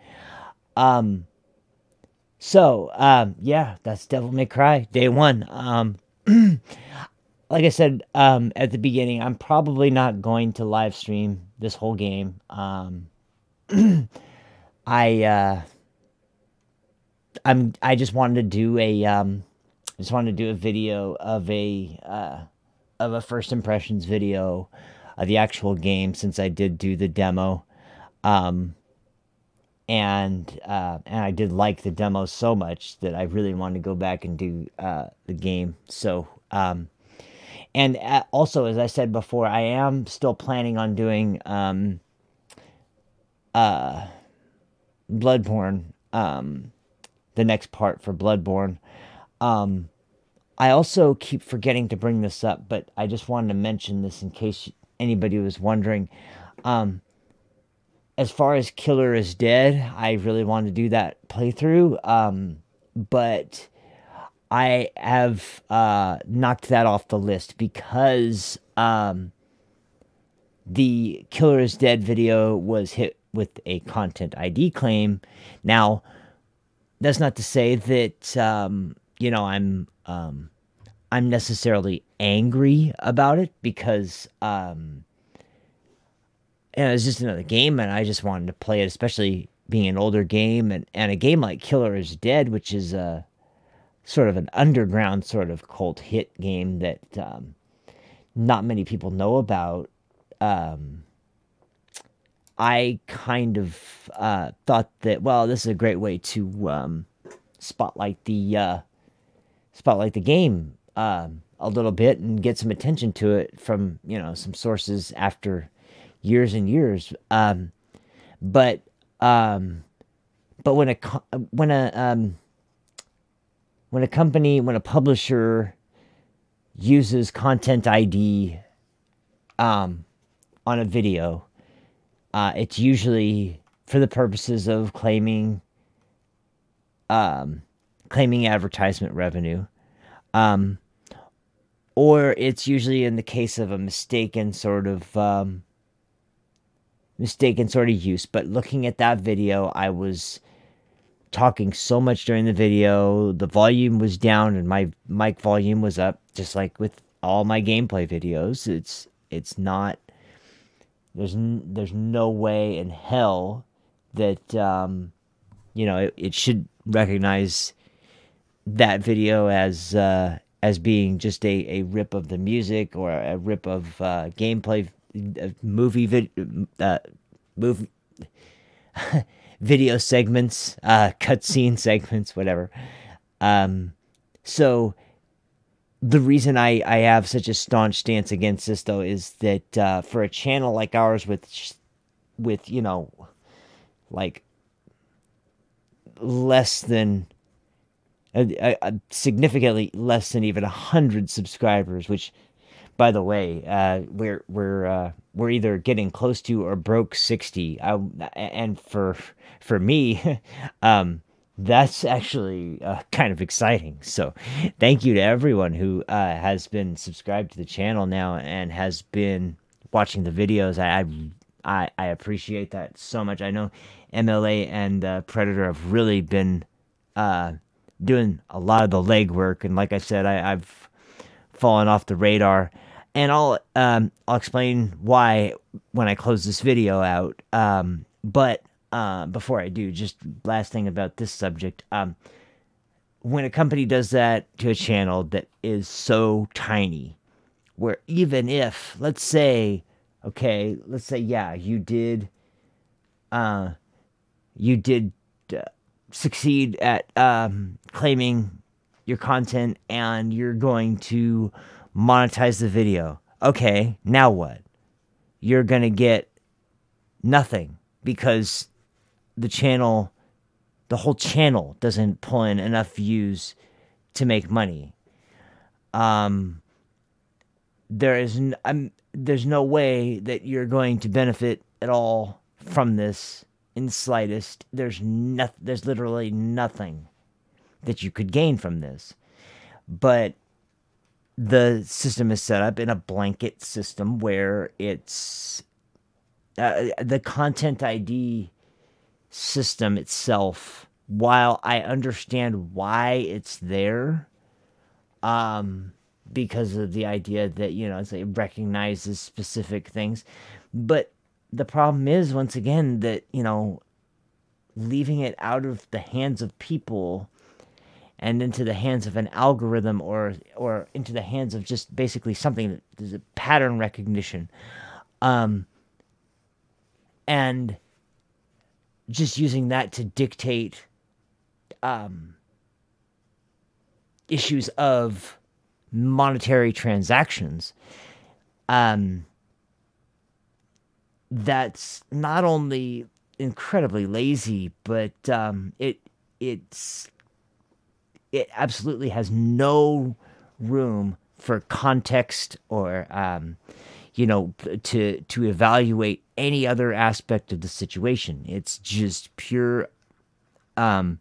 Speaker 1: So, yeah, that's Devil May Cry, day one. Like I said, at the beginning, I'm probably not going to live stream this whole game. I I just wanted to do a video of a first impressions video of the actual game, since I did do the demo. And I did like the demo so much that I really wanted to go back and do the game. So, and also, as I said before, I am still planning on doing Bloodborne, the next part for Bloodborne. I also keep forgetting to bring this up, but I just wanted to mention this in case anybody was wondering. As far as Killer is Dead, I really want to do that playthrough, but I have knocked that off the list because the Killer is Dead video was hit with a content ID claim. Now, that's not to say that I'm necessarily angry about it, because it's just another game, and I just wanted to play it, especially being an older game, and a game like Killer is Dead, which is a sort of an underground sort of cult hit game that not many people know about. I kind of thought that, well, this is a great way to spotlight the game a little bit and get some attention to it from some sources after years and years. But when a publisher uses content ID on a video, it's usually for the purposes of claiming advertisement revenue, or it's usually in the case of a mistaken sort of use. But looking at that video, I was talking so much during the video, the volume was down and my mic volume was up, just like with all my gameplay videos. It's not, there's no way in hell that it should recognize that video as being just a rip of the music or a rip of gameplay, video segments, cutscene segments, whatever. So the reason I have such a staunch stance against this, though, is that for a channel like ours with like less than significantly less than even 100 subscribers, which, by the way, we're either getting close to or broke 60. And for me, that's actually kind of exciting. So thank you to everyone who has been subscribed to the channel now and has been watching the videos. I appreciate that so much. I know MLA and Predator have really been doing a lot of the legwork, and like I said, I've fallen off the radar, and I'll explain why when I close this video out. But before I do, just last thing about this subject, when a company does that to a channel that is so tiny, where even if, let's say, yeah, you did succeed at claiming your content and you're going to monetize the video. Okay, now what? You're going to get nothing because the whole channel doesn't pull in enough views to make money. There's no way that you're going to benefit at all from this in the slightest. There's literally nothing that you could gain from this. But the system is set up in a blanket system where it's the content ID system itself while I understand why it's there, because of the idea that, you know, it recognizes specific things. But the problem is, once again, that, you know, leaving it out of the hands of people and into the hands of an algorithm, or into the hands of just basically something that is a pattern recognition, and just using that to dictate issues of monetary transactions, that's not only incredibly lazy, but it absolutely has no room for context, or you know, to evaluate any other aspect of the situation. It's just pure cut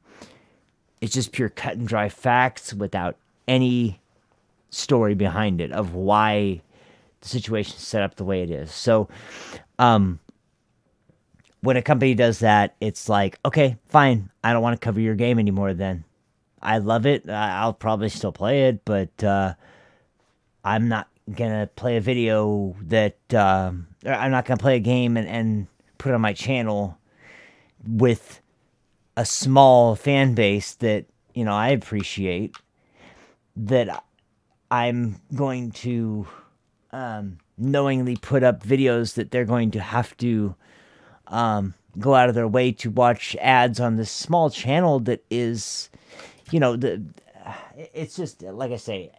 Speaker 1: and dry facts without any story behind it of why the situation is set up the way it is. So when a company does that, it's like, okay, fine, I don't want to cover your game anymore then. I love it. I'll probably still play it, but I'm not gonna play a video that or I'm not gonna play a game and put it on my channel with a small fan base that, you know, I appreciate, that I'm going to knowingly put up videos that they're going to have to go out of their way to watch ads on this small channel that is, you know, it's just, like I say,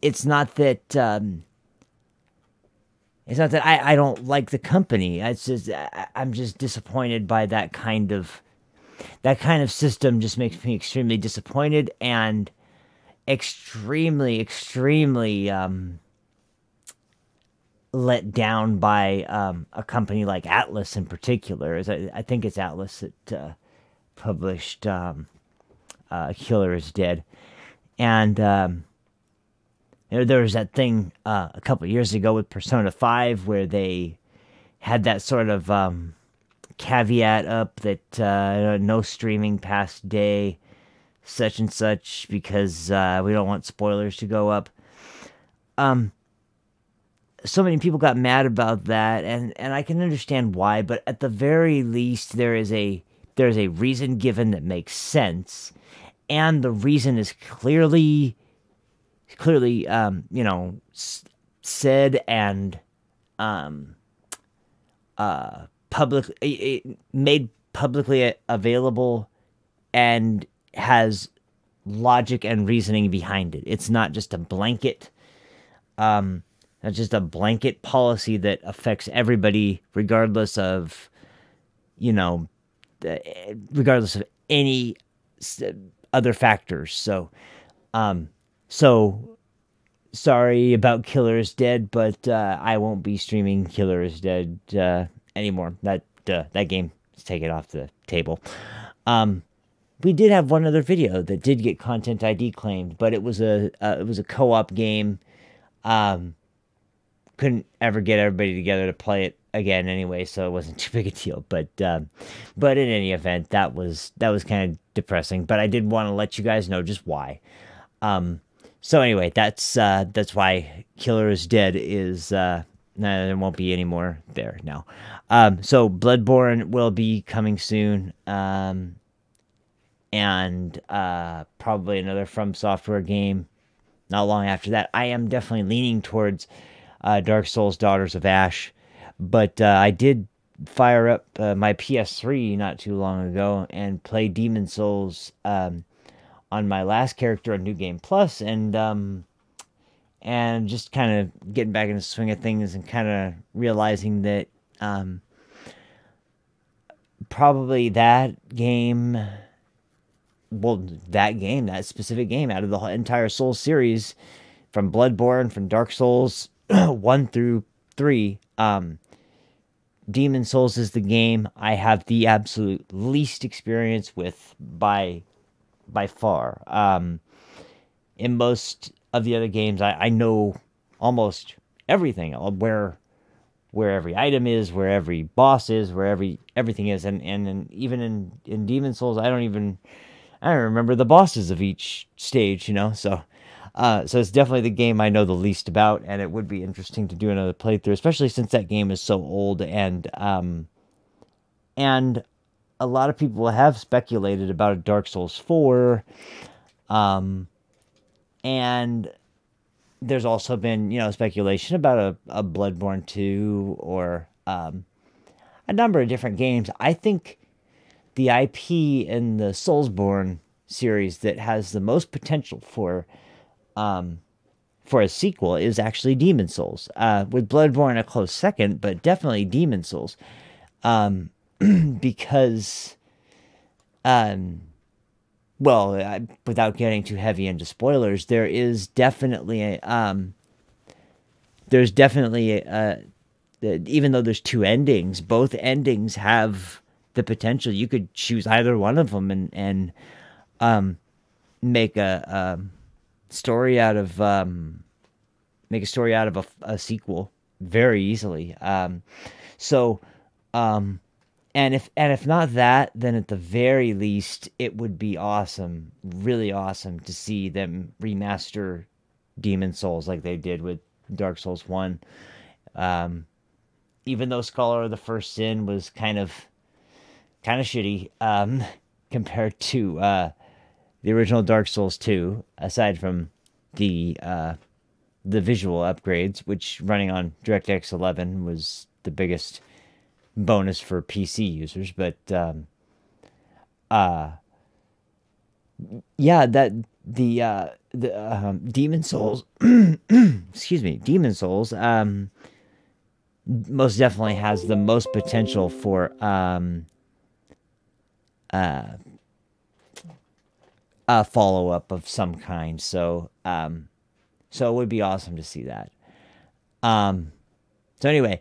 Speaker 1: it's not that I don't like the company. It's just I'm just disappointed by that kind of system. Just makes me extremely disappointed and extremely let down by a company like Atlas in particular. I think it's Atlas that published Killer is Dead, and there was that thing a couple of years ago with Persona 5 where they had that sort of caveat up that no streaming past day such and such, because we don't want spoilers to go up. So many people got mad about that, and I can understand why, but at the very least there is a reason given that makes sense, and the reason is clearly you know, said and made publicly available, and has logic and reasoning behind it. It's not just a blanket policy that affects everybody regardless of, you know, regardless of any other factors. So sorry about Killer is Dead, but I won't be streaming Killer is Dead anymore. That game is taken off the table. We did have one other video that did get Content ID claimed, but it was a co-op game. Couldn't ever get everybody together to play it again anyway, so it wasn't too big a deal. But in any event, that was kind of depressing. But I did want to let you guys know just why. So anyway, that's why Killer is Dead is there won't be any more there now. So Bloodborne will be coming soon, and probably another From Software game not long after that. I am definitely leaning towards Dark Souls Daughters of Ash, but I did fire up my PS3 not too long ago and play Demon Souls on my last character on New Game Plus, and just kind of getting back in the swing of things and kind of realizing that probably that specific game out of the entire Souls series, from Bloodborne, from Dark Souls 1 through 3, Demon Souls is the game I have the absolute least experience with by far. In most of the other games, I know almost everything, where where every item is, where every boss is, where everything is, and even in Demon Souls, I don't remember the bosses of each stage, you know. So it's definitely the game I know the least about, and it would be interesting to do another playthrough, especially since that game is so old, and a lot of people have speculated about a Dark Souls 4, and there's also been, speculation about a Bloodborne 2 or a number of different games. I think the IP in the Soulsborne series that has the most potential for a sequel is actually Demon Souls. With Bloodborne a close second, but definitely Demon Souls. Because, without getting too heavy into spoilers, there's definitely even though there's two endings, both endings have the potential. You could choose either one of them and make a story out of a sequel very easily. And if not that, then at the very least, it would be awesome, really awesome, to see them remaster Demon Souls like they did with Dark Souls 1. Even though Scholar of the First Sin was kind of shitty compared to the original Dark Souls 2, aside from the visual upgrades, which running on DirectX 11 was the biggest bonus for PC users. But Demon Souls excuse me, Demon Souls most definitely has the most potential for a follow-up of some kind. So it would be awesome to see that. So anyway,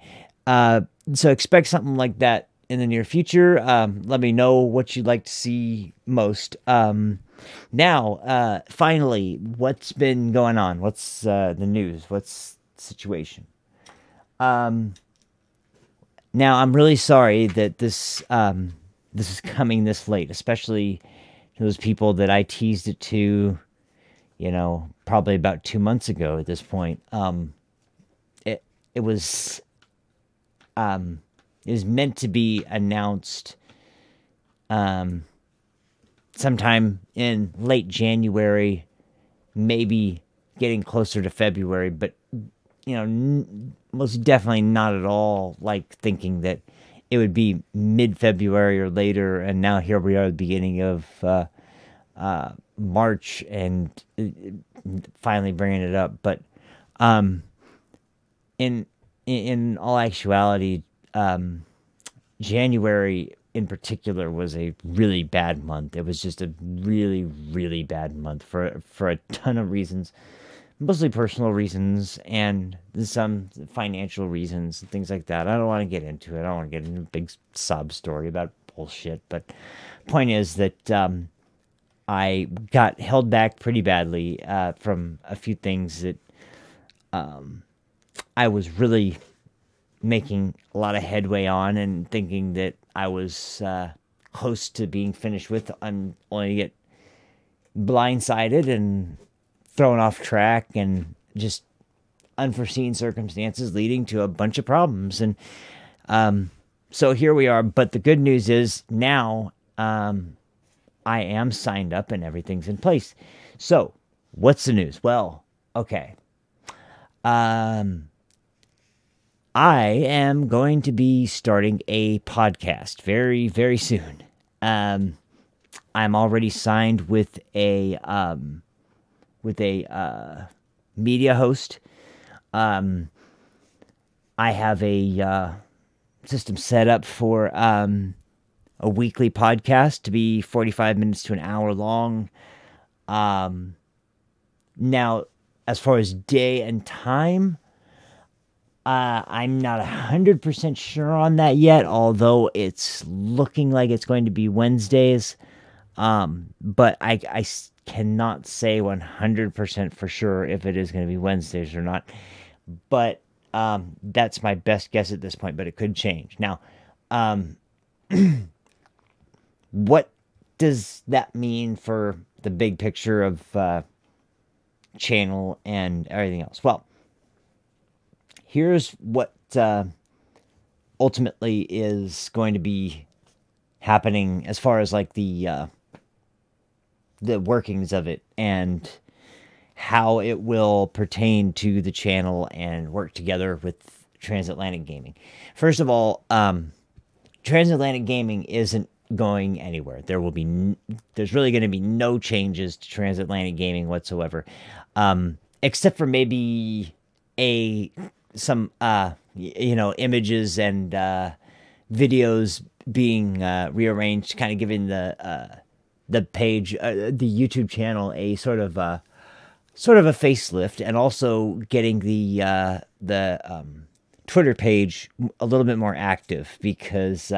Speaker 1: so expect something like that in the near future. Let me know what you'd like to see most. Now, finally, what's been going on? What's the news? What's the situation? Now, I'm really sorry that this is coming this late, especially to those people that I teased it to, probably about 2 months ago at this point. It was meant to be announced sometime in late January, maybe getting closer to February, but most definitely not at all like thinking that it would be mid-February or later, and now here we are at the beginning of March and finally bringing it up. But in all actuality, January in particular was a really bad month. It was just a really, really bad month for a ton of reasons. Mostly personal reasons and some financial reasons and things like that. I don't want to get into it. I don't want to get into a big sob story about bullshit. But point is that I got held back pretty badly from a few things that I was really making a lot of headway on and thinking that I was close to being finished with. I'm only to get blindsided and thrown off track and just unforeseen circumstances leading to a bunch of problems. And so here we are. But the good news is now I am signed up and everything's in place. So what's the news? Well, okay. I am going to be starting a podcast very, very soon. I'm already signed with a media host. I have a system set up for a weekly podcast to be 45 minutes to an hour long. Now, as far as day and time, I'm not 100% sure on that yet, although it's looking like it's going to be Wednesdays. But I cannot say 100% for sure if it is going to be Wednesdays or not. But That's my best guess at this point, but it could change. Now, what does that mean for the big picture of channel and everything else? Well, here's what ultimately is going to be happening as far as like the workings of it and how it will pertain to the channel and work together with Transatlantic Gaming. First of all, Transatlantic Gaming isn't going anywhere. There's really going to be no changes to Transatlantic Gaming whatsoever, except for maybe some images and videos being rearranged, kind of giving the page, the YouTube channel, a sort of a facelift, and also getting the Twitter page a little bit more active, because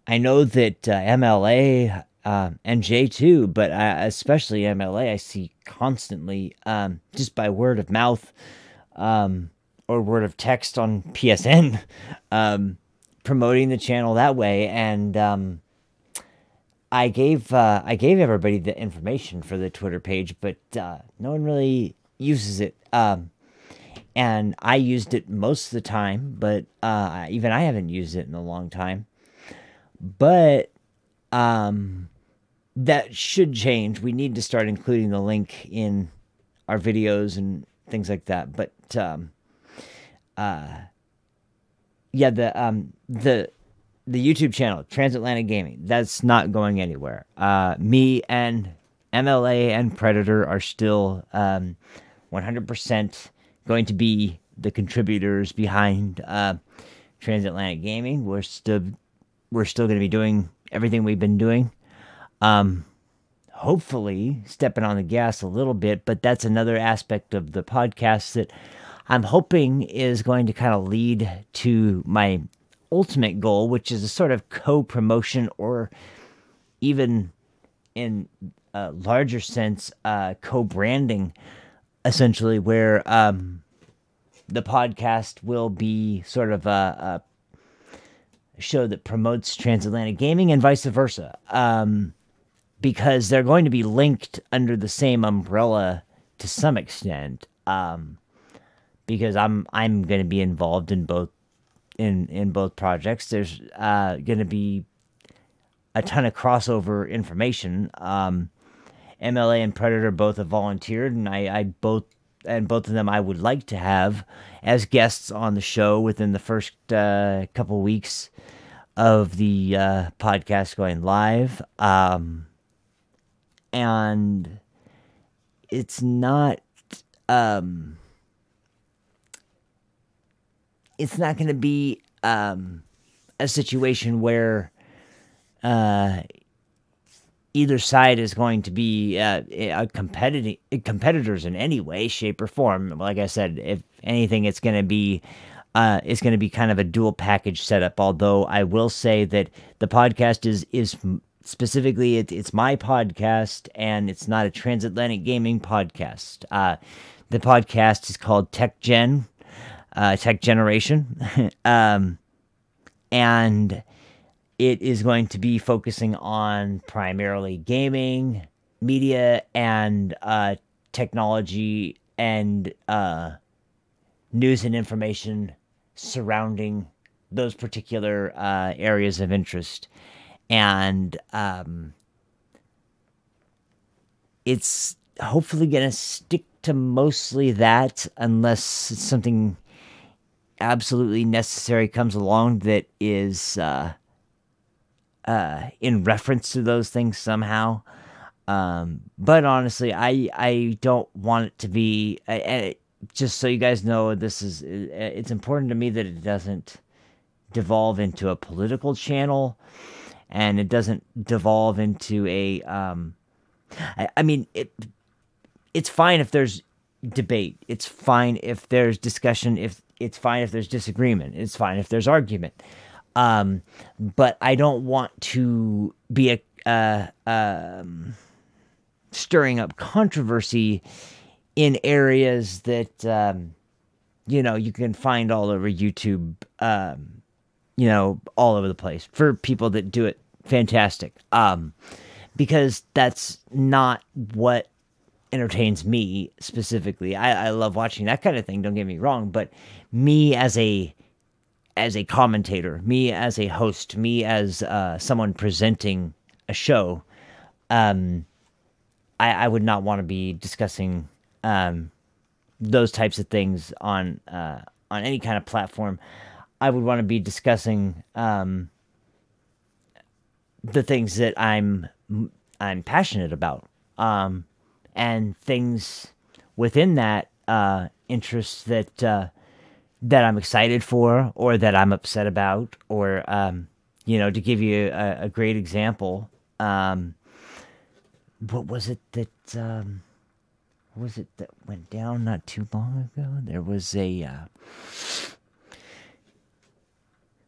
Speaker 1: I know that MLA and J too, but especially MLA, I see constantly, just by word of mouth or word of text on PSN, promoting the channel that way. And I gave everybody the information for the Twitter page, but no one really uses it. And I used it most of the time, but even I haven't used it in a long time. But that should change. We need to start including the link in our videos and things like that. But yeah, the YouTube channel, Transatlantic Gaming, that's not going anywhere. Me and MLA and Predator are still 100% going to be the contributors behind Transatlantic Gaming. We're still going to be doing everything we've been doing. Hopefully stepping on the gas a little bit, but that's another aspect of the podcast that I'm hoping is going to kind of lead to my ultimate goal, which is a sort of co-promotion, or even in a larger sense, co-branding, essentially, where the podcast will be sort of a show that promotes Transatlantic Gaming and vice versa, because they're going to be linked under the same umbrella to some extent, because I'm going to be involved in both in both projects. There's going to be a ton of crossover information. MLA and Predator both have volunteered, and both of them I would like to have as guests on the show within the first couple weeks of the podcast going live. And it's not going to be a situation where either side is going to be competitors in any way, shape, or form. Like I said, if anything, it's going to be kind of a dual package setup. Although I will say that the podcast is specifically it's my podcast, and it's not a Transatlantic Gaming podcast. The podcast is called Tech Generation, and it is going to be focusing on primarily gaming, media, and technology, and news and information surrounding those particular areas of interest. And it's hopefully going to stick to mostly that, unless something absolutely necessary comes along that is in reference to those things somehow. But honestly, I don't want it to be, just so you guys know, it's important to me that it doesn't devolve into a political channel, and it doesn't devolve into a, I mean, it's fine if there's debate. It's fine if there's discussion. It's fine if there's disagreement. It's fine if there's argument. But I don't want to be stirring up controversy in areas that you can find all over YouTube, all over the place for people that do it fantastic. Because that's not what entertains me specifically. I love watching that kind of thing, don't get me wrong, but me as a commentator, me as a host, me as someone presenting a show, I would not want to be discussing those types of things on any kind of platform. I would want to be discussing the things that I'm passionate about, and things within that interest that I'm excited for, or that I'm upset about, or to give you a great example, what was it that went down not too long ago? There was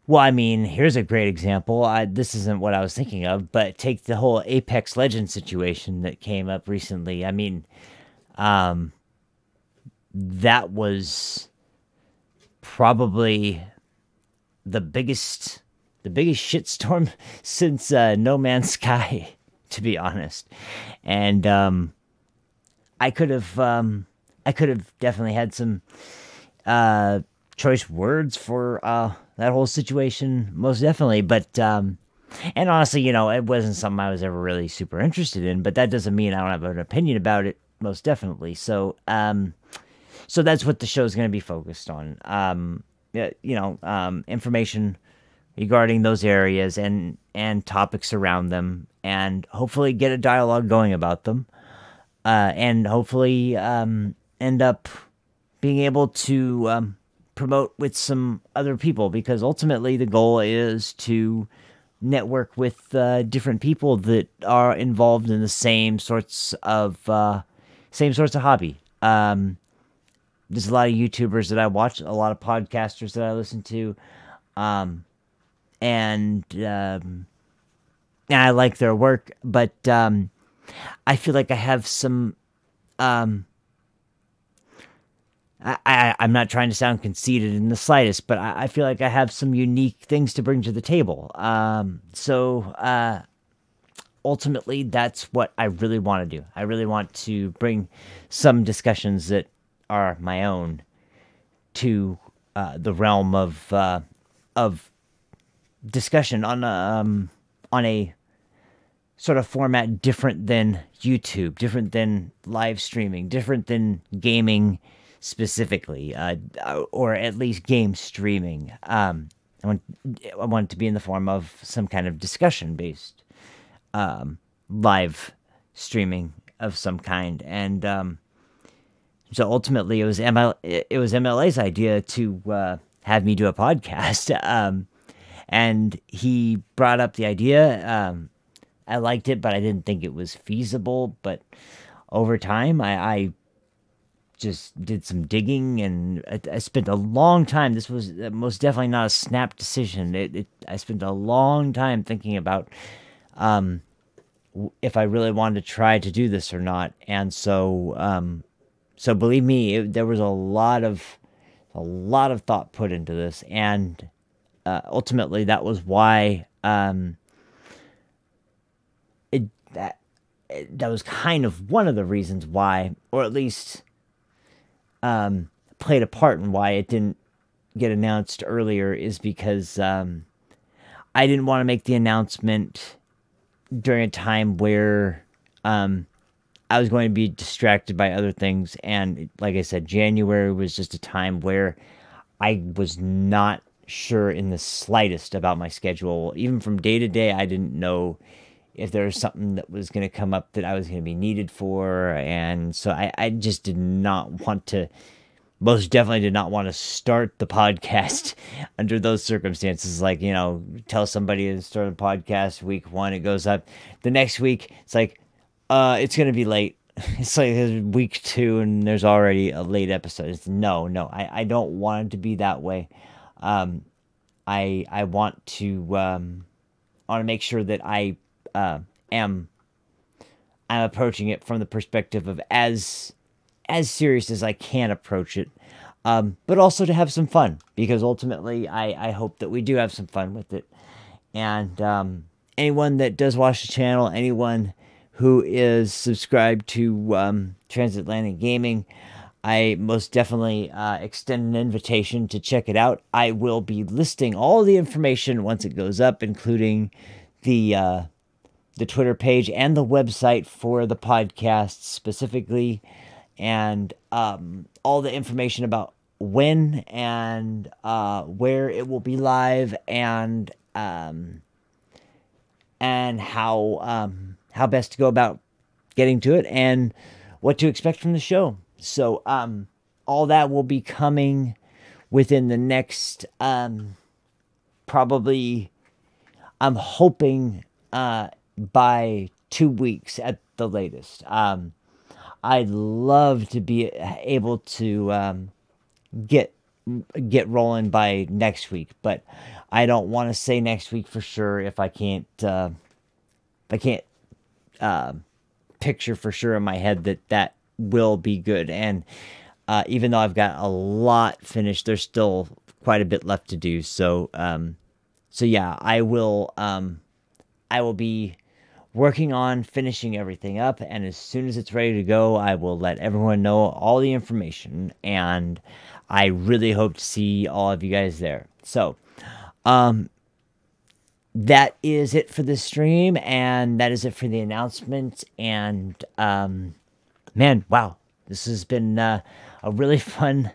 Speaker 1: well, I mean, here's a great example. This isn't what I was thinking of, but take the whole Apex Legends situation that came up recently. I mean, that was probably the biggest shitstorm since No Man's Sky, to be honest. And I could have definitely had some choice words for that whole situation, most definitely. But and honestly, it wasn't something I was ever really super interested in. But that doesn't mean I don't have an opinion about it, most definitely. So so that's what the show is going to be focused on. Information regarding those areas and topics around them, and hopefully get a dialogue going about them, and hopefully end up being able to promote with some other people, because ultimately the goal is to network with different people that are involved in the same sorts of hobby. There's a lot of YouTubers that I watch, a lot of podcasters that I listen to, and I like their work, but I feel like I have some. I'm not trying to sound conceited in the slightest, but I feel like I have some unique things to bring to the table. So ultimately, that's what I really want to do. I really want to bring some discussions that are my own to the realm of discussion on a sort of format different than YouTube, different than live streaming, different than gaming specifically, or at least game streaming. I want it to be in the form of some kind of discussion-based live streaming of some kind, and so ultimately it was MLA's idea to have me do a podcast, and he brought up the idea. I liked it, but I didn't think it was feasible. But over time, I just did some digging, and I spent a long time. This was most definitely not a snap decision. I spent a long time thinking about if I really wanted to try to do this or not. And so, so believe me, there was a lot of thought put into this, and ultimately that was why that was kind of one of the reasons why, or at least played a part in why it didn't get announced earlier, is because I didn't want to make the announcement during a time where I was going to be distracted by other things. And like I said, January was just a time where I was not sure in the slightest about my schedule. Even from day to day, I didn't know if there was something that was going to come up that I was going to be needed for. And so I just did not want to, most definitely did not want to start the podcast under those circumstances. Like, tell somebody to start a podcast week 1, it goes up. The next week, it's like, it's going to be late. It's like week 2 and there's already a late episode. It's no, I don't want it to be that way. I want to make sure that I'm approaching it from the perspective of as serious as I can approach it, but also to have some fun, because ultimately I hope that we do have some fun with it. And anyone that does watch the channel, anyone who is subscribed to Transatlantic Gaming, I most definitely extend an invitation to check it out. I will be listing all the information once it goes up, including the Twitter page and the website for the podcast specifically, and all the information about when and where it will be live, and how best to go about getting to it, and what to expect from the show. So all that will be coming within the next probably, I'm hoping by 2 weeks at the latest. I'd love to be able to get rolling by next week, but I don't want to say next week for sure if I can't picture for sure in my head that will be good. And even though I've got a lot finished, there's still quite a bit left to do. So yeah, I will be working on finishing everything up, and as soon as it's ready to go, I will let everyone know all the information, and I really hope to see all of you guys there. So that is it for this stream, and that is it for the announcement. And man, wow, this has been a really fun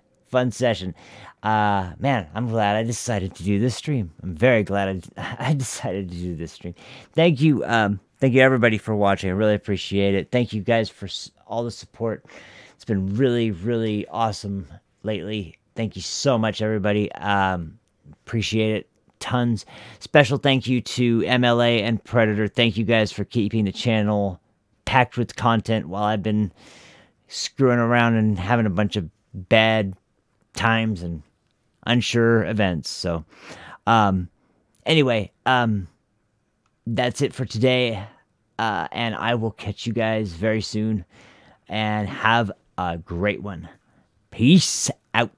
Speaker 1: session. Man, I'm glad I decided to do this stream. I'm very glad I decided to do this stream. Thank you everybody for watching. I really appreciate it. Thank you guys for all the support. It's been really, really awesome lately. Thank you so much, everybody. Appreciate it. Tons. Special thank you to MLA and Predator. Thank you guys for keeping the channel packed with content while I've been screwing around and having a bunch of bad times and unsure events. So anyway, that's it for today, and I will catch you guys very soon, and have a great one. Peace out.